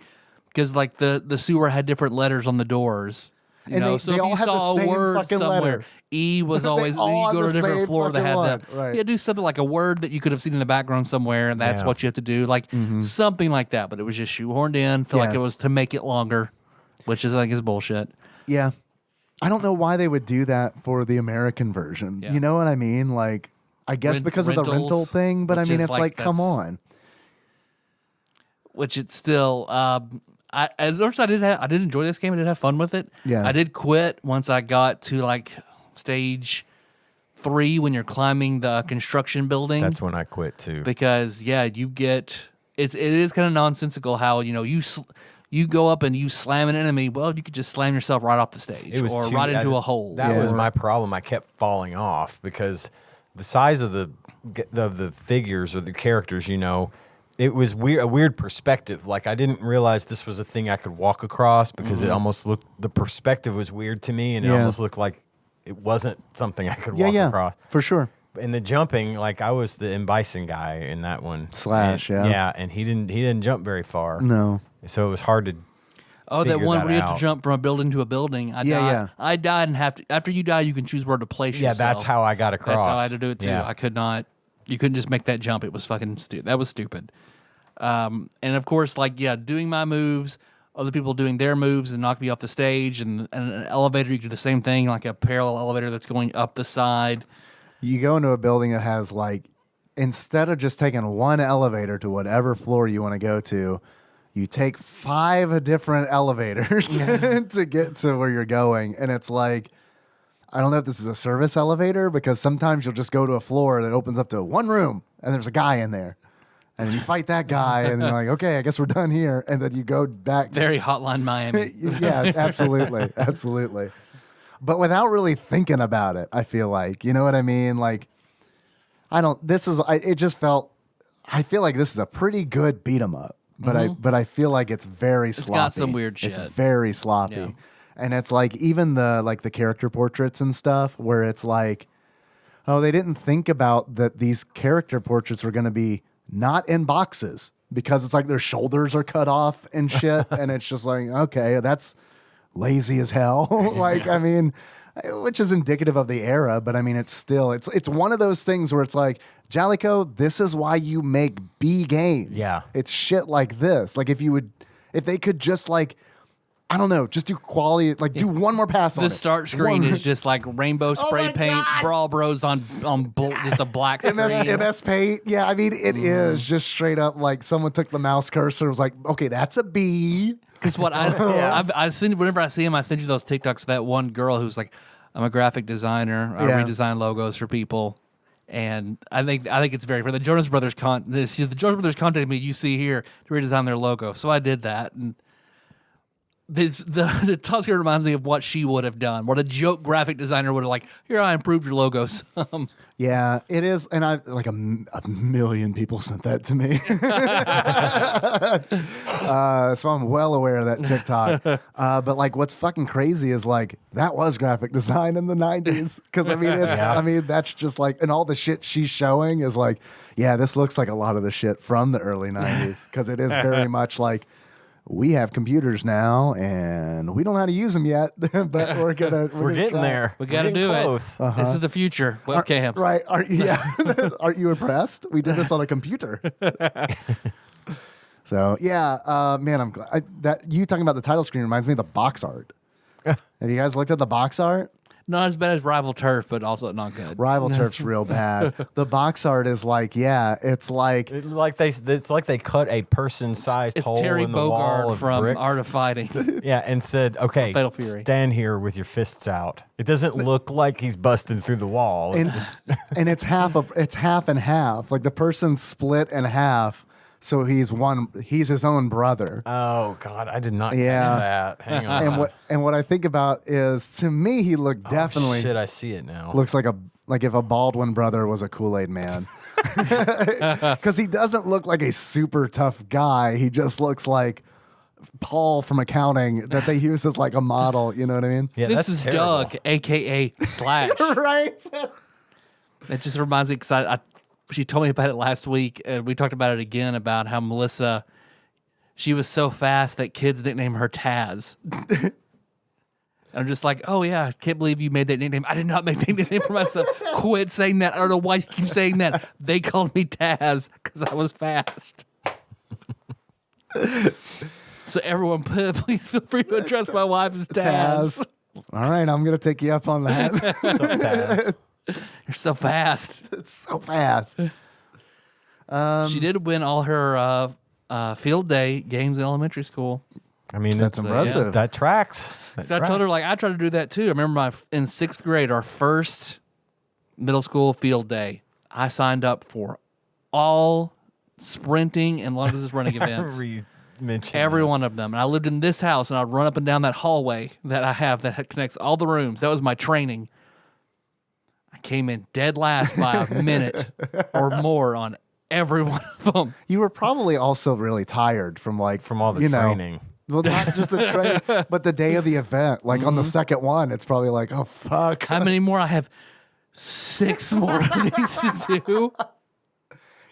because like the sewer had different letters on the doors. You And know, they- so they if all you had the saw a same word fucking somewhere, letter. E was They always, all you had go to the a different same floor that had fucking that. one, right. Yeah, do something like a word that you could have seen in the background somewhere, and that's Yeah. what you have to do, like something like that. But it was just shoehorned in. Feel like Yeah. it was to make it longer, which is I think is bullshit. Yeah. I don't know why they would do that for the American version. Yeah. You know what I mean? Like, I guess Rent- because of the rental rentals, thing, but I which mean, is it's like, come that's- on. Which it's still. I did enjoy this game. I did have fun with it. Yeah. I did quit once I got to like stage 3 when you're climbing the construction building. That's when I quit too. Because you get it is kind of nonsensical how you go up and you slam an enemy. Well, you could just slam yourself right off the stage It was or too- right into I- a hole. That was or- my problem. I kept falling off because the size of the figures or the characters, it was weird, a weird perspective. Like I didn't realize this was a thing I could walk across because it almost looked, the perspective was weird to me, and it Yeah. almost looked like it wasn't something I could Yeah, walk yeah, across. for sure. In the jumping, like I was the M. Bison guy in that one. Slash, And- yeah. Yeah, and he didn't jump very far. No. So it was hard to Oh, that figure one that where you have out. to jump from a building to a building. I Yeah, died. yeah. I died and have to. After you die, you can choose where to place Yeah, yourself. that's how I got across. That's how I had to do it too. Yeah. I could not. You couldn't just make that jump. It was fucking stupid. That was stupid. And of course, doing my moves, other people doing their moves and knock me off the stage, and an elevator, you can do the same thing, like a parallel elevator that's going up the side. You go into a building that has like instead of just taking one elevator to whatever floor you want to go to, you take 5 different elevators to get to where you're going. And it's like, I don't know if this is a service elevator, because sometimes you'll just go to a floor that opens up to one room and there's a guy in there. And you fight that guy and you're like, okay, I guess we're done here. And then you go back. Very Hotline Miami. Yeah, absolutely. Absolutely. But without really thinking about it, I feel like, you know what I mean? Like, I feel like this is a pretty good beat 'em up. But I feel like it's very sloppy. It's got some weird shit. It's very sloppy. Yeah. And it's like even the character portraits and stuff where it's like, oh, they didn't think about that these character portraits were going to be not in boxes, because it's like their shoulders are cut off and shit. And it's just like, okay, that's lazy as hell. Like, I mean, which is indicative of the era, but I mean, it's still, it's one of those things where it's like, Jalico, this is why you make B games. Yeah. It's shit like this. Like if they could just like, I don't know, just do quality, like do one more pass on it. The start screen is just like rainbow spray paint, God. Brawl Bros on just a black screen. MS Paint. Yeah, I mean, it is just straight up like someone took the mouse cursor and was like, okay, that's a B. Because what I send, whenever I see him, I send you those TikToks. That one girl who's like, I'm a graphic designer. I redesign logos for people. And I think it's very for the Jonas Brothers the Jonas Brothers contacted me, you see here, to redesign their logo. So I did that, and the Tosca reminds me of what she would have done, what a joke graphic designer would have like. Here, I improved your logo some. Yeah, it is, and I like a million people sent that to me, so I'm well aware of that TikTok. But like, what's fucking crazy is like that was graphic design in the '90s, because I mean, I mean that's just like, and all the shit she's showing is like, yeah, this looks like a lot of the shit from the early '90s, because it is very much like, we have computers now, and we don't know how to use them yet, but we're getting try. there. We got to do close. it. This is the future. Webcams. Right? Aren't you impressed? We did this on a computer. So yeah, man, I'm glad that you talking about the title screen reminds me of the box art. Have you guys looked at the box art? Not as bad as Rival Turf, but also not good. Rival Turf's real bad. The box art is like, it's like they cut a person-sized hole Terry in the wall Bogard of from bricks. Art of Fighting. Yeah, and said, "Okay, Fatal Fury. stand here with your fists out." It doesn't look like he's busting through the wall. and it's half and half. Like the person's split in half. So he's his own brother. Oh God, I did not catch that. Hang on. And what I think about is, to me, he looked definitely. Oh, shit, I see it now. Looks like if a Baldwin brother was a Kool-Aid man. Because he doesn't look like a super tough guy. He just looks like Paul from accounting that they use as like a model. You know what I mean? Yeah, This that's is terrible. Doug, a.k.a. Slash. Right. It just reminds me, because she told me about it last week, and we talked about it again, about how Melissa, she was so fast that kids nicknamed her Taz. And I'm just like, oh yeah, I can't believe you made that nickname. I did not make that nickname for myself. Quit saying that. I don't know why you keep saying that. They called me Taz because I was fast. So everyone, please feel free to address my wife as Taz. All right, I'm gonna take you up on that. Taz. You're so fast. It's so fast. She did win all her field day games in elementary school. I mean, That's impressive. That tracks. So I told her, like, I tried to do that too. I remember in 6th grade, our first middle school field day, I signed up for all sprinting and long distance running events. Every one of them. And I lived in this house, and I'd run up and down that hallway that I have that connects all the rooms. That was my training. I came in dead last by a minute or more on every one of them. You were probably also really tired from all the training. Well, not just the training, but the day of the event. Like on the second one, it's probably like, oh fuck. How many more? I have 6 more of these to do.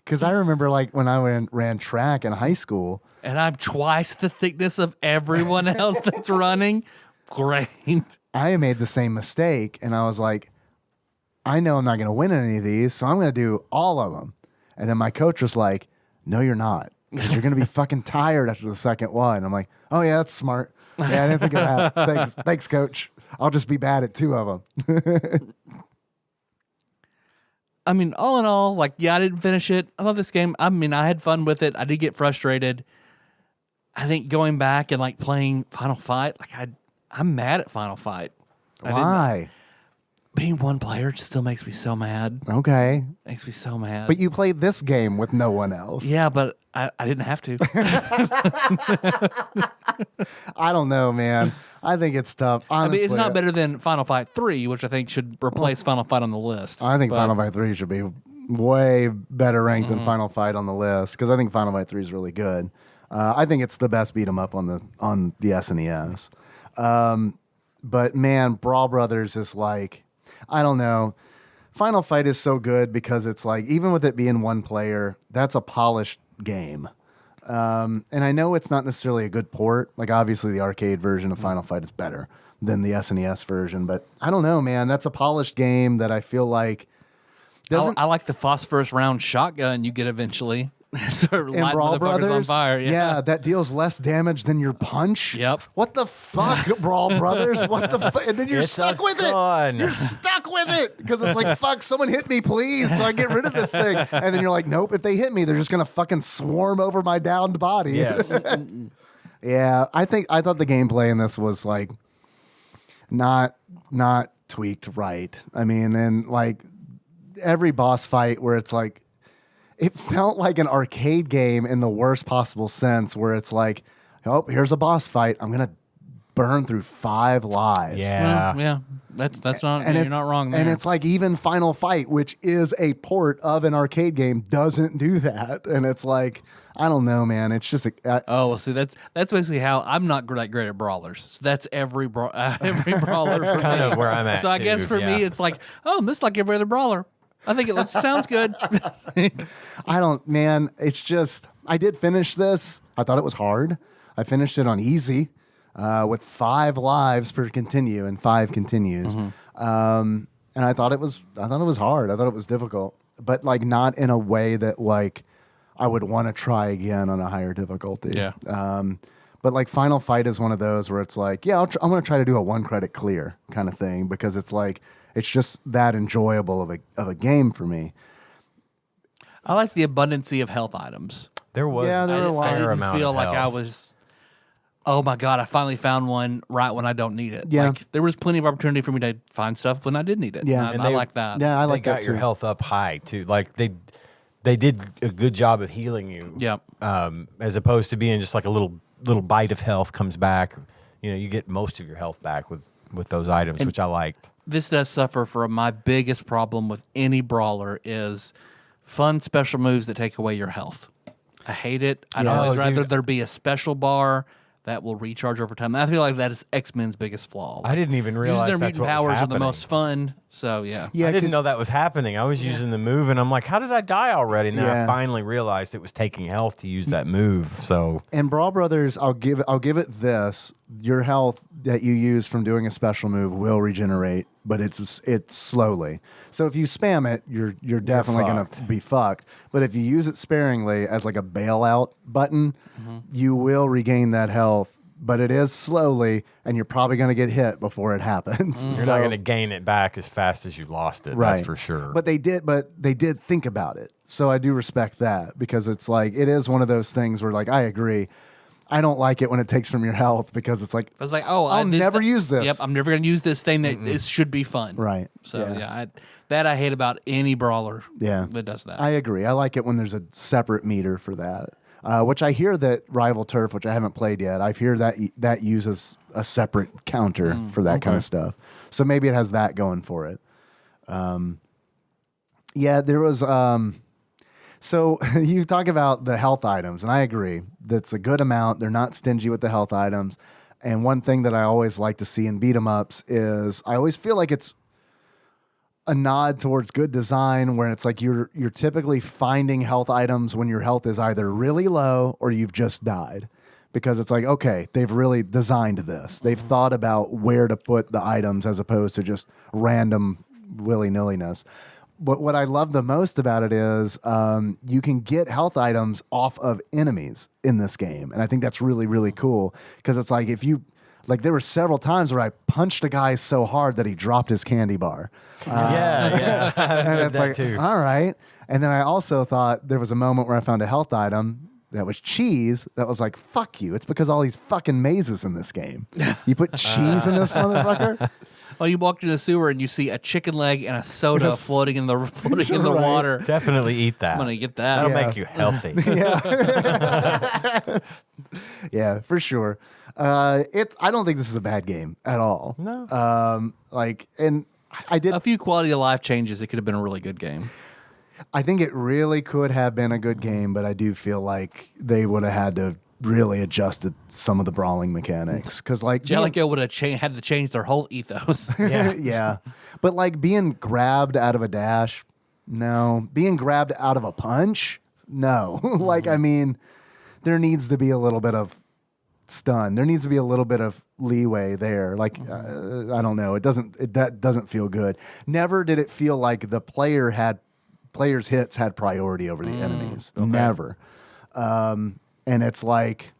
Because I remember like when I ran track in high school. And I'm twice the thickness of everyone else that's running. Great. I made the same mistake, and I was like, I know I'm not going to win any of these, so I'm going to do all of them. And then my coach was like, no, you're not. 'Cause you're going to be fucking tired after the second one. I'm like, oh, yeah, that's smart. Yeah, I didn't think of that. Thanks, coach. I'll just be bad at 2 of them. I mean, all in all, like, yeah, I didn't finish it. I love this game. I mean, I had fun with it. I did get frustrated. I think going back and like playing Final Fight, like I'm mad at Final Fight. Why? Being one player still makes me so mad. Okay. Makes me so mad. But you played this game with no one else. Yeah, but I didn't have to. I don't know, man. I think it's tough. Honestly, I mean, it's not better than Final Fight 3, which I think should replace Final Fight on the list. I think But Final Fight 3 should be way better ranked than Final Fight on the list because I think Final Fight 3 is really good. I think it's the best beat 'em up on the SNES. But man, Brawl Brothers is like, I don't know. Final Fight is so good because it's like, even with it being one player, that's a polished game. And I know it's not necessarily a good port. Like, obviously, the arcade version of Final Fight is better than the SNES version. But I don't know, man. That's a polished game that I feel like doesn't. I like the phosphorus round shotgun you get eventually. Start In lighting Brawl motherfuckers Brothers, on fire. Yeah. that deals less damage than your punch. Yep. What the fuck, Brawl Brothers? What the fuck? And then you're It's stuck a with gun. it. You're stuck with it because it's like, fuck, someone hit me, please, so I get rid of this thing. And then you're like, nope. If they hit me, they're just gonna fucking swarm over my downed body. Yes. Yeah, I thought the gameplay in this was like not tweaked right. I mean, and like every boss fight where it's like, it felt like an arcade game in the worst possible sense, where it's like, oh, here's a boss fight. I'm gonna burn through 5 lives. Yeah. Well, yeah. That's not. And You're it's- not wrong there. And it's like even Final Fight, which is a port of an arcade game, doesn't do that. And it's like, I don't know, man. It's just Oh, well, see, that's basically how I'm not that great at brawlers. So that's every every brawler. That's for kind me. of where I'm at. So I too, guess for me, yeah. it's like, oh, this is like every other brawler. I think it sounds good. I don't, man. It's just, I did finish this. I thought it was hard. I finished it on easy, with 5 lives per continue and 5 continues. And I thought it was hard. I thought it was difficult, but like not in a way that like I would want to try again on a higher difficulty. Yeah. But like Final Fight is one of those where it's like, yeah, I'm going to try to do a 1 credit clear kind of thing because it's like, it's just that enjoyable of a game for me. I like the abundancy of health items. There was Yeah, there were a lot. I fair didn't amount feel of like I health. was. Oh my god! I finally found one right when I don't need it. Yeah. Like, there was plenty of opportunity for me to find stuff when I did need it. Yeah. And And I they- like that. Yeah, I They like got that your too. health up high too. Like they did a good job of healing you. Yep. As opposed to being just like a little bite of health comes back. You know, you get most of your health back with those items, which I liked. This does suffer from my biggest problem with any brawler is fun special moves that take away your health. I hate it. I'd Yeah. always Oh, rather dude. there be a special bar that will recharge over time. I feel like that is X-Men's biggest flaw. I didn't even realize Using their that's mutant what was powers are happening. the most fun. So yeah. Yeah, I didn't 'cause- know that was happening. I was using the move, and I'm like, "How did I die already?" And then Yeah. I finally realized it was taking health to use that move. So And Brawl Brothers, I'll give it this: your health that you use from doing a special move will regenerate, but it's slowly. So if you spam it, you're definitely gonna fucked. be fucked. But if you use it sparingly as like a bailout button, you will regain that health. But it is slowly, and you're probably gonna get hit before it happens. you're not going to gain it back as fast as you lost it. Right. That's for sure. But they did think about it. So I do respect that because it's like it is one of those things where like I agree. I don't like it when it takes from your health because it's like I was like, oh, I'll never use this. Yep, I'm never going to use this thing that should be fun. Right. So Yeah. that I hate about any brawler. Yeah. that does that. I agree. I like it when there's a separate meter for that. Which I hear that Rival Turf, which I haven't played yet, I hear that uses a separate counter for that kind of stuff. So maybe it has that going for it. Yeah, there was. So you talk about the health items, and I agree. That's a good amount. They're not stingy with the health items. And one thing that I always like to see in beat 'em ups is I always feel like it's a nod towards good design where it's like you're typically finding health items when your health is either really low or you've just died. Because it's like, okay, they've really designed this. They've thought about where to put the items as opposed to just random willy-nilliness. But what I love the most about it is you can get health items off of enemies in this game. And I think that's really, really cool. Because it's like if you Like there were several times where I punched a guy so hard that he dropped his candy bar. yeah. And it's that like, too. all right. And then I also thought there was a moment where I found a health item that was cheese that was like, fuck you. It's because all these fucking mazes in this game. You put cheese in this motherfucker? Oh, you walk through the sewer and you see a chicken leg and a soda Yes. floating in the Right. water. Definitely eat that. I'm gonna get that. That'll Yeah. make you healthy. Yeah, for sure. I don't think this is a bad game at all. No. And I did. A few quality of life changes. It could have been a really good game. I think it really could have been a good game, but I do feel like they would have had to really adjusted some of the brawling mechanics because, like, Jellico would have had to change their whole ethos. Yeah. yeah, but like being grabbed out of a dash, no. Being grabbed out of a punch, no. Like, I mean, there needs to be a little bit of stun. There needs to be a little bit of leeway there. Like, I don't know. That doesn't feel good. Never did it feel like the players' hits had priority over the enemies. okay. Never. And it's like,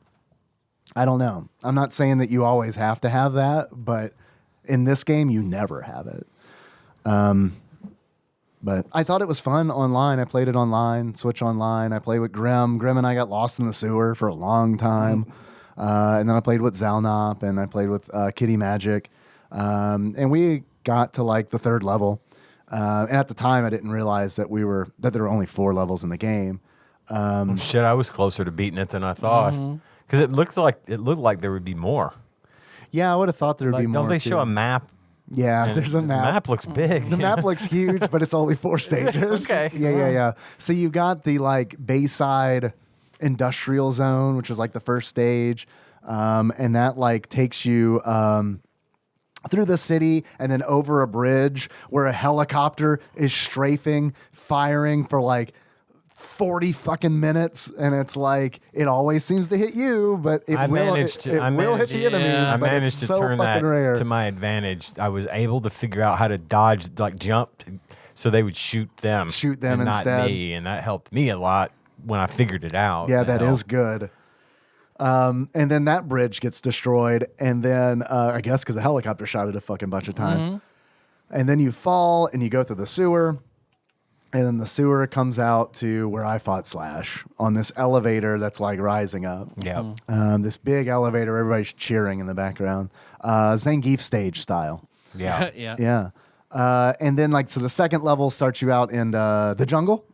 I don't know. I'm not saying that you always have to have that, but in this game, you never have it. But I thought it was fun online. I played it online, Switch Online. I played with Grim. Grim and I got lost in the sewer for a long time. And then I played with Zalnop and I played with Kitty Magic. And we got to like the 3rd level. And at the time, I didn't realize that there were only 4 levels in the game. Shit, I was closer to beating it than I thought. Because it looked like there would be more. Yeah, I would have thought there would be more. Don't they too. show a map? Yeah, And there's a map. The map looks big. The map looks huge, but it's only 4 stages. Okay. Yeah. So you got the like Bayside Industrial Zone, which is like the first stage, and that like takes you through the city and then over a bridge where a helicopter is strafing, firing for like 40 fucking minutes, and it's like it always seems to hit you, but it will hit the enemies. yeah. I but managed it's to so turn that fucking rare. to my advantage. I was able to figure out how to dodge, like jump, so they would shoot them and instead. not me, and that helped me a lot when I figured it out. Yeah, that is good. And then that bridge gets destroyed, and then I guess because the helicopter shot it a fucking bunch of times. And then you fall, and you go through the sewer, and then the sewer comes out to where I fought Slash on this elevator that's like rising up. Yeah. This big elevator, everybody's cheering in the background. Zangief stage style. Yeah. yeah. Yeah. And then like, so the 2nd level starts you out in the jungle.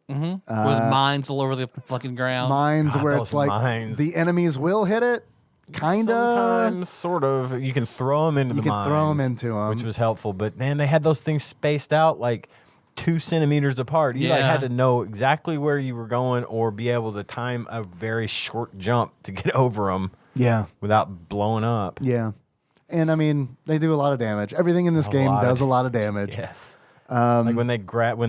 With mines all over the fucking ground. Mines God, where those it's like mines. the enemies will hit it. Kind of. Sometimes, sort of. You can throw them into You the can mines. throw 'em into 'em. Which was helpful. But, man, they had those things spaced out like 2 centimeters apart. You like Yeah. had to know exactly where you were going or be able to time a very short jump to get over them Yeah. without blowing up. Yeah. And I mean, they do a lot of damage. Everything in this A game lot does of a lot of damage. Yes. Like when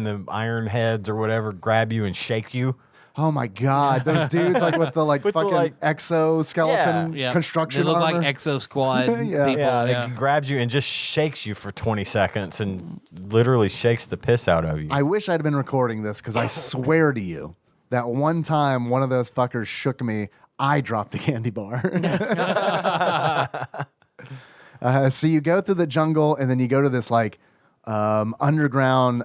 the iron heads or whatever grab you and shake you. Oh my God. Those dudes like with the like With the, fucking like- exoskeleton Yeah. construction They look armor. like Exo Squad Yeah. people. Yeah, Yeah. it grabs you and just shakes you for 20 seconds and literally shakes the piss out of you. I wish I'd been recording this because I swear to you that one time one of those fuckers shook me, I dropped a candy bar. So you go through the jungle and then you go to this like underground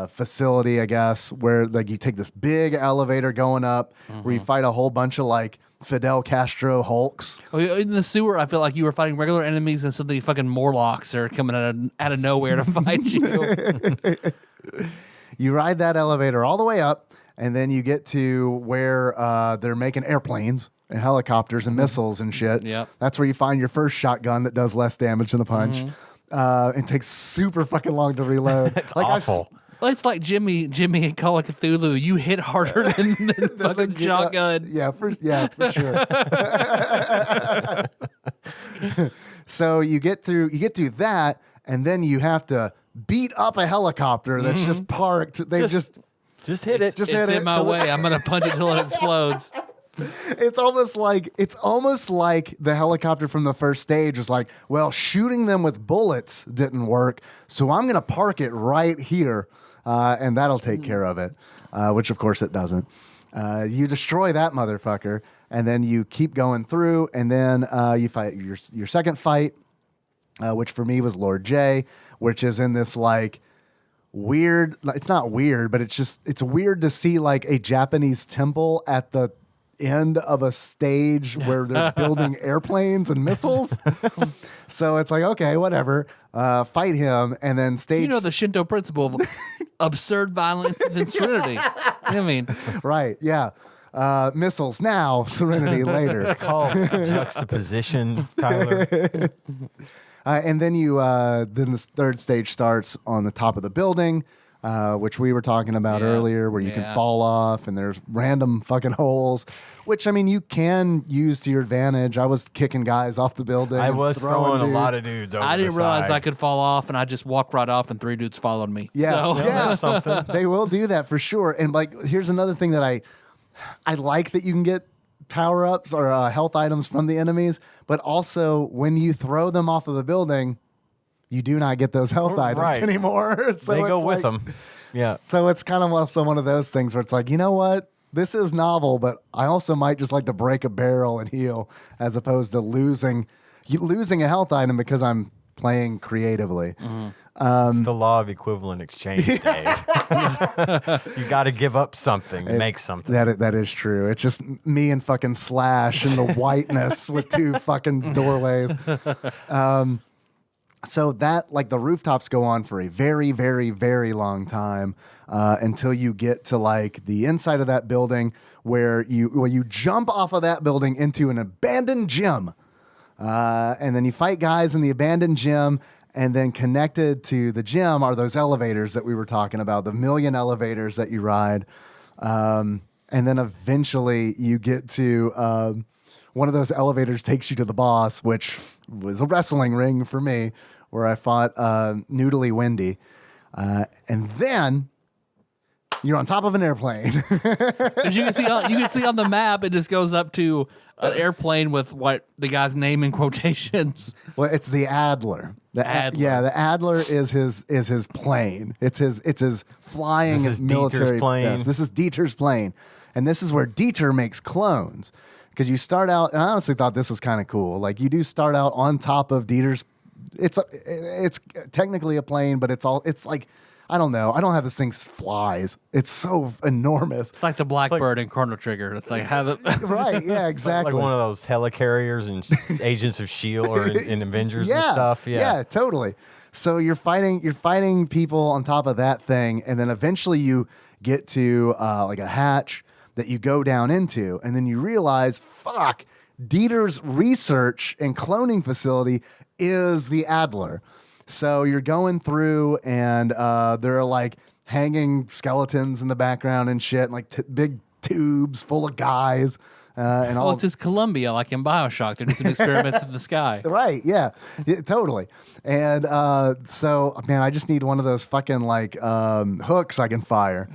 facility, I guess, where like you take this big elevator going up where you fight a whole bunch of like Fidel Castro Hulks. Oh, in the sewer, I feel like you were fighting regular enemies and some of the fucking Morlocks are coming out of nowhere to fight you. You ride that elevator all the way up, and then you get to where they're making airplanes and helicopters and missiles and shit. Yep. That's where you find your first shotgun that does less damage than the punch. It takes super fucking long to reload. It's like awful. Well, it's like Jimmy and Call of Cthulhu. You hit harder than fucking shotgun. Yeah, for sure. So you get through that, and then you have to beat up a helicopter that's just parked. They just Just hit it. Just It's hit in it my till the- way. I'm gonna punch it till it explodes. it's almost like the helicopter from the first stage was like, well, shooting them with bullets didn't work, so I'm gonna park it right here, and that'll take care of it. Which of course it doesn't. You destroy that motherfucker, and then you keep going through, and then you fight your second fight, which for me was Lord J, which is in this like weird. It's not weird, but it's weird to see like a Japanese temple at the end of a stage where they're building airplanes and missiles. So it's like, okay, whatever. Fight him, and then stage. You know the Shinto principle of absurd violence and then serenity. I mean, right? Yeah. Missiles now, serenity later. It's called juxtaposition, Tyler. And then then the third stage starts on the top of the building, which we were talking about earlier, where you can fall off and there's random fucking holes, which I mean you can use to your advantage. I was kicking guys off the building. I was throwing a lot of dudes over I didn't the realize side. I could fall off, and I just walked right off, and 3 dudes followed me. Yeah, So. yeah, That's something. They will do that for sure. And like, here's another thing that I like that you can get power-ups or health items from the enemies, but also when you throw them off of the building, you do not get those health items Right. anymore. So They it's go with like- them. Yeah. So it's kind of also one of those things where it's like, you know what? This is novel, but I also might just like to break a barrel and heal as opposed to losing a health item because I'm playing creatively. It's the law of equivalent exchange, Dave. You got to give up something to make something. That is true. It's just me and fucking Slash in the whiteness with 2 fucking doorways. So that, like, the rooftops go on for a very, very, very long time until you get to like the inside of that building where you jump off of that building into an abandoned gym, and then you fight guys in the abandoned gym. And then connected to the gym are those elevators that we were talking about, the 1,000,000 elevators that you ride. And then eventually you get to one of those elevators takes you to the boss, which was a wrestling ring for me, where I fought Noodly Wendy. And then you're on top of an airplane. As you can see on the map, it just goes up to an airplane with what the guy's name in quotations. Well, it's the Adler. Adler. Yeah, the Adler is his plane. It's his flying This is military Dieter's plane. Yes, this is Dieter's plane, and this is where Dieter makes clones. Because you start out, and I honestly thought this was kind of cool. Like you do start out on top of Dieter's. It's technically a plane, but it's like. I don't know. I don't have this thing flies. It's so enormous. It's like the Blackbird in Chrono Trigger. It's like how the Right, yeah, exactly. Like one of those helicarriers and Agents of S.H.I.E.L.D. or in Avengers and stuff. Yeah, totally. So you're fighting people on top of that thing, and then eventually you get to like a hatch that you go down into, and then you realize, fuck, Dieter's research and cloning facility is the Adler. So you're going through, and there are like hanging skeletons in the background and shit, and like big tubes full of guys, and all. well, it's just Columbia, like in Bioshock. They're doing some experiments in the sky. Right, yeah, totally. And so, man, I just need one of those fucking like hooks I can fire.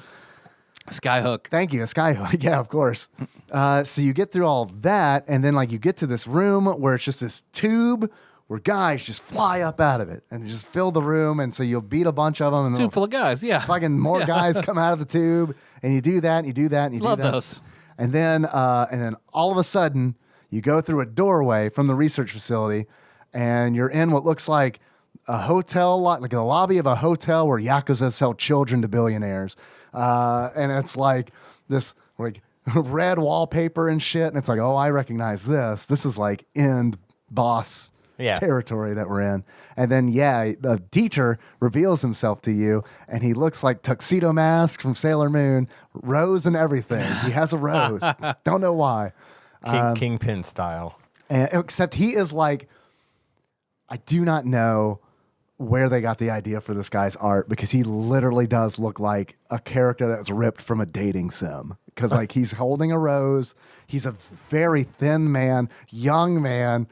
Skyhook. Thank you, a skyhook. Yeah, of course. So you get through all of that, and then like you get to this room where it's just this tube where guys just fly up out of it and just fill the room, and so you'll beat a bunch of them, and Tube full of guys. Yeah. fucking more guys come out of the tube, and you do that, and you do that, and you Love do that. those. And then all of a sudden, you go through a doorway from the research facility, and you're in what looks like a hotel, like the lobby of a hotel where Yakuza sell children to billionaires. And it's like this like red wallpaper and shit. And it's like, oh, I recognize this. This is like end boss territory that we're in. And then, Dieter reveals himself to you, and he looks like Tuxedo Mask from Sailor Moon, rose and everything. He has a rose. Don't know why. Kingpin style. Except he is like, I do not know where they got the idea for this guy's art, because he literally does look like a character that's ripped from a dating sim. Because like he's holding a rose. He's a very thin man, young man,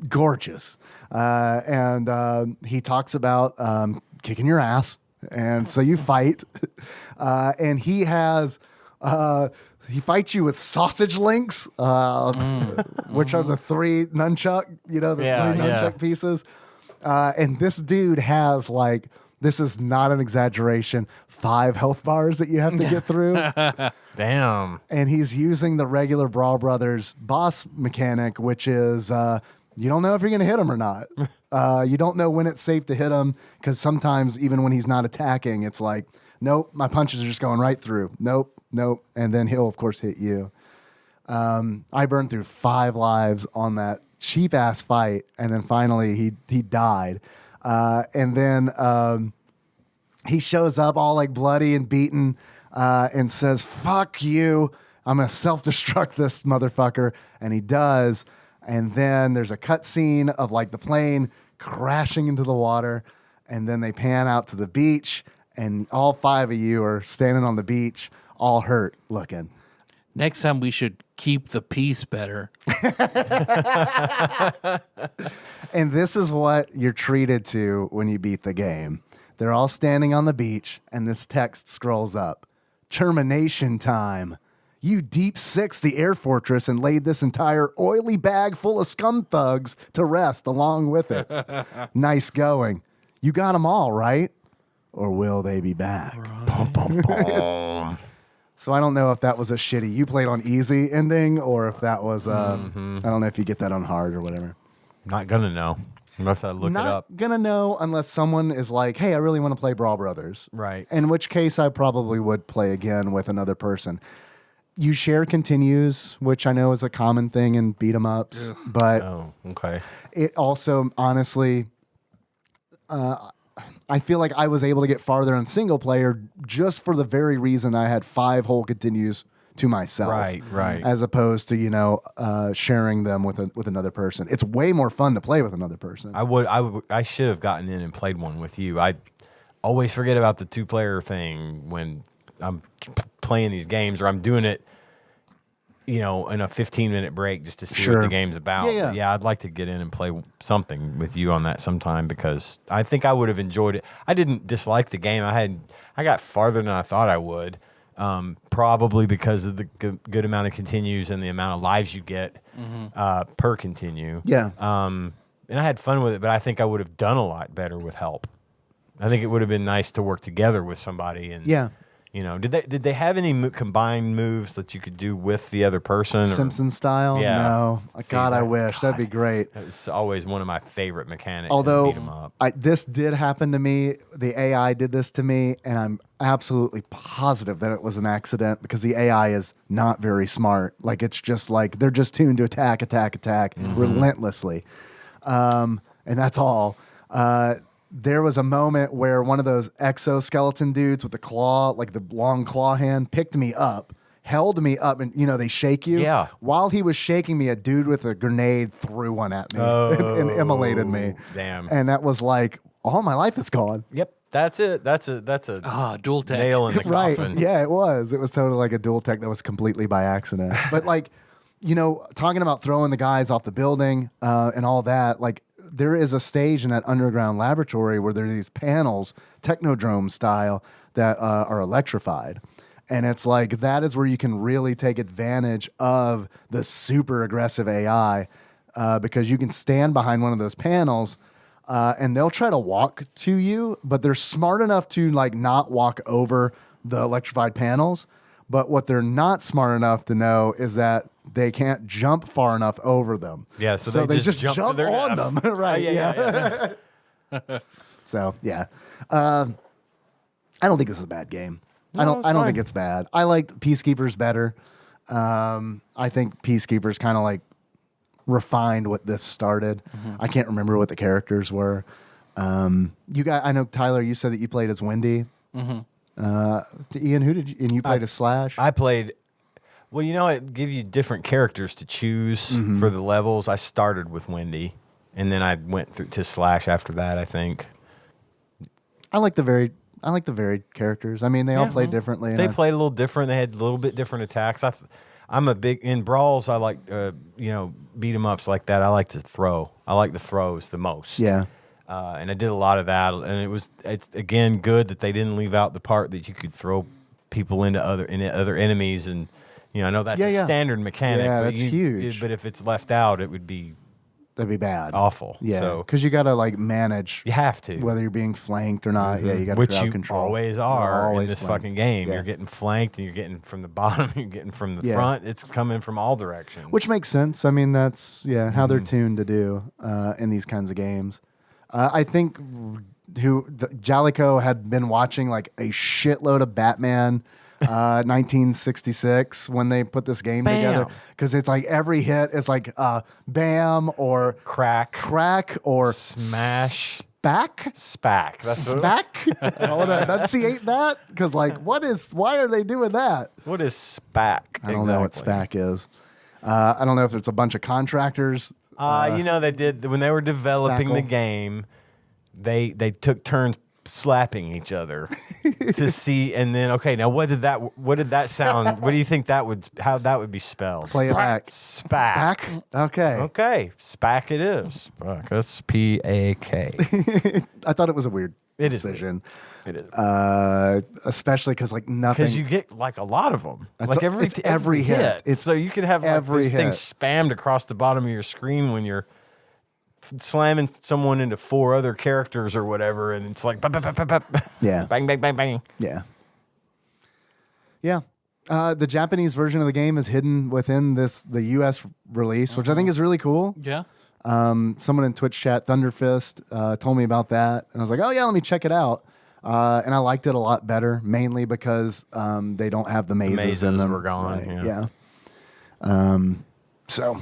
gorgeous. And he talks about kicking your ass. And so you fight. And he has... he fights you with sausage links, which are the 3 nunchuck, 3 nunchuck pieces. And this dude has like This is not an exaggeration. 5 health bars that you have to get through. Damn. And he's using the regular Brawl Brothers boss mechanic, which is you don't know if you're going to hit him or not. You don't know when it's safe to hit him, because sometimes even when he's not attacking, it's like, nope, my punches are just going right through. Nope. And then he'll, of course, hit you. I burned through 5 lives on that cheap-ass fight, and then finally he died. And then he shows up all like bloody and beaten and says, fuck you, I'm going to self-destruct this motherfucker. And he does. And then there's a cut scene of like the plane crashing into the water. And then they pan out to the beach, and all 5 of you are standing on the beach, all hurt looking. Next time we should keep the peace better. And this is what you're treated to when you beat the game. They're all standing on the beach, and this text scrolls up. Termination time. You deep sixed the air fortress and laid this entire oily bag full of scum thugs to rest along with it. Nice going. You got them all, right? Or will they be back? Right. So I don't know if that was a shitty, you played on easy ending, or if that was, I don't know if you get that on hard or whatever. Not gonna know unless I look it up. Not gonna know unless someone is like, hey, I really want to play Brawl Brothers. Right. In which case I probably would play again with another person. You share continues, which I know is a common thing in beat 'em ups, but okay. it also, honestly, I feel like I was able to get farther in single player just for the very reason I had 5 whole continues to myself. Right. As opposed to, sharing them with another person. It's way more fun to play with another person. I should have gotten in and played one with you. I always forget about the 2-player thing when I'm playing these games, or I'm doing it, in a 15-minute break just to see what the game's about. Yeah. I'd like to get in and play something with you on that sometime, because I think I would have enjoyed it. I didn't dislike the game. I got farther than I thought I would, probably because of the good amount of continues and the amount of lives you get per continue. Yeah. And I had fun with it, but I think I would have done a lot better with help. I think it would have been nice to work together with somebody. And did they have any combined moves that you could do with the other person? Simpson style? Yeah. No. God, I wish. That'd be great. It's always one of my favorite mechanics. Although, beat 'em up. this did happen to me. The AI did this to me, and I'm absolutely positive that it was an accident, because the AI is not very smart. Like, it's just like, they're just tuned to attack relentlessly. And that's all. There was a moment where one of those exoskeleton dudes with the claw, like the long claw hand, picked me up, held me up, and they shake you. Yeah. While he was shaking me, a dude with a grenade threw one at me and immolated me. Damn. And that was like, all my life is gone. Yep. That's it. That's a dual tech. nail in the Right. coffin. Yeah, it was. It was totally like a dual tech that was completely by accident. But like, talking about throwing the guys off the building and all that, like, there is a stage in that underground laboratory where there are these panels, technodrome style, that are electrified. And it's like, that is where you can really take advantage of the super aggressive AI, because you can stand behind one of those panels and they'll try to walk to you, but they're smart enough to like not walk over the electrified panels. But what they're not smart enough to know is that they can't jump far enough over them. Yeah, so they just jump on them. Right. Yeah. So, yeah. I don't think this is a bad game. No, I don't think it's bad. I liked Peacekeepers better. I think Peacekeepers kind of like refined what this started. I can't remember what the characters were. I know, Tyler, you said that you played as Wendy. Ian, who did you? And you played as Slash. I played. Well, it gives you different characters to choose for the levels. I started with Wendy, and then I went through to Slash after that, I think. I like the varied characters. I mean, they all played differently. They played a little different. They had a little bit different attacks. I'm a big in brawls. I like beat 'em ups like that. I like to throw. I like the throws the most. Yeah. And I did a lot of that, and it's again good that they didn't leave out the part that you could throw people into other enemies, and I know that's a standard mechanic. Yeah, but that's huge. But if it's left out, it would be That'd be bad. awful. Yeah, So because you got to like manage you have to. whether you're being flanked or not. Yeah, you got to Which crowd you control. always You're are always in this flanked. fucking game. Yeah. You're getting flanked, and you're getting from the bottom, you're getting from the Yeah. front. It's coming from all directions. Which makes sense. I mean, that's how they're tuned to do in these kinds of games. I think Jalico had been watching like a shitload of Batman 1966 when they put this game together, Bam. because it's like every hit is like bam or crack, or smash, spack. spack. That's what, Spack? I want to enunciate that because, like, why are they doing that? what is spack? I don't know what SPAC is. I don't know if it's a bunch of contractors. You know, they did when they were developing the Spackle. game. They took turns slapping each other to see, and then now what did that sound? What do you think how that would be spelled? Play it back. Spack. Spack? Okay. Okay, spack it is. Spack. That's PAK. I thought it was a weird It is decision. It is. Especially because, like, nothing. Because you get like a lot of them, It's like every hit. It's so you could have like every these things hit. spammed across the bottom of your screen when you're slamming someone into 4 other characters or whatever, and it's like Yeah. bang bang bang bang. Yeah. Yeah. The Japanese version of the game is hidden within the U.S. release, which I think is really cool. Yeah. Someone in Twitch chat, Thunderfist, told me about that, and I was like, oh yeah, let me check it out. And I liked it a lot better, mainly because they don't have the mazes, mazes in them. were gone, Right, yeah. So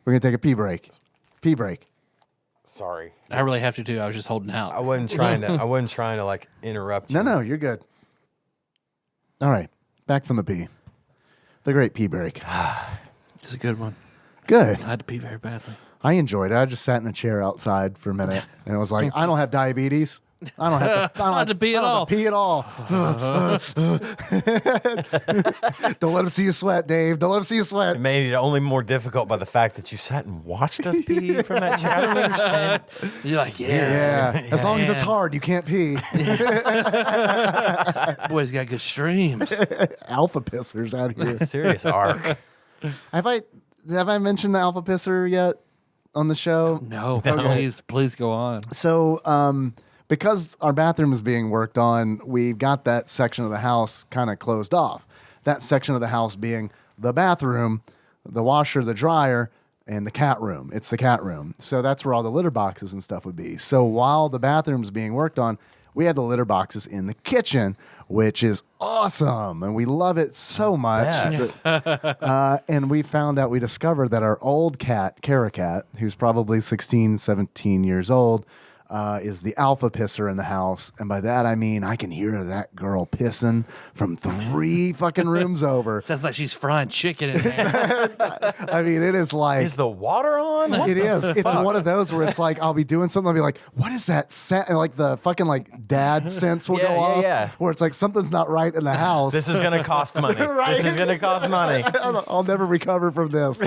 we're gonna take a pee break. Pee break. Sorry, I really have to too. I was just holding out. I wasn't trying to. I wasn't trying to like interrupt you. No, you're good. All right, back from the pee. The great pee break. It's a good one. Good. I had to pee very badly. I enjoyed it. I just sat in a chair outside for a minute, and it was like, I don't have diabetes. I don't have to, I don't have to pee at all. Pee at all. Don't let him see you sweat, Dave. Don't let him see you It sweat. made it only more difficult by the fact that you sat and watched us pee from that chair. I don't understand. You're like, Yeah. As long as it's Man. hard, you can't pee. Boy's got good streams. Alpha pissers out here. Serious arc. Have I mentioned the alpha pisser yet on the show? No, please go on. So, because our bathroom is being worked on, we've got that section of the house kind of closed off. That section of the house being the bathroom, the washer, the dryer, and the cat room. It's the cat room. So that's where all the litter boxes and stuff would be. So while the bathroom's being worked on, we had the litter boxes in the kitchen, which is awesome. And we love it so much. And we discovered that our old cat, Caracat, who's probably 16, 17 years old, is the alpha pisser in the house. And by that, I mean, I can hear that girl pissing from 3 fucking rooms over. Sounds like she's frying chicken in there. I mean, it is like... Is the water on? What It the is. It's fuck? one of those where it's like I'll be doing something. I'll be like, "What is that scent?" And like the fucking like dad sense will Yeah, go yeah, off. yeah. Where it's like something's not right in the house. This is gonna cost money. Right. This is gonna cost money. I'll never recover from this.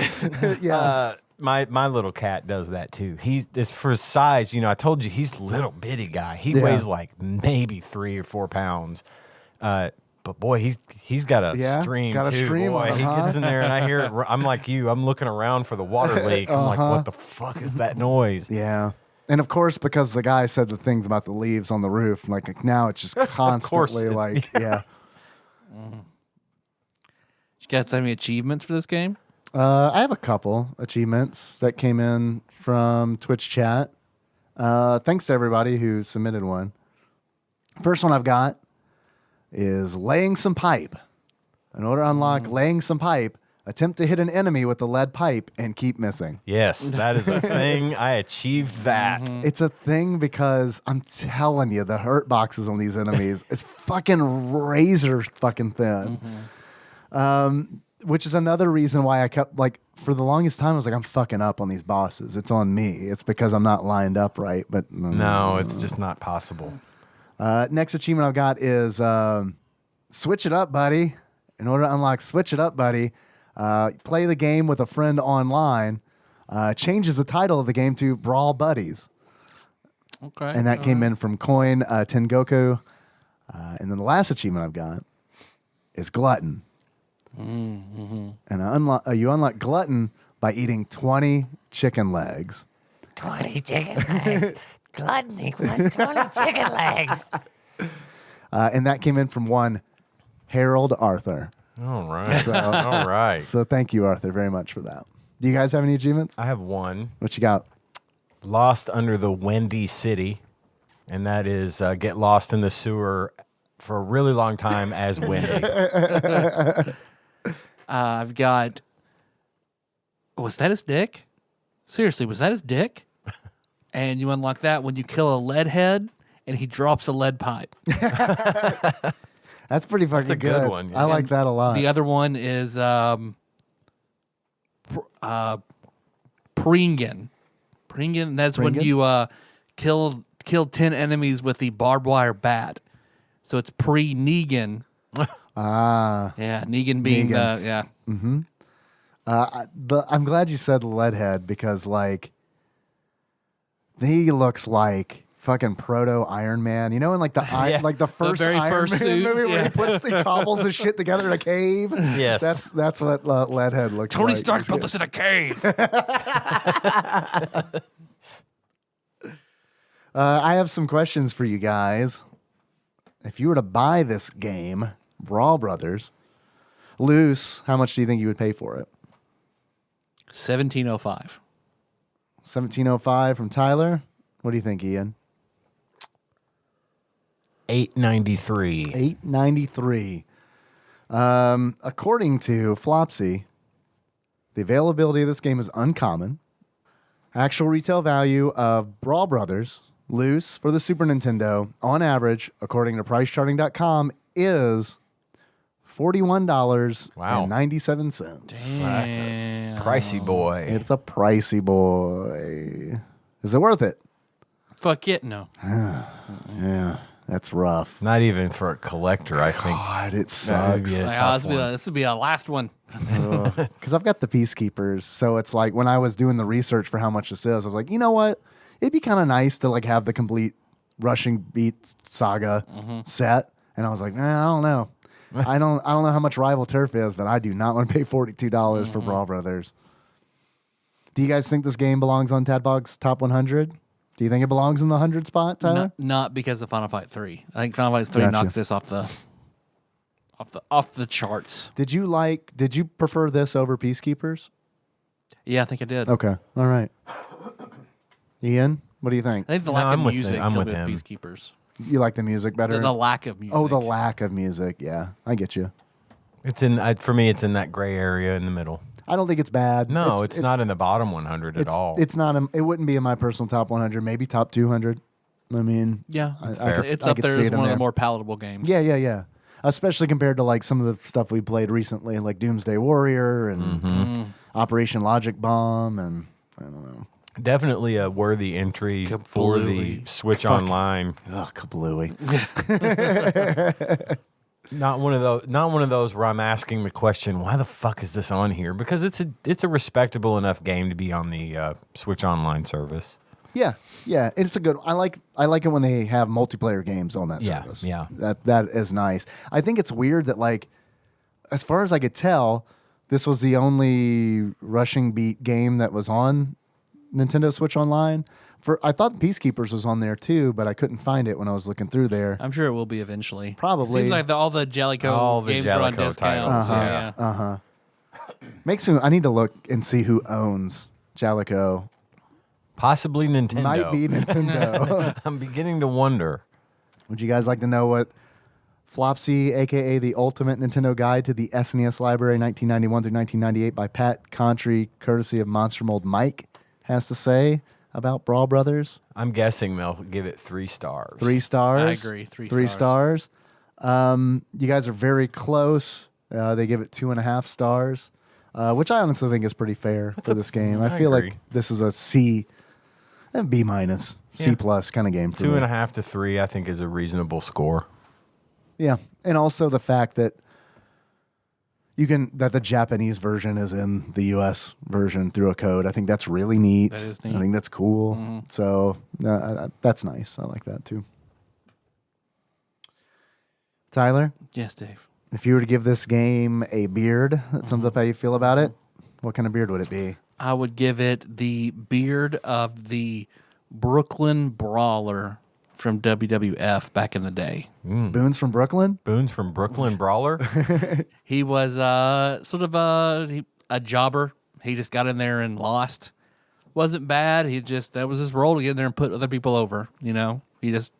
Yeah. My little cat does that too. It's for his size. You know, I told you he's a little bitty guy. He Yeah. weighs like maybe 3 or 4 pounds. But boy, he's got a Yeah? stream Got a too. stream Boy, on him, he huh? gets in there and I hear it. I'm like you. I'm looking around for the water leak. I'm like, what the fuck is that noise? Yeah. And of course, because the guy said the things about the leaves on the roof, like now it's just constantly it- like, yeah. You got any achievements for this game? I have a couple achievements that came in from Twitch chat. Thanks to everybody who submitted one. First one I've got is laying some pipe. In order to unlock laying some pipe, attempt to hit an enemy with the lead pipe and keep missing. Yes, that is a thing. I achieved that. It's a thing because I'm telling you, the hurt boxes on these enemies is fucking razor fucking thin. Which is another reason why I kept, like, for the longest time, I was like, I'm fucking up on these bosses. It's on me. It's because I'm not lined up right. But No, it's just not possible. next achievement I've got is switch it up, buddy. In order to unlock switch it up, buddy, play the game with a friend online. Changes the title of the game to Brawl Buddies. Okay. And that came in from Coin Tengoku. And then the last achievement I've got is Glutton. And you unlock Glutton by eating 20 chicken legs. 20 chicken legs. Gluttony plus 20 chicken legs. And that came in from one Harold Arthur. All right. All right. So thank you, Arthur, very much for that. Do you guys have any achievements? I have one. What you got? Lost under the Windy City. And that is get lost in the sewer for a really long time as Wendy. I've got. Was that his dick? Seriously, was that his dick? And you unlock that when you kill a lead head and he drops a lead pipe. That's pretty fucking a good one, yeah. I like that a lot. The other one is Pringen. Pringen, that's when Pringen? you kill 10 enemies with the barbed wire bat. So it's pre-Negan. Ah. Yeah, Negan being Negan. I'm glad you said Leadhead because, like, he looks like fucking proto Iron Man. You know, in like the like the first very Iron first Man suit, movie where yeah. he cobbles his shit together in a cave. Yes. That's what Leadhead looks Tony like. Stark built this in a cave. I have some questions for you guys. If you were to buy this game, Brawl Brothers, loose, how much do you think you would pay for it? 1705. $17.05 from Tyler. What do you think, Ian? $8.93. $8.93. According to Flopsy, the availability of this game is uncommon. Actual retail value of Brawl Brothers loose for the Super Nintendo, on average, according to PriceCharting.com, is $41.97. Damn. Pricey boy. It's a pricey boy. Is it worth it? Fuck it, no. Yeah, that's rough. Not even for a collector, I think. God, it sucks. Yeah, Like, tough this would be our last one. Because I've got the Peacekeepers, so it's like when I was doing the research for how much this is, I was like, you know what? It'd be kind of nice to like have the complete Rushing Beat Saga set, and I was like, I don't know. I don't know how much Rival Turf is, but I do not want to pay $42 for Brawl Brothers. Do you guys think this game belongs on TADPOG's top 100? Do you think it belongs in the 100 spot, Tyler? Not because of Final Fight 3. I think Final Fight 3 Gotcha. knocks this off the charts. Did you prefer this over Peacekeepers? Yeah, I think I did. Okay. All right. Ian, what do you think? I think the No, lack I'm of with music him. I'm killed with it him. Peacekeepers. You like the music better? The lack of music. Oh, the lack of music. Yeah, I get you. It's for me, it's in that gray area in the middle. I don't think it's bad. No, it's not in the bottom 100 at all. It's not. It wouldn't be in my personal top 100. Maybe top 200. I mean, Yeah, I it's I up could there see as it in one of the there. more palatable games. Yeah. Especially compared to like some of the stuff we played recently, like Doomsday Warrior and Operation Logic Bomb, and I don't know. Definitely a worthy entry for the Kablooey. Switch Online. Ugh, kablooey. Not one of those where I'm asking the question, why the fuck is this on here? Because it's a respectable enough game to be on the Switch Online service. Yeah. It's a good. I like it when they have multiplayer games on that Yeah, service. yeah. That is nice. I think it's weird that, like, as far as I could tell, this was the only Rushing Beat game that was on Nintendo Switch Online. I thought Peacekeepers was on there too, but I couldn't find it when I was looking through there. I'm sure it will be eventually. Probably. Seems like all the Jellicoe All the games are on Jellicoe discount. titles, So, yeah. Makes me. I need to look and see who owns Jellicoe. Possibly Nintendo. Might be Nintendo. I'm beginning to wonder. Would you guys like to know what Flopsy, aka the Ultimate Nintendo Guide to the SNES Library 1991 through 1998 by Pat Contry, courtesy of Monster Mold Mike, has to say about Brawl Brothers? I'm guessing they'll give it 3 stars. 3 stars. I agree. 3 3 stars. stars. You guys are very close. They give it 2.5 stars, which I honestly think is pretty fair for this game. I feel agree. like this is a C, B minus, C plus kind of game for me. 2.5 to 3, I think, is a reasonable score. Yeah, and also the fact that the Japanese version is in the U.S. version through a code. I think that's really neat. That is neat. I think that's cool. So that's nice. I like that too. Tyler, Yes, Dave. if you were to give this game a beard that sums up how you feel about it, what kind of beard would it be? I would give it the beard of the Brooklyn Brawler from WWF back in the day. Boone's from Brooklyn? Boone's from Brooklyn Brawler. He was sort of a jobber. He just got in there and lost. Wasn't bad. That was his role to get in there and put other people over. You know, he just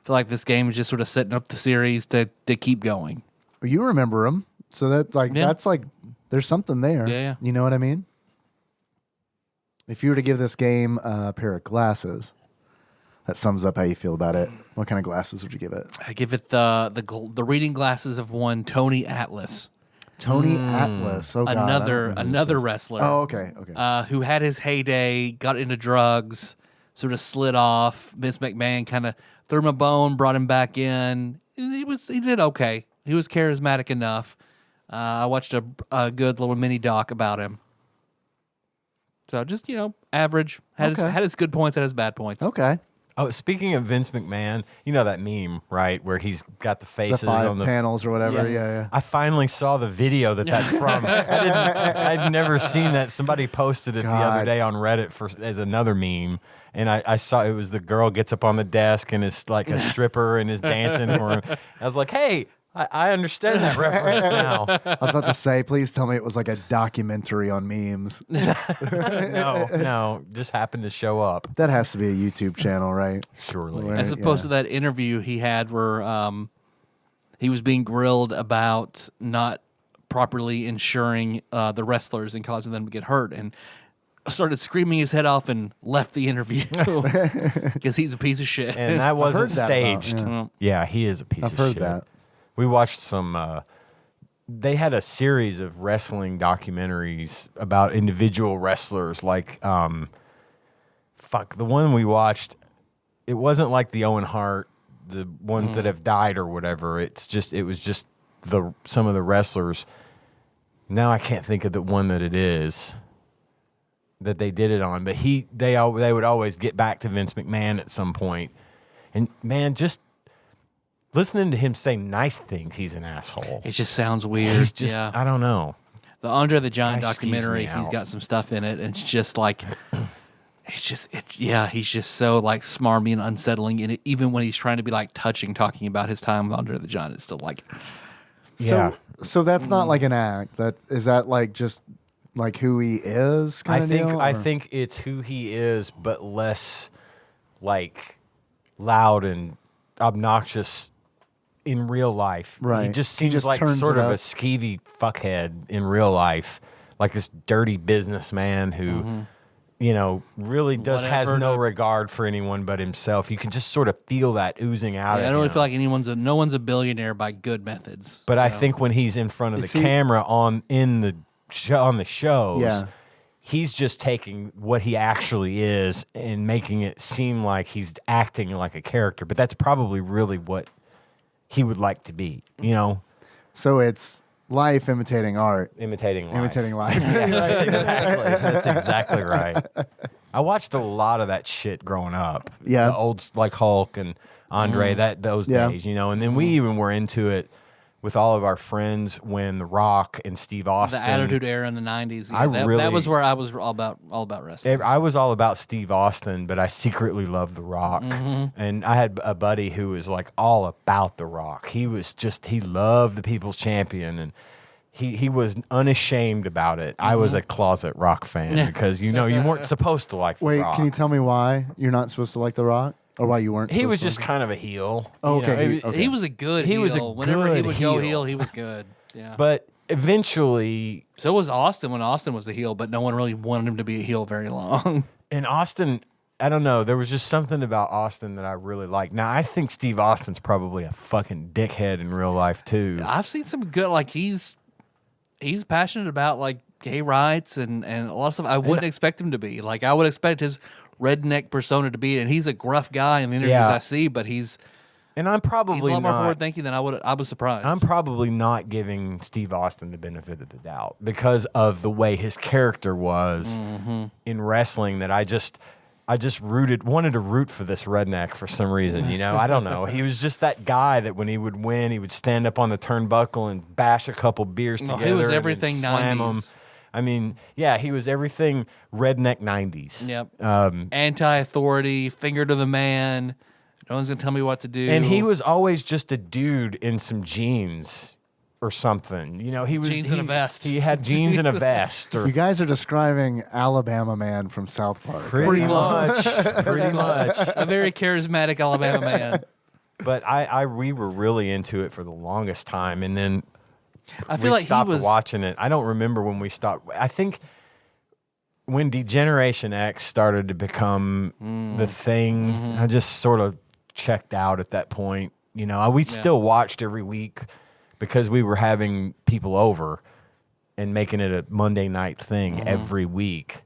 feel like this game is just sort of setting up the series to keep going. You remember him, so that's like there's something there. Yeah. You know what I mean? If you were to give this game a pair of glasses, that sums up how you feel about it. What kind of glasses would you give it? I give it the reading glasses of one Tony Atlas. Tony Atlas. Oh, God, I don't know who another this is. wrestler. Oh, okay. Who had his heyday, got into drugs, sort of slid off. Vince McMahon kind of threw him a bone, brought him back in. He did okay. He was charismatic enough. I watched a good little mini doc about him. So just, average. Had his good points, had his bad points. Okay. Oh, speaking of Vince McMahon, you know that meme, right, where he's got the faces The 5 on the panels or whatever. Yeah. I finally saw the video that's from. I'd never seen that. Somebody posted it the other day on Reddit as another meme, and I saw it was the girl gets up on the desk and is like a stripper and is dancing for him. I was like, hey. I understand that reference now. I was about to say, please tell me it was like a documentary on memes. No, just happened to show up. That has to be a YouTube channel, right? Surely. Right, As opposed to that interview he had where he was being grilled about not properly insuring the wrestlers and causing them to get hurt, and started screaming his head off and left the interview because he's a piece of shit. And that wasn't heard that staged. about, yeah, he is a piece I've of heard shit. that. We watched some. They had a series of wrestling documentaries about individual wrestlers. Like, the one we watched, it wasn't like the Owen Hart, the ones that have died or whatever. It was just some of the wrestlers. Now I can't think of the one that it is that they did it on, but they would always get back to Vince McMahon at some point, and man, just. Listening to him say nice things, he's an asshole. It just sounds weird. He's just, I don't know. The Andre the Giant documentary, Excuse me he's out. got some stuff in it, and it's just like, he's just so like smarmy and unsettling. And even when he's trying to be like touching, talking about his time with Andre the Giant, it's still like, So that's not like an act. Is that like just like who he is? I think it's who he is, but less like loud and obnoxious in real life. Right. He just seems like turns sort it of a up. skeevy fuckhead in real life, like this dirty businessman who, really has Whatever no the- regard for anyone but himself. You can just sort of feel that oozing out I of don't really him. feel like no one's a billionaire by good methods. But I So, think when he's in front of the Is he- camera on the shows, Yeah. he's just taking what he actually is and making it seem like he's acting like a character. But that's probably really what he would like to be, So it's life imitating art. imitating life. Imitating life. Yes, exactly. That's exactly right. I watched a lot of that shit growing up. Yeah. The old like Hulk and Andre, those Yeah. days, and then we even were into it with all of our friends when The Rock and Steve Austin. the Attitude Era in the '90s. Yeah, I that really- was where I was all about wrestling. I was all about Steve Austin, but I secretly loved The Rock. And I had a buddy who was like all about The Rock. He loved the People's Champion, and he was unashamed about it. I was a closet Rock fan because you weren't supposed to like The Wait, Rock. can you tell me why you're not supposed to like The Rock? Or why you weren't He supposed was to just like kind of a heel. Oh, okay. You know, Okay. He was a good He heel. was a Whenever he good would go heel. heel, he was good. Yeah. But eventually, So was Austin when Austin was a heel, but no one really wanted him to be a heel very long. in Austin, I don't know. There was just something about Austin that I really liked. Now, I think Steve Austin's probably a fucking dickhead in real life, too. I've seen some good, like he's passionate about like gay rights and a lot of stuff. I wouldn't expect him to be. Like I would expect his redneck persona to be, and he's a gruff guy in the interviews Yeah. I see, but he's And I'm a probably lot more not. forward thinking than I was surprised. I'm probably not giving Steve Austin the benefit of the doubt because of the way his character was in wrestling. That I just wanted to root for this redneck for some reason. I don't know. He was just that guy that when he would win, he would stand up on the turnbuckle and bash a couple beers No, together. he was and then everything slam 90s. them. I mean, yeah, he was everything redneck 90s. Yep. Anti-authority, finger to the man. No one's gonna tell me what to do. And he was always just a dude in some jeans or something. You know, he was Jeans and a vest. He had jeans and a vest. Or You guys are describing Alabama Man from South Park. pretty much. Pretty much. a very charismatic Alabama man. But we were really into it for the longest time, and then I feel we like stopped he was watching it. I don't remember when we stopped. I think when Degeneration X started to become the thing, I just sort of checked out at that point. You know, we still watched every week because we were having people over and making it a Monday night thing every week.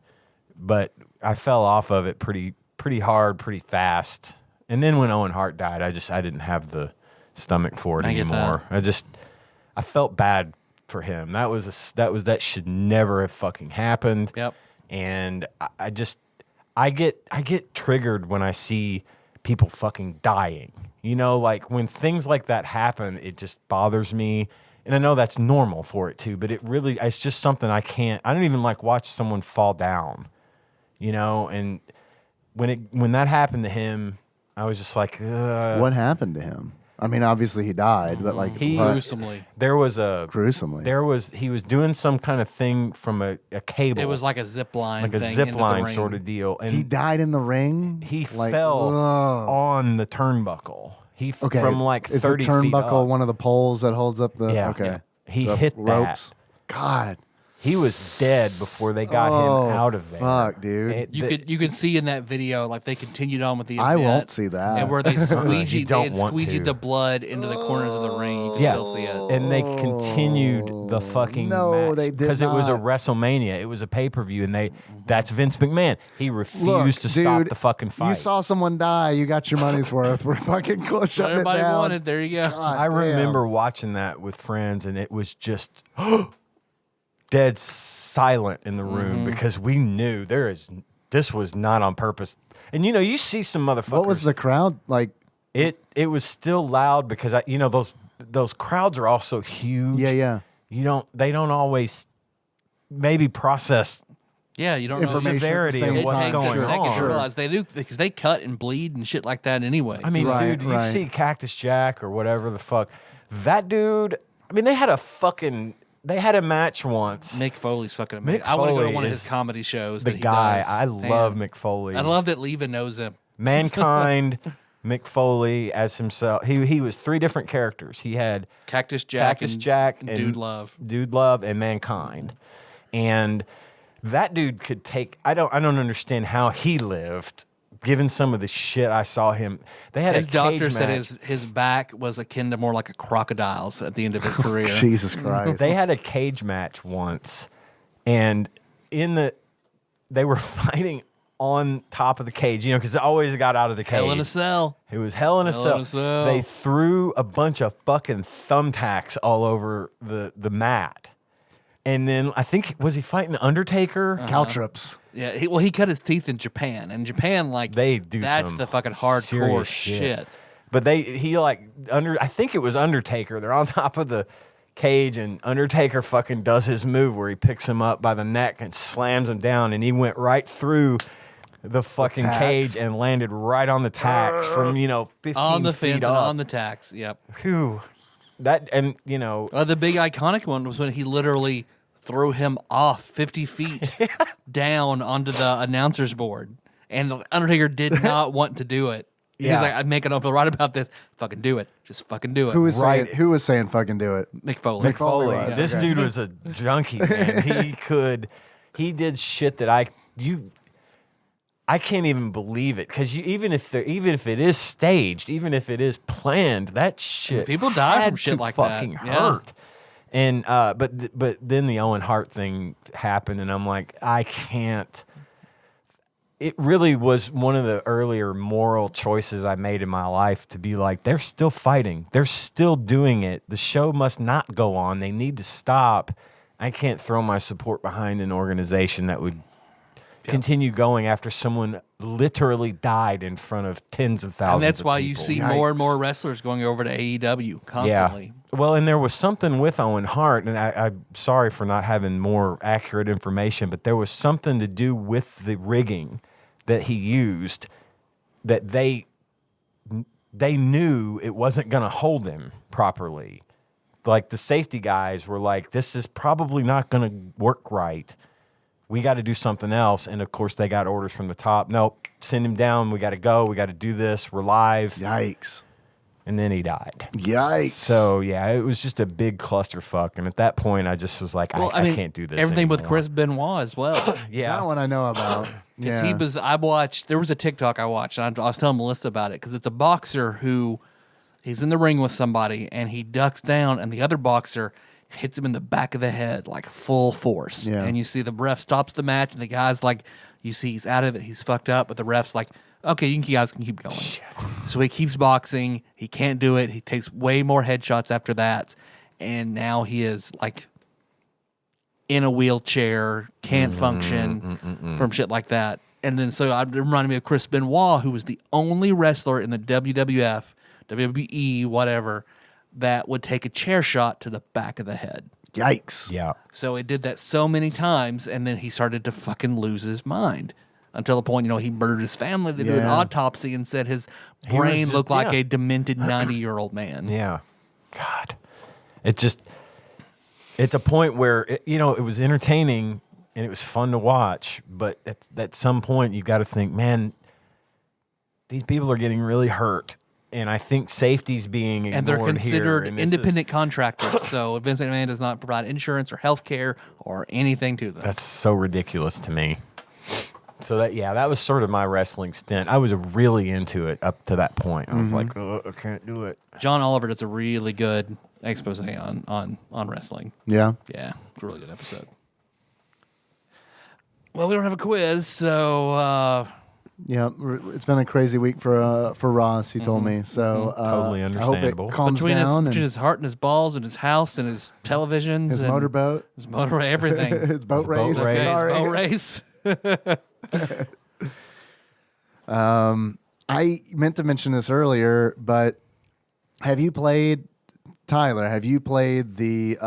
But I fell off of it pretty hard, pretty fast. And then when Owen Hart died, I didn't have the stomach for it I get anymore. I felt bad for him. That should never have fucking happened. Yep. And I get triggered when I see people fucking dying. You know, like when things like that happen, it just bothers me. And I know that's normal for it too, but it's just something I don't even like watch someone fall down, you know? And when that happened to him, I was just like, What happened to him? I mean, obviously he died, but like gruesomely. He was doing some kind of thing from a cable. It was like a zip line, like a thing zip into the line ring. sort of deal. And he died in the ring. he Like, fell ugh. on the turnbuckle. Okay, From like is 30 the feet turnbuckle up. one of the poles that holds up the? Yeah. Okay, Yeah. He the hit ropes. God, He was dead before they got him out of there. Fuck, dude. You could see in that video like they continued on with the I event, won't see that. and where they You squeegeed don't want squeegeed to. the blood into the corners of the ring. You can Yeah, still see it. and they continued the fucking No, match they did because it was a not. WrestleMania. It was a pay-per-view, and that's Vince McMahon. He refused Look, to stop dude, the fucking fight. You saw someone die. You got your money's worth. We're fucking close What shutting it everybody down. wanted. There you go. God I damn. remember watching that with friends, and it was just dead silent in the room because we knew this was not on purpose. And you know, you see some motherfuckers. What was the crowd like? It was still loud because those crowds are also huge. Yeah. They don't always maybe process Yeah, you don't the know. Information severity at the of same what's time. It takes going a second to on. realize they do because they cut and bleed and shit like that anyway. I mean, Right, dude, you right. see Cactus Jack or whatever the fuck. That dude, I mean, they had a match once. Mick Foley's fucking amazing. Mick I want to go to Foley one of is his comedy shows. the that he guy. does. I Man. love Mick Foley. I love that Leva knows him. Mankind, Mick Foley as himself. He was three different characters. He had Cactus Jack, Cactus and, Jack and and Dude Love. Dude Love, and Mankind. And that dude could take. I don't understand how he lived. Given some of the shit I saw him, they had His a doctor cage said match. his back was akin to more like a crocodile's at the end of his career. Jesus Christ. They had a cage match once, and they were fighting on top of the cage, you know, because it always got out of the cage. Hell in a cell. It was hell in a Hell in a cell. They threw a bunch of fucking thumbtacks all over the mat. And then I think, was he fighting Undertaker? Caltrips. Yeah, he cut his teeth in Japan, and Japan They do that's some the fucking hardcore serious shit. But I think it was Undertaker. They're on top of the cage, and Undertaker fucking does his move where he picks him up by the neck and slams him down, and he went right through the fucking tacks. cage and landed right on the tacks from 15 On the feet fence up. and on the tacks. Yep. Phew. That and The big iconic one was when he literally threw him off 50 feet down onto the announcer's board, and Undertaker did not want to do it. He's Yeah. like, "I'm making up right about this. Fucking do it. Just fucking do it." Who was Right. saying? Who was saying? Fucking do it. Mick Foley? Mick Foley Foley. was, This okay. dude was a junkie, man. He did shit that I can't even believe it, because even if it is staged, even if it is planned, that shit People die had from shit to like that. fucking Yeah. hurt. And but then the Owen Hart thing happened, and I'm like, I can't. It really was one of the earlier moral choices I made in my life, to be like, they're still fighting, they're still doing it. The show must not go on. They need to stop. I can't throw my support behind an organization that would continue going after someone literally died in front of tens of thousands. And that's of why people. you see more and more wrestlers going over to AEW constantly. Yeah. Well, and there was something with Owen Hart, and I'm sorry for not having more accurate information, but there was something to do with the rigging that he used that they knew it wasn't going to hold him properly. Like the safety guys were like, this is probably not going to work right. We got to do something else. And of course, they got orders from the top. Nope, send him down. We got to go. We got to do this. We're live. Yikes. And then he died. Yikes. So, yeah, it was just a big clusterfuck. And at that point, I just was like, I can't do this Everything anymore. with Chris Benoit as well. Yeah. That one I know about. Because there was a TikTok I watched, and I was telling Melissa about it, because it's a boxer who, he's in the ring with somebody, and he ducks down, and the other boxer hits him in the back of the head, like full force. Yeah. And you see the ref stops the match, and the guy's like, you see he's out of it, he's fucked up, but the ref's like, okay, you guys can keep going. Shit. So he keeps boxing. He can't do it. He takes way more headshots after that. And now he is like in a wheelchair, can't function from shit like that. And then so it reminded me of Chris Benoit, who was the only wrestler in the WWF, WWE, whatever, that would take a chair shot to the back of the head. Yikes. Yeah. So it did that so many times, and then he started to fucking lose his mind. Until the point, he murdered his family. They did an autopsy and said his brain looked like a demented 90-year-old man. Yeah. God. It's a point where, it was entertaining and it was fun to watch, but at some point you got to think, man, these people are getting really hurt. And I think safety's being ignored. And they're considered here, and independent contractors. So Vince McMahon does not provide insurance or health care or anything to them. That's so ridiculous to me. So that was sort of my wrestling stint. I was really into it up to that point. I was like, oh, I can't do it. John Oliver does a really good expose on wrestling. Yeah. Yeah, it's a really good episode. Well, we don't have a quiz, so Yeah, it's been a crazy week for Ross. He told me so. Totally understandable. I hope it calms between down between his heart and his balls and his house and his televisions, his and motorboat, his motor, everything. his boat His boat race. race. Okay, Sorry. boat race. I meant to mention this earlier, but have you played, Tyler? Have you played the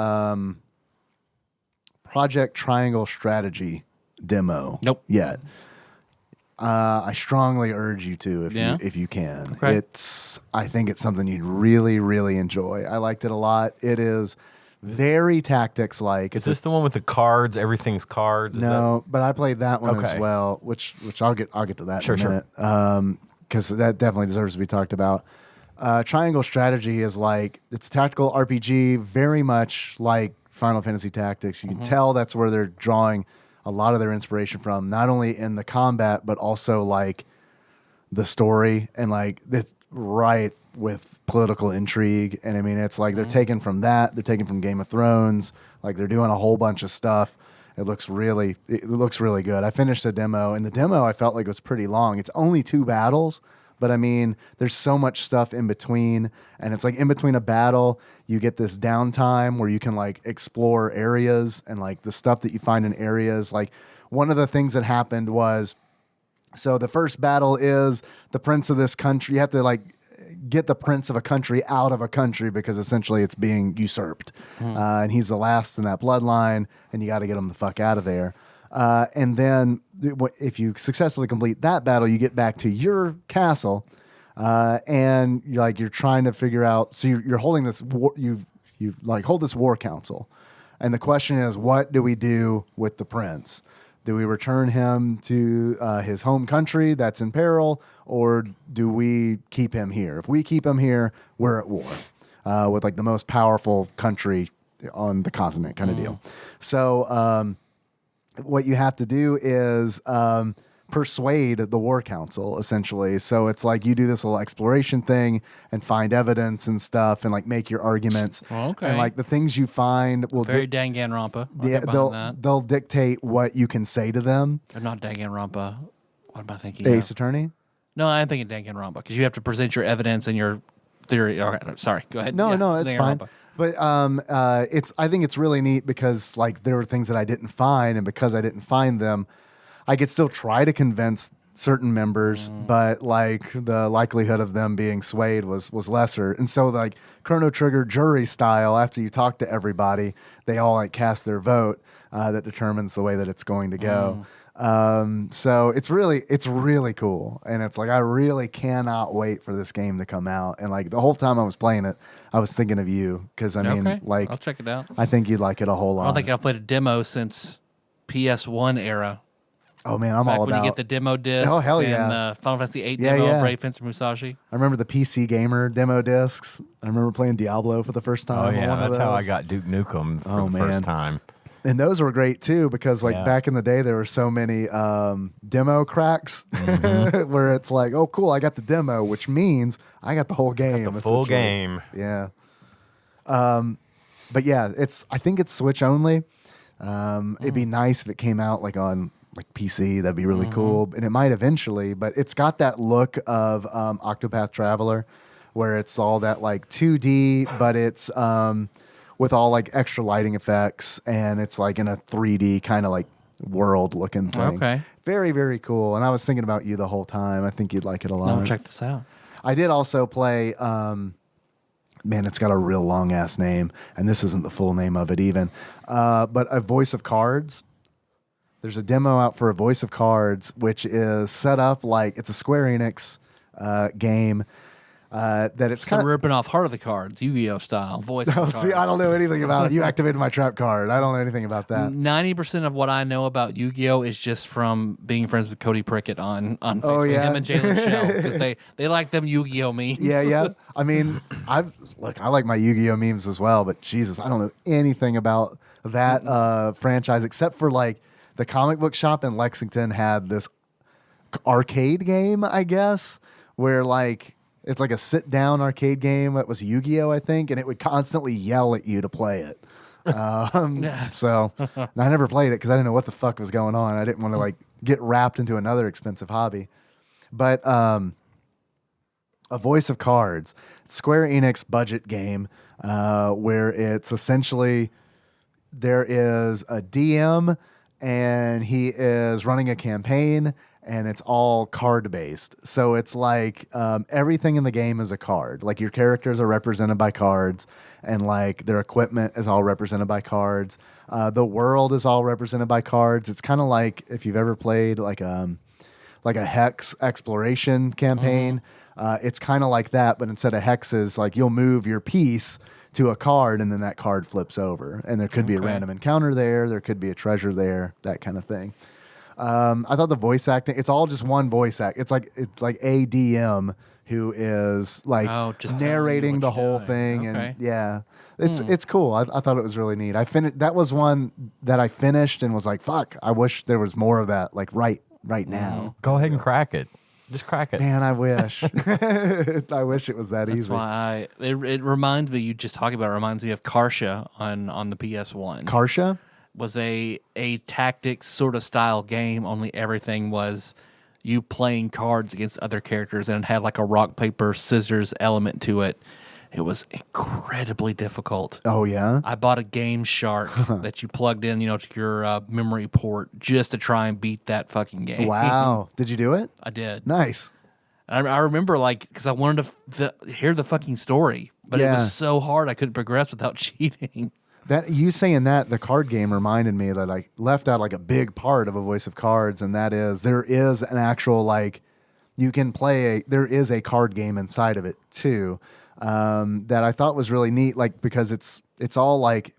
Project Triangle Strategy demo? Nope. Yet. I strongly urge you to if you can. Okay. I think it's something you'd really, really enjoy. I liked it a lot. It is very tactics like. Is this the one with the cards? Everything's cards? Is No, but I played that one as Okay. well, which I'll get to that Sure, in a minute. Because that definitely deserves to be talked about. Triangle Strategy is it's a tactical RPG, very much like Final Fantasy Tactics. You can tell that's where they're drawing a lot of their inspiration from, not only in the combat, but also the story and it's right with political intrigue. And I mean, it's they're taken from that. They're taken from Game of Thrones. They're doing a whole bunch of stuff. It looks really good. I finished the demo, and the demo I felt like was pretty long. It's only 2 battles, but I mean, there's so much stuff in between, and it's in between a battle, you get this downtime where you can explore areas and the stuff that you find in areas. One of the things that happened was, so the first battle is the prince of this country. You have to get the prince of a country out of a country because essentially it's being usurped. And he's the last in that bloodline, and you got to get him the fuck out of there. And then if you successfully complete that battle, you get back to your castle, and you're trying to figure out. So you're holding this war. You hold this war council, and the question is, what do we do with the prince? Do we return him to his home country that's in peril, or do we keep him here? If we keep him here, we're at war with the most powerful country on the continent, kind of deal. So what you have to do is persuade the war council, essentially. So it's you do this little exploration thing and find evidence and stuff and make your arguments. Okay. And the things you find will Very Danganronpa. yeah, they'll dictate what you can say to them. Or not Danganronpa. What am I thinking? Ace Attorney? No, I'm thinking Danganronpa because you have to present your evidence and your theory. All right, sorry, go ahead. No, Yeah, no, it's fine. Danganronpa. But I think it's really neat because there were things that I didn't find, and because I didn't find them, I could still try to convince certain members, but like the likelihood of them being swayed was lesser. And so like Chrono Trigger jury style, after you talk to everybody, they all like cast their vote that determines the way that it's going to go. So it's really cool, and it's like I really cannot wait for this game to come out. And like the whole time I was playing it, I was thinking of you because I mean, like I'll check it out. I think you'd like it a whole lot. I don't think I've played a demo since PS1 era. Oh man, I'm Back all when about. you get the demo discs. Oh, hell and, yeah. Final Fantasy VIII Yeah, demo, yeah. Brave Fencer Musashi. I remember the PC Gamer demo discs. I remember playing Diablo for the first time. Oh on yeah, one of that's how I those. got Duke Nukem for Oh, the man. first time. And those were great too because like Yeah. back in the day there were so many demo cracks where it's like, oh cool, I got the demo, which means I got the whole game. The full essentially. game. Yeah. But yeah, I think it's Switch only. It'd be nice if it came out like on like PC. That'd be really cool, and it might eventually. But it's got that look of Octopath Traveler, where it's all that like 2D, but it's with all like extra lighting effects, and it's like in a 3D kind of like world looking thing. Okay. Very, very cool. And I was thinking about you the whole time. I think you'd like it a lot. I'll check this out. I did also play. Man, it's got a real long ass name, and this isn't the full name of it even. But a Voice of Cards. There's a demo out for a Voice of Cards, which is set up like it's a Square Enix game. That it's Kind kind of ripping off Heart of the Cards, Yu-Gi-Oh style voice. Oh, of see, I cards. don't know anything about it. You activated my trap card. I don't know anything about that. 90% of what I know about Yu-Gi-Oh is just from being friends with Cody Prickett on Facebook. Oh, yeah? Him and Jalen Shell because they like them Yu-Gi-Oh memes. Yeah, yeah. I mean, I like my Yu-Gi-Oh memes as well, but Jesus, I don't know anything about that franchise except for like the comic book shop in Lexington had this arcade game, I guess, where like it's like a sit-down arcade game that was Yu-Gi-Oh, I think, and it would constantly yell at you to play it. So and I never played it because I didn't know what the fuck was going on. I didn't want to like get wrapped into another expensive hobby. But a Voice of Cards, Square Enix budget game, where it's essentially there is a DM and he is running a campaign and it's all card based. So it's like everything in the game is a card. Like your characters are represented by cards, and like their equipment is all represented by cards. The world is all represented by cards. It's kind of like if you've ever played like a hex exploration campaign. It's kind of like that, but instead of hexes, like you'll move your piece to a card and then that card flips over, and there could be a random encounter there could be a treasure there, that kind of thing. I thought the voice acting, it's all just one voice act. It's like a DM who is like just telling you narrating what the you're whole doing. thing. Okay. And yeah, it's cool. I thought it was really neat. That was one that I finished and was like, fuck, I wish there was more of that like right now. Go ahead and crack it. Just crack it. Man, I wish. I wish it was that That's easy. why it reminds me, you just talking about it reminds me of Karsha on the PS1. Karsha? Was a tactics sort of style game, only everything was you playing cards against other characters, and it had like a rock, paper, scissors element to it. It was incredibly difficult. Oh, yeah? I bought a Game Shark that you plugged in, to your memory port just to try and beat that fucking game. Wow. Did you do it? I did. Nice. And I remember, like, because I wanted to hear the fucking story, but it Yeah. was so hard I couldn't progress without cheating. That you saying that, the card game reminded me that I left out like a big part of a Voice of Cards, and that is there is an actual like you can play there is a card game inside of it too, that I thought was really neat, like because it's all like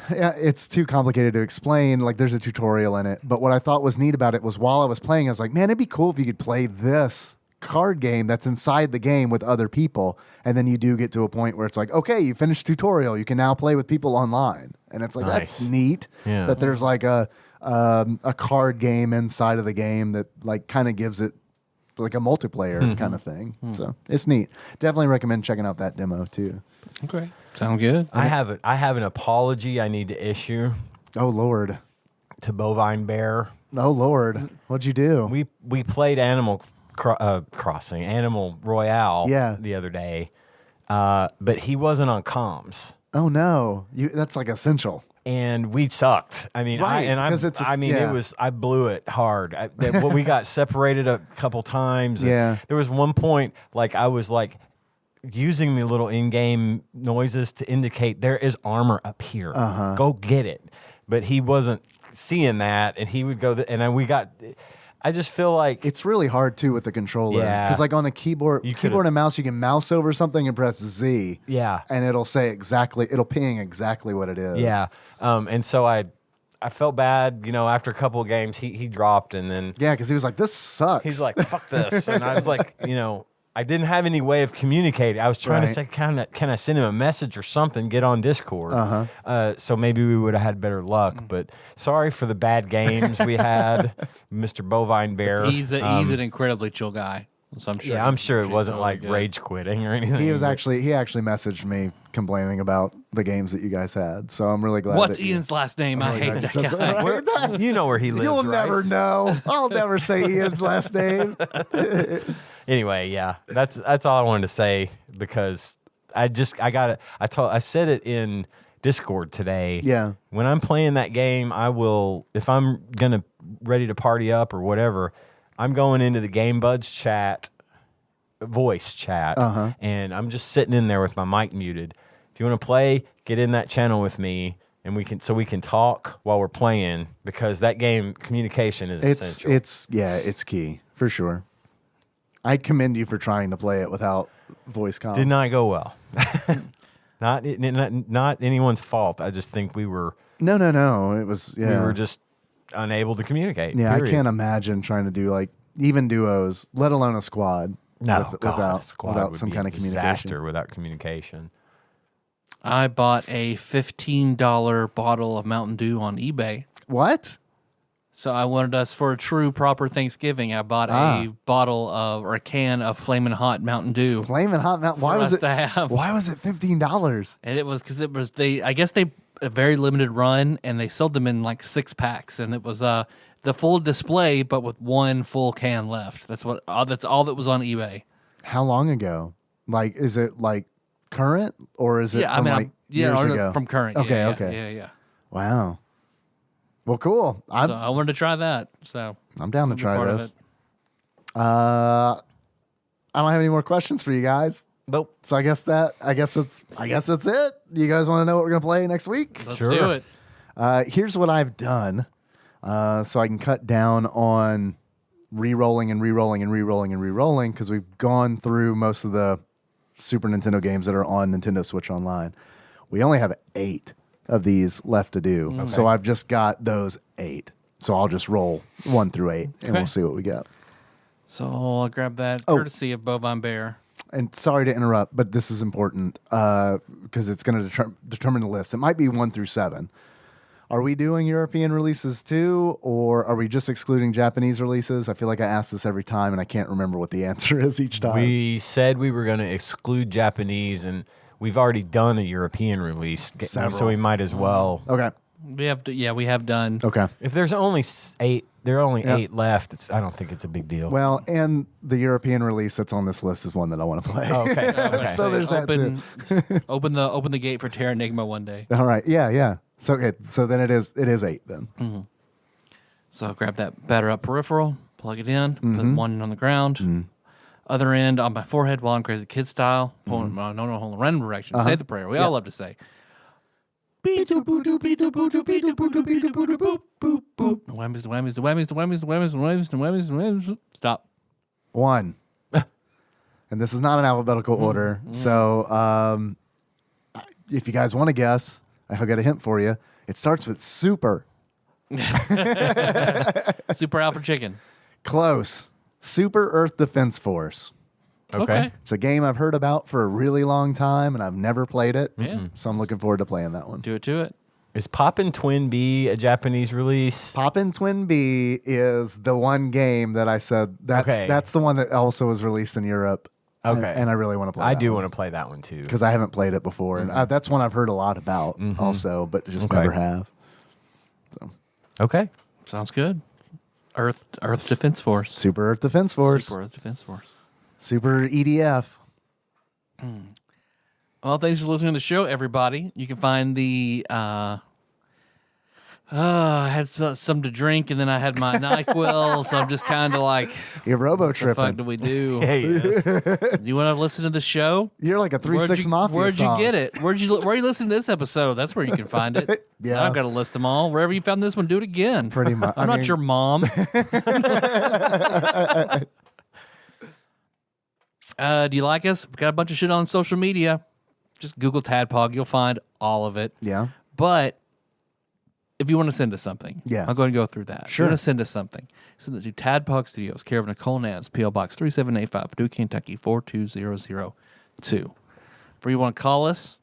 yeah, it's too complicated to explain. Like there's a tutorial in it, but what I thought was neat about it was while I was playing, I was like, man, it'd be cool if you could play this card game that's inside the game with other people, and then you do get to a point where it's like, okay, you finished tutorial, you can now play with people online, and it's like that's Nice. neat. Yeah. That there's like a card game inside of the game that like kind of gives it like a multiplayer kind of thing. So it's neat. Definitely recommend checking out that demo too. Okay. Sound good? I have an apology I need to issue Oh Lord. to Bovine Bear. Oh Lord. What'd you do? We played Animal Royale Yeah. the other day, but he wasn't on comms. Oh no. That's like essential. and we sucked. I mean, Right, I 'cause it's a- mean, yeah. it was I blew it hard. We got separated a couple times. and Yeah. there was one point like I was like using the little in-game noises to indicate there is armor up here. Go get it. But he wasn't seeing that, and he would go. And then we got. I just feel like It's really hard too with the controller. Yeah. Because like on a keyboard, You could've- keyboard and mouse, you can mouse over something and press Z. Yeah. And it'll say exactly, it'll ping exactly what it is. yeah. And so I felt bad. You know, after a couple of games, he dropped, and then Yeah, because he was like, this sucks. he's like, "Fuck this," and I was like, you know. I didn't have any way of communicating. I was trying to Right. say, can I send him a message or something? Get on Discord. So maybe we would have had better luck. But sorry for the bad games we had, Mr. Bovine Bear. He's an incredibly chill guy. So I'm sure. Yeah, I'm sure it wasn't totally like good. rage quitting or anything. he but- actually messaged me complaining about the games that you guys had. So I'm really glad. What's that you- Ian's last name? I really hate glad you that said guy. that. You know where he lives, You'll right? never know. I'll never say Ian's last name. Anyway, yeah, that's all I wanted to say because I said it in Discord today. Yeah. When I'm playing that game, I will, if I'm ready to party up or whatever, I'm going into the Game Buds chat, voice chat, and I'm just sitting in there with my mic muted. If you want to play, get in that channel with me, and we can talk while we're playing because that game communication is essential. It's key for sure. I commend you for trying to play it without voice comm. Did not go well. not anyone's fault. I just think we were No. It was we were just unable to communicate. Yeah, period. I can't imagine trying to do like even duos, let alone a squad. No, without squad without would some be kind a of communication. disaster without communication. I bought a $15 bottle of Mountain Dew on eBay. What? So I wanted us for a true proper Thanksgiving. I bought a bottle of or a can of Flamin' Hot Mountain Dew. Flamin' Hot Mountain. Why For was us it? to have. Why was it $15? And it was because it was I guess they a very limited run, and they sold them in like 6 packs, and it was the full display, but with one full can left. That's all that was on eBay. How long ago? Like, is it like current or is it Yeah, from I mean, like years ago? from current. Okay, yeah, okay. yeah. Wow. Well, cool. So I wanted to try that. So I'm down to I'll be try part of this. it. I don't have any more questions for you guys. Nope. So I guess that's it. You guys want to know what we're gonna play next week? Let's Sure. do it. Here's what I've done, so I can cut down on re-rolling and re-rolling and re-rolling and re-rolling because we've gone through most of the Super Nintendo games that are on Nintendo Switch Online. We only have 8 of these left to do, so I've just got those 8. So I'll just roll 1 through 8, and Okay. we'll see what we get. So I'll grab that Oh. courtesy of Bovine Bear. And sorry to interrupt, but this is important because it's going to determine the list. It might be 1 through 7. Are we doing European releases too, or are we just excluding Japanese releases? I feel like I ask this every time, and I can't remember what the answer is each time. We said we were going to exclude Japanese, and we've already done a European release, Several. so we might as well. Okay. We have done. Okay. If there's only 8, there are only Yeah. 8 left. I don't think it's a big deal. Well, and the European release that's on this list is one that I want to play. Oh, okay. Okay. So there's that too. open the gate for Terra Enigma one day. All right. Yeah. So okay. So then it is 8 then. So grab that batter up peripheral, plug it in, Mm-hmm. put one on the ground. Other end on my forehead while I'm crazy kid style. Pulling no, hold on, random direction. Say the prayer. We all love to say. Whammies. Stop. 1. And this is not an alphabetical order. So if you guys want to guess, I'll get a hint for you. It starts with super. Super Alpha Chicken. Close. Super Earth Defense Force. Okay. It's a game I've heard about for a really long time, and I've never played it. Yeah. So I'm looking forward to playing that one. Do it to it. Is Poppin' Twin B a Japanese release? Poppin' Twin B is the one game that I said that's the one that also was released in Europe. Okay. And I really want to play I that do one. want to play that one too. Because I haven't played it before. And that's one I've heard a lot about also, but just Okay. never have. Okay. Sounds good. Earth Defense Force. Super Earth Defense Force. Super Earth Defense Force. Super EDF. Well, thanks for listening to the show, everybody. You can find the I had some to drink, and then I had my NyQuil, so I'm just kind of like, You're robo what the fuck tripping. do we do? Hey, yes. Do you want to listen to the show? You're like a 3-6 Mafia Where'd song. you get it? Where are you listening to this episode? That's where you can find it. Yeah. I've got to list them all. Wherever you found this one, do it again. Pretty much. I'm not your mom. Do you like us? We've got a bunch of shit on social media. Just Google TADPOG. You'll find all of it. Yeah. But if you want to send us something, Yes. I'll go and go through that. If Sure. you want to send us something, send it to TADPOG Studios, care of Nicole Nance, P.O. Box 3785, Paducah, Kentucky 42002. If you want to call us,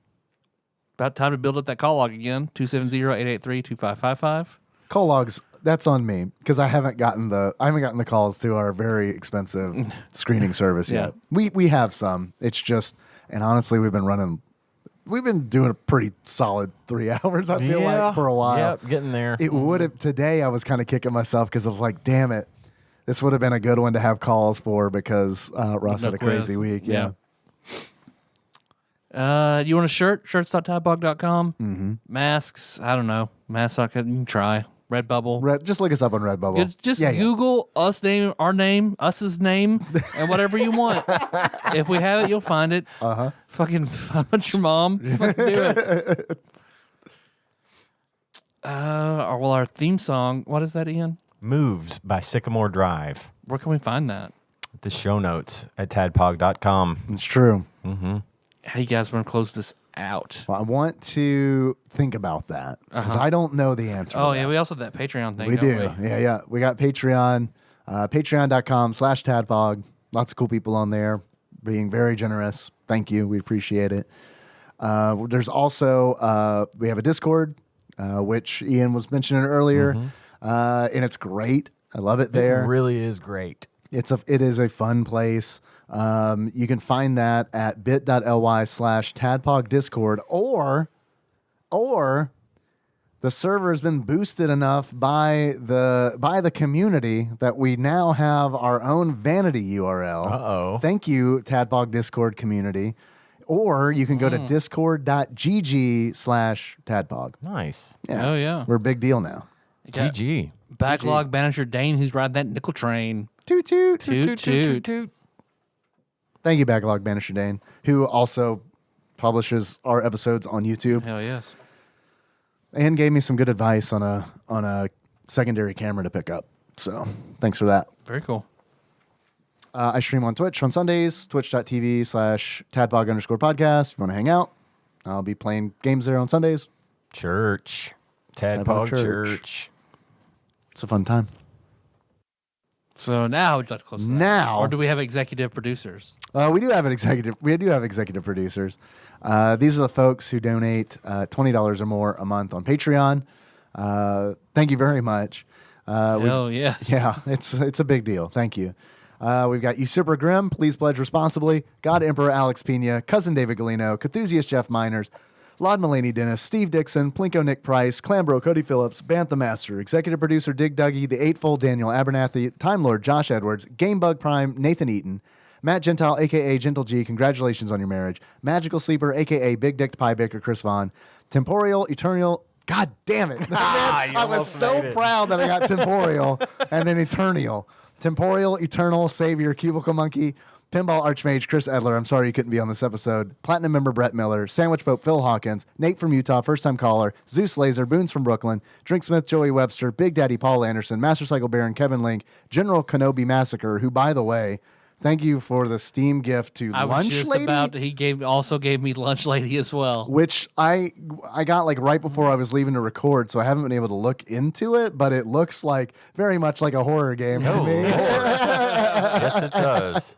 about time to build up that call log again, 270-883-2555. Call logs. That's on me because I haven't gotten the calls to our very expensive screening service Yeah. yet. We have some. It's just, and honestly, we've been doing a pretty solid 3 hours. I feel like for a while. Yep, getting there. It would have today. I was kind of kicking myself because I was like, damn it, this would have been a good one to have calls for because Ross No had a quiz. crazy week. Yeah. You want a shirt? Shirts.tadpog.com. Mm-hmm. Masks? I don't know. Masks, you can try. Redbubble. Just look us up on Redbubble. Just Yeah. Google our name, us's name, and whatever you want. If we have it, you'll find it. Uh-huh. Fucking, I'm not your mom. Fucking do it. Our theme song, what is that, Ian? Moves by Sycamore Drive. Where can we find that? The show notes at tadpog.com. It's true. How you guys want to close this out? Well, I want to think about that because I don't know the answer. Oh, to yeah, that. we also have that Patreon thing, We don't do. we? Yeah. We got Patreon, patreon.com/tadpog. Lots of cool people on there being very generous. Thank you. We appreciate it. There's also, we have a Discord, which Ian was mentioning earlier, and it's great. I love it there. It really is great. It is a fun place. You can find that at bit.ly/tadpog discord or the server has been boosted enough by the community that we now have our own vanity URL. Uh-oh. Thank you, Tadpog Discord community. Or you can go to discord.gg/tadpog. Nice. Yeah. Oh, yeah. We're a big deal now. You got GG. Backlog manager Dane, who's riding that nickel train. Toot toot. Toot, toot. Thank you, Backlog Banisher Dane, who also publishes our episodes on YouTube Hell yes. and gave me some good advice on a secondary camera to pick up. So thanks for that. Very cool. I stream on Twitch on Sundays, twitch.tv/tadpog_podcast. If you want to hang out, I'll be playing games there on Sundays. Church. Tadpog Church. Church. It's a fun time. So now would you like to close this out? Now. Or do we have executive producers? We do have executive producers. These are the folks who donate $20 or more a month on Patreon. Thank you very much. Hell yes. Yeah, it's a big deal. Thank you. We've got Usurper Grimm, Please Pledge Responsibly, God Emperor Alex Pena, Cousin David Galino, Cthusiast Jeff Miners, Laud Mulaney Dennis, Steve Dixon, Plinko Nick Price, Clambro Cody Phillips, Bantha Master, Executive Producer Dig Dougie, The Eightfold Daniel Abernathy, Time Lord Josh Edwards, Gamebug Prime Nathan Eaton, Matt Gentile, a.k.a. Gentle G, congratulations on your marriage, Magical Sleeper, a.k.a. Big Dicked Pie Baker Chris Vaughn, Temporeal, Eternal, God damn it. You I was almost so made it. proud that I got Temporeal and then Eternial. Temporeal, Eternal, Savior, Cubicle Monkey, Pinball Archmage, Chris Edler. I'm sorry you couldn't be on this episode. Platinum member Brett Miller, Sandwich Pope Phil Hawkins, Nate from Utah, first time caller, Zeus Laser, Boons from Brooklyn, Drinksmith Joey Webster, Big Daddy Paul Anderson, Master Cycle Baron Kevin Link, General Kenobi Massacre, who by the way, thank you for the Steam gift to I was Lunch just Lady. he also gave me Lunch Lady as well. Which I got like right before I was leaving to record, so I haven't been able to look into it, but it looks like very much like a horror game to Oh, me. Lord. Yes, it does.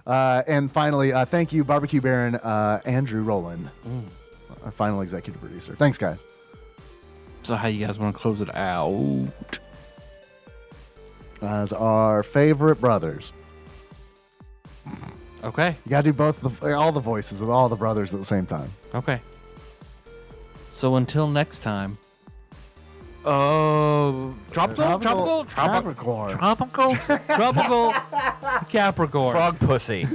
And finally, thank you, Barbecue Baron Andrew Rowland, our final executive producer. Thanks, guys. So how you guys want to close it out? As our favorite brothers. Okay. You gotta do all the voices of all the brothers at the same time. Okay. So until next time. Tropical Capricorn. Capricorn. Frog pussy.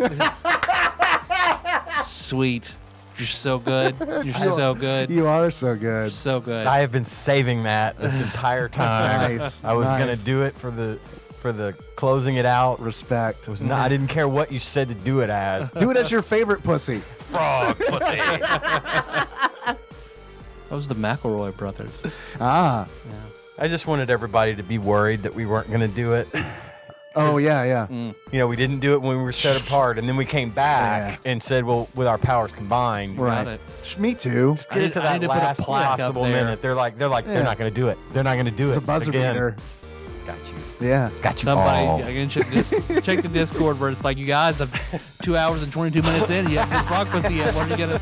Sweet. You're so good. You're so good. You are so good. So good. I have been saving that this entire time. Nice. I was gonna Nice. do it for the closing it out. Respect. It was not, I didn't care what you said to do it as. Do it as your favorite pussy. Frog pussy. That was the McElroy brothers. Ah. I just wanted everybody to be worried that we weren't gonna do it. Oh yeah, yeah. You know, we didn't do it when we were set apart, and then we came back and said, "Well, with our powers combined, Right. Got it. Me too. get it to I that need to put a last plaque up possible there. minute." They're like, they're Yeah. not gonna do it. They're not gonna do It's it. a buzzer again. beater. Got you. Yeah. Got you. Somebody, all. I can check the Discord where it's like, you guys have 2 hours and 22 minutes in. You haven't frog pussy yet. When are you gonna?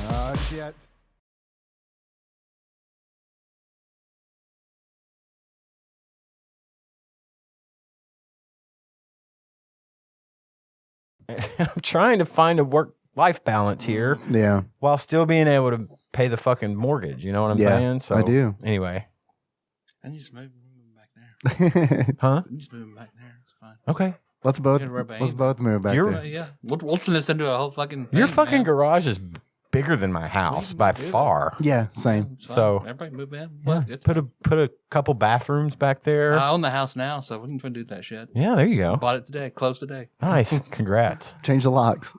Oh shit. I'm trying to find a work-life balance here Yeah. while still being able to pay the fucking mortgage. You know what I'm Yeah, saying? So I do. Anyway, And you just move back there. huh? You just move back there. It's fine. Okay. Let's both Get right let's back. both move back You're- there. Yeah, we'll turn this into a whole fucking. Your thing, fucking man. garage is bigger than my house by do that. far. Yeah, same. It's fine. So- everybody move in. Yeah, It's put fine. a couple bathrooms back there. I own the house now, so we can do that shit. Yeah, there you go. Bought it today. Closed today. Nice. Congrats. Change the locks.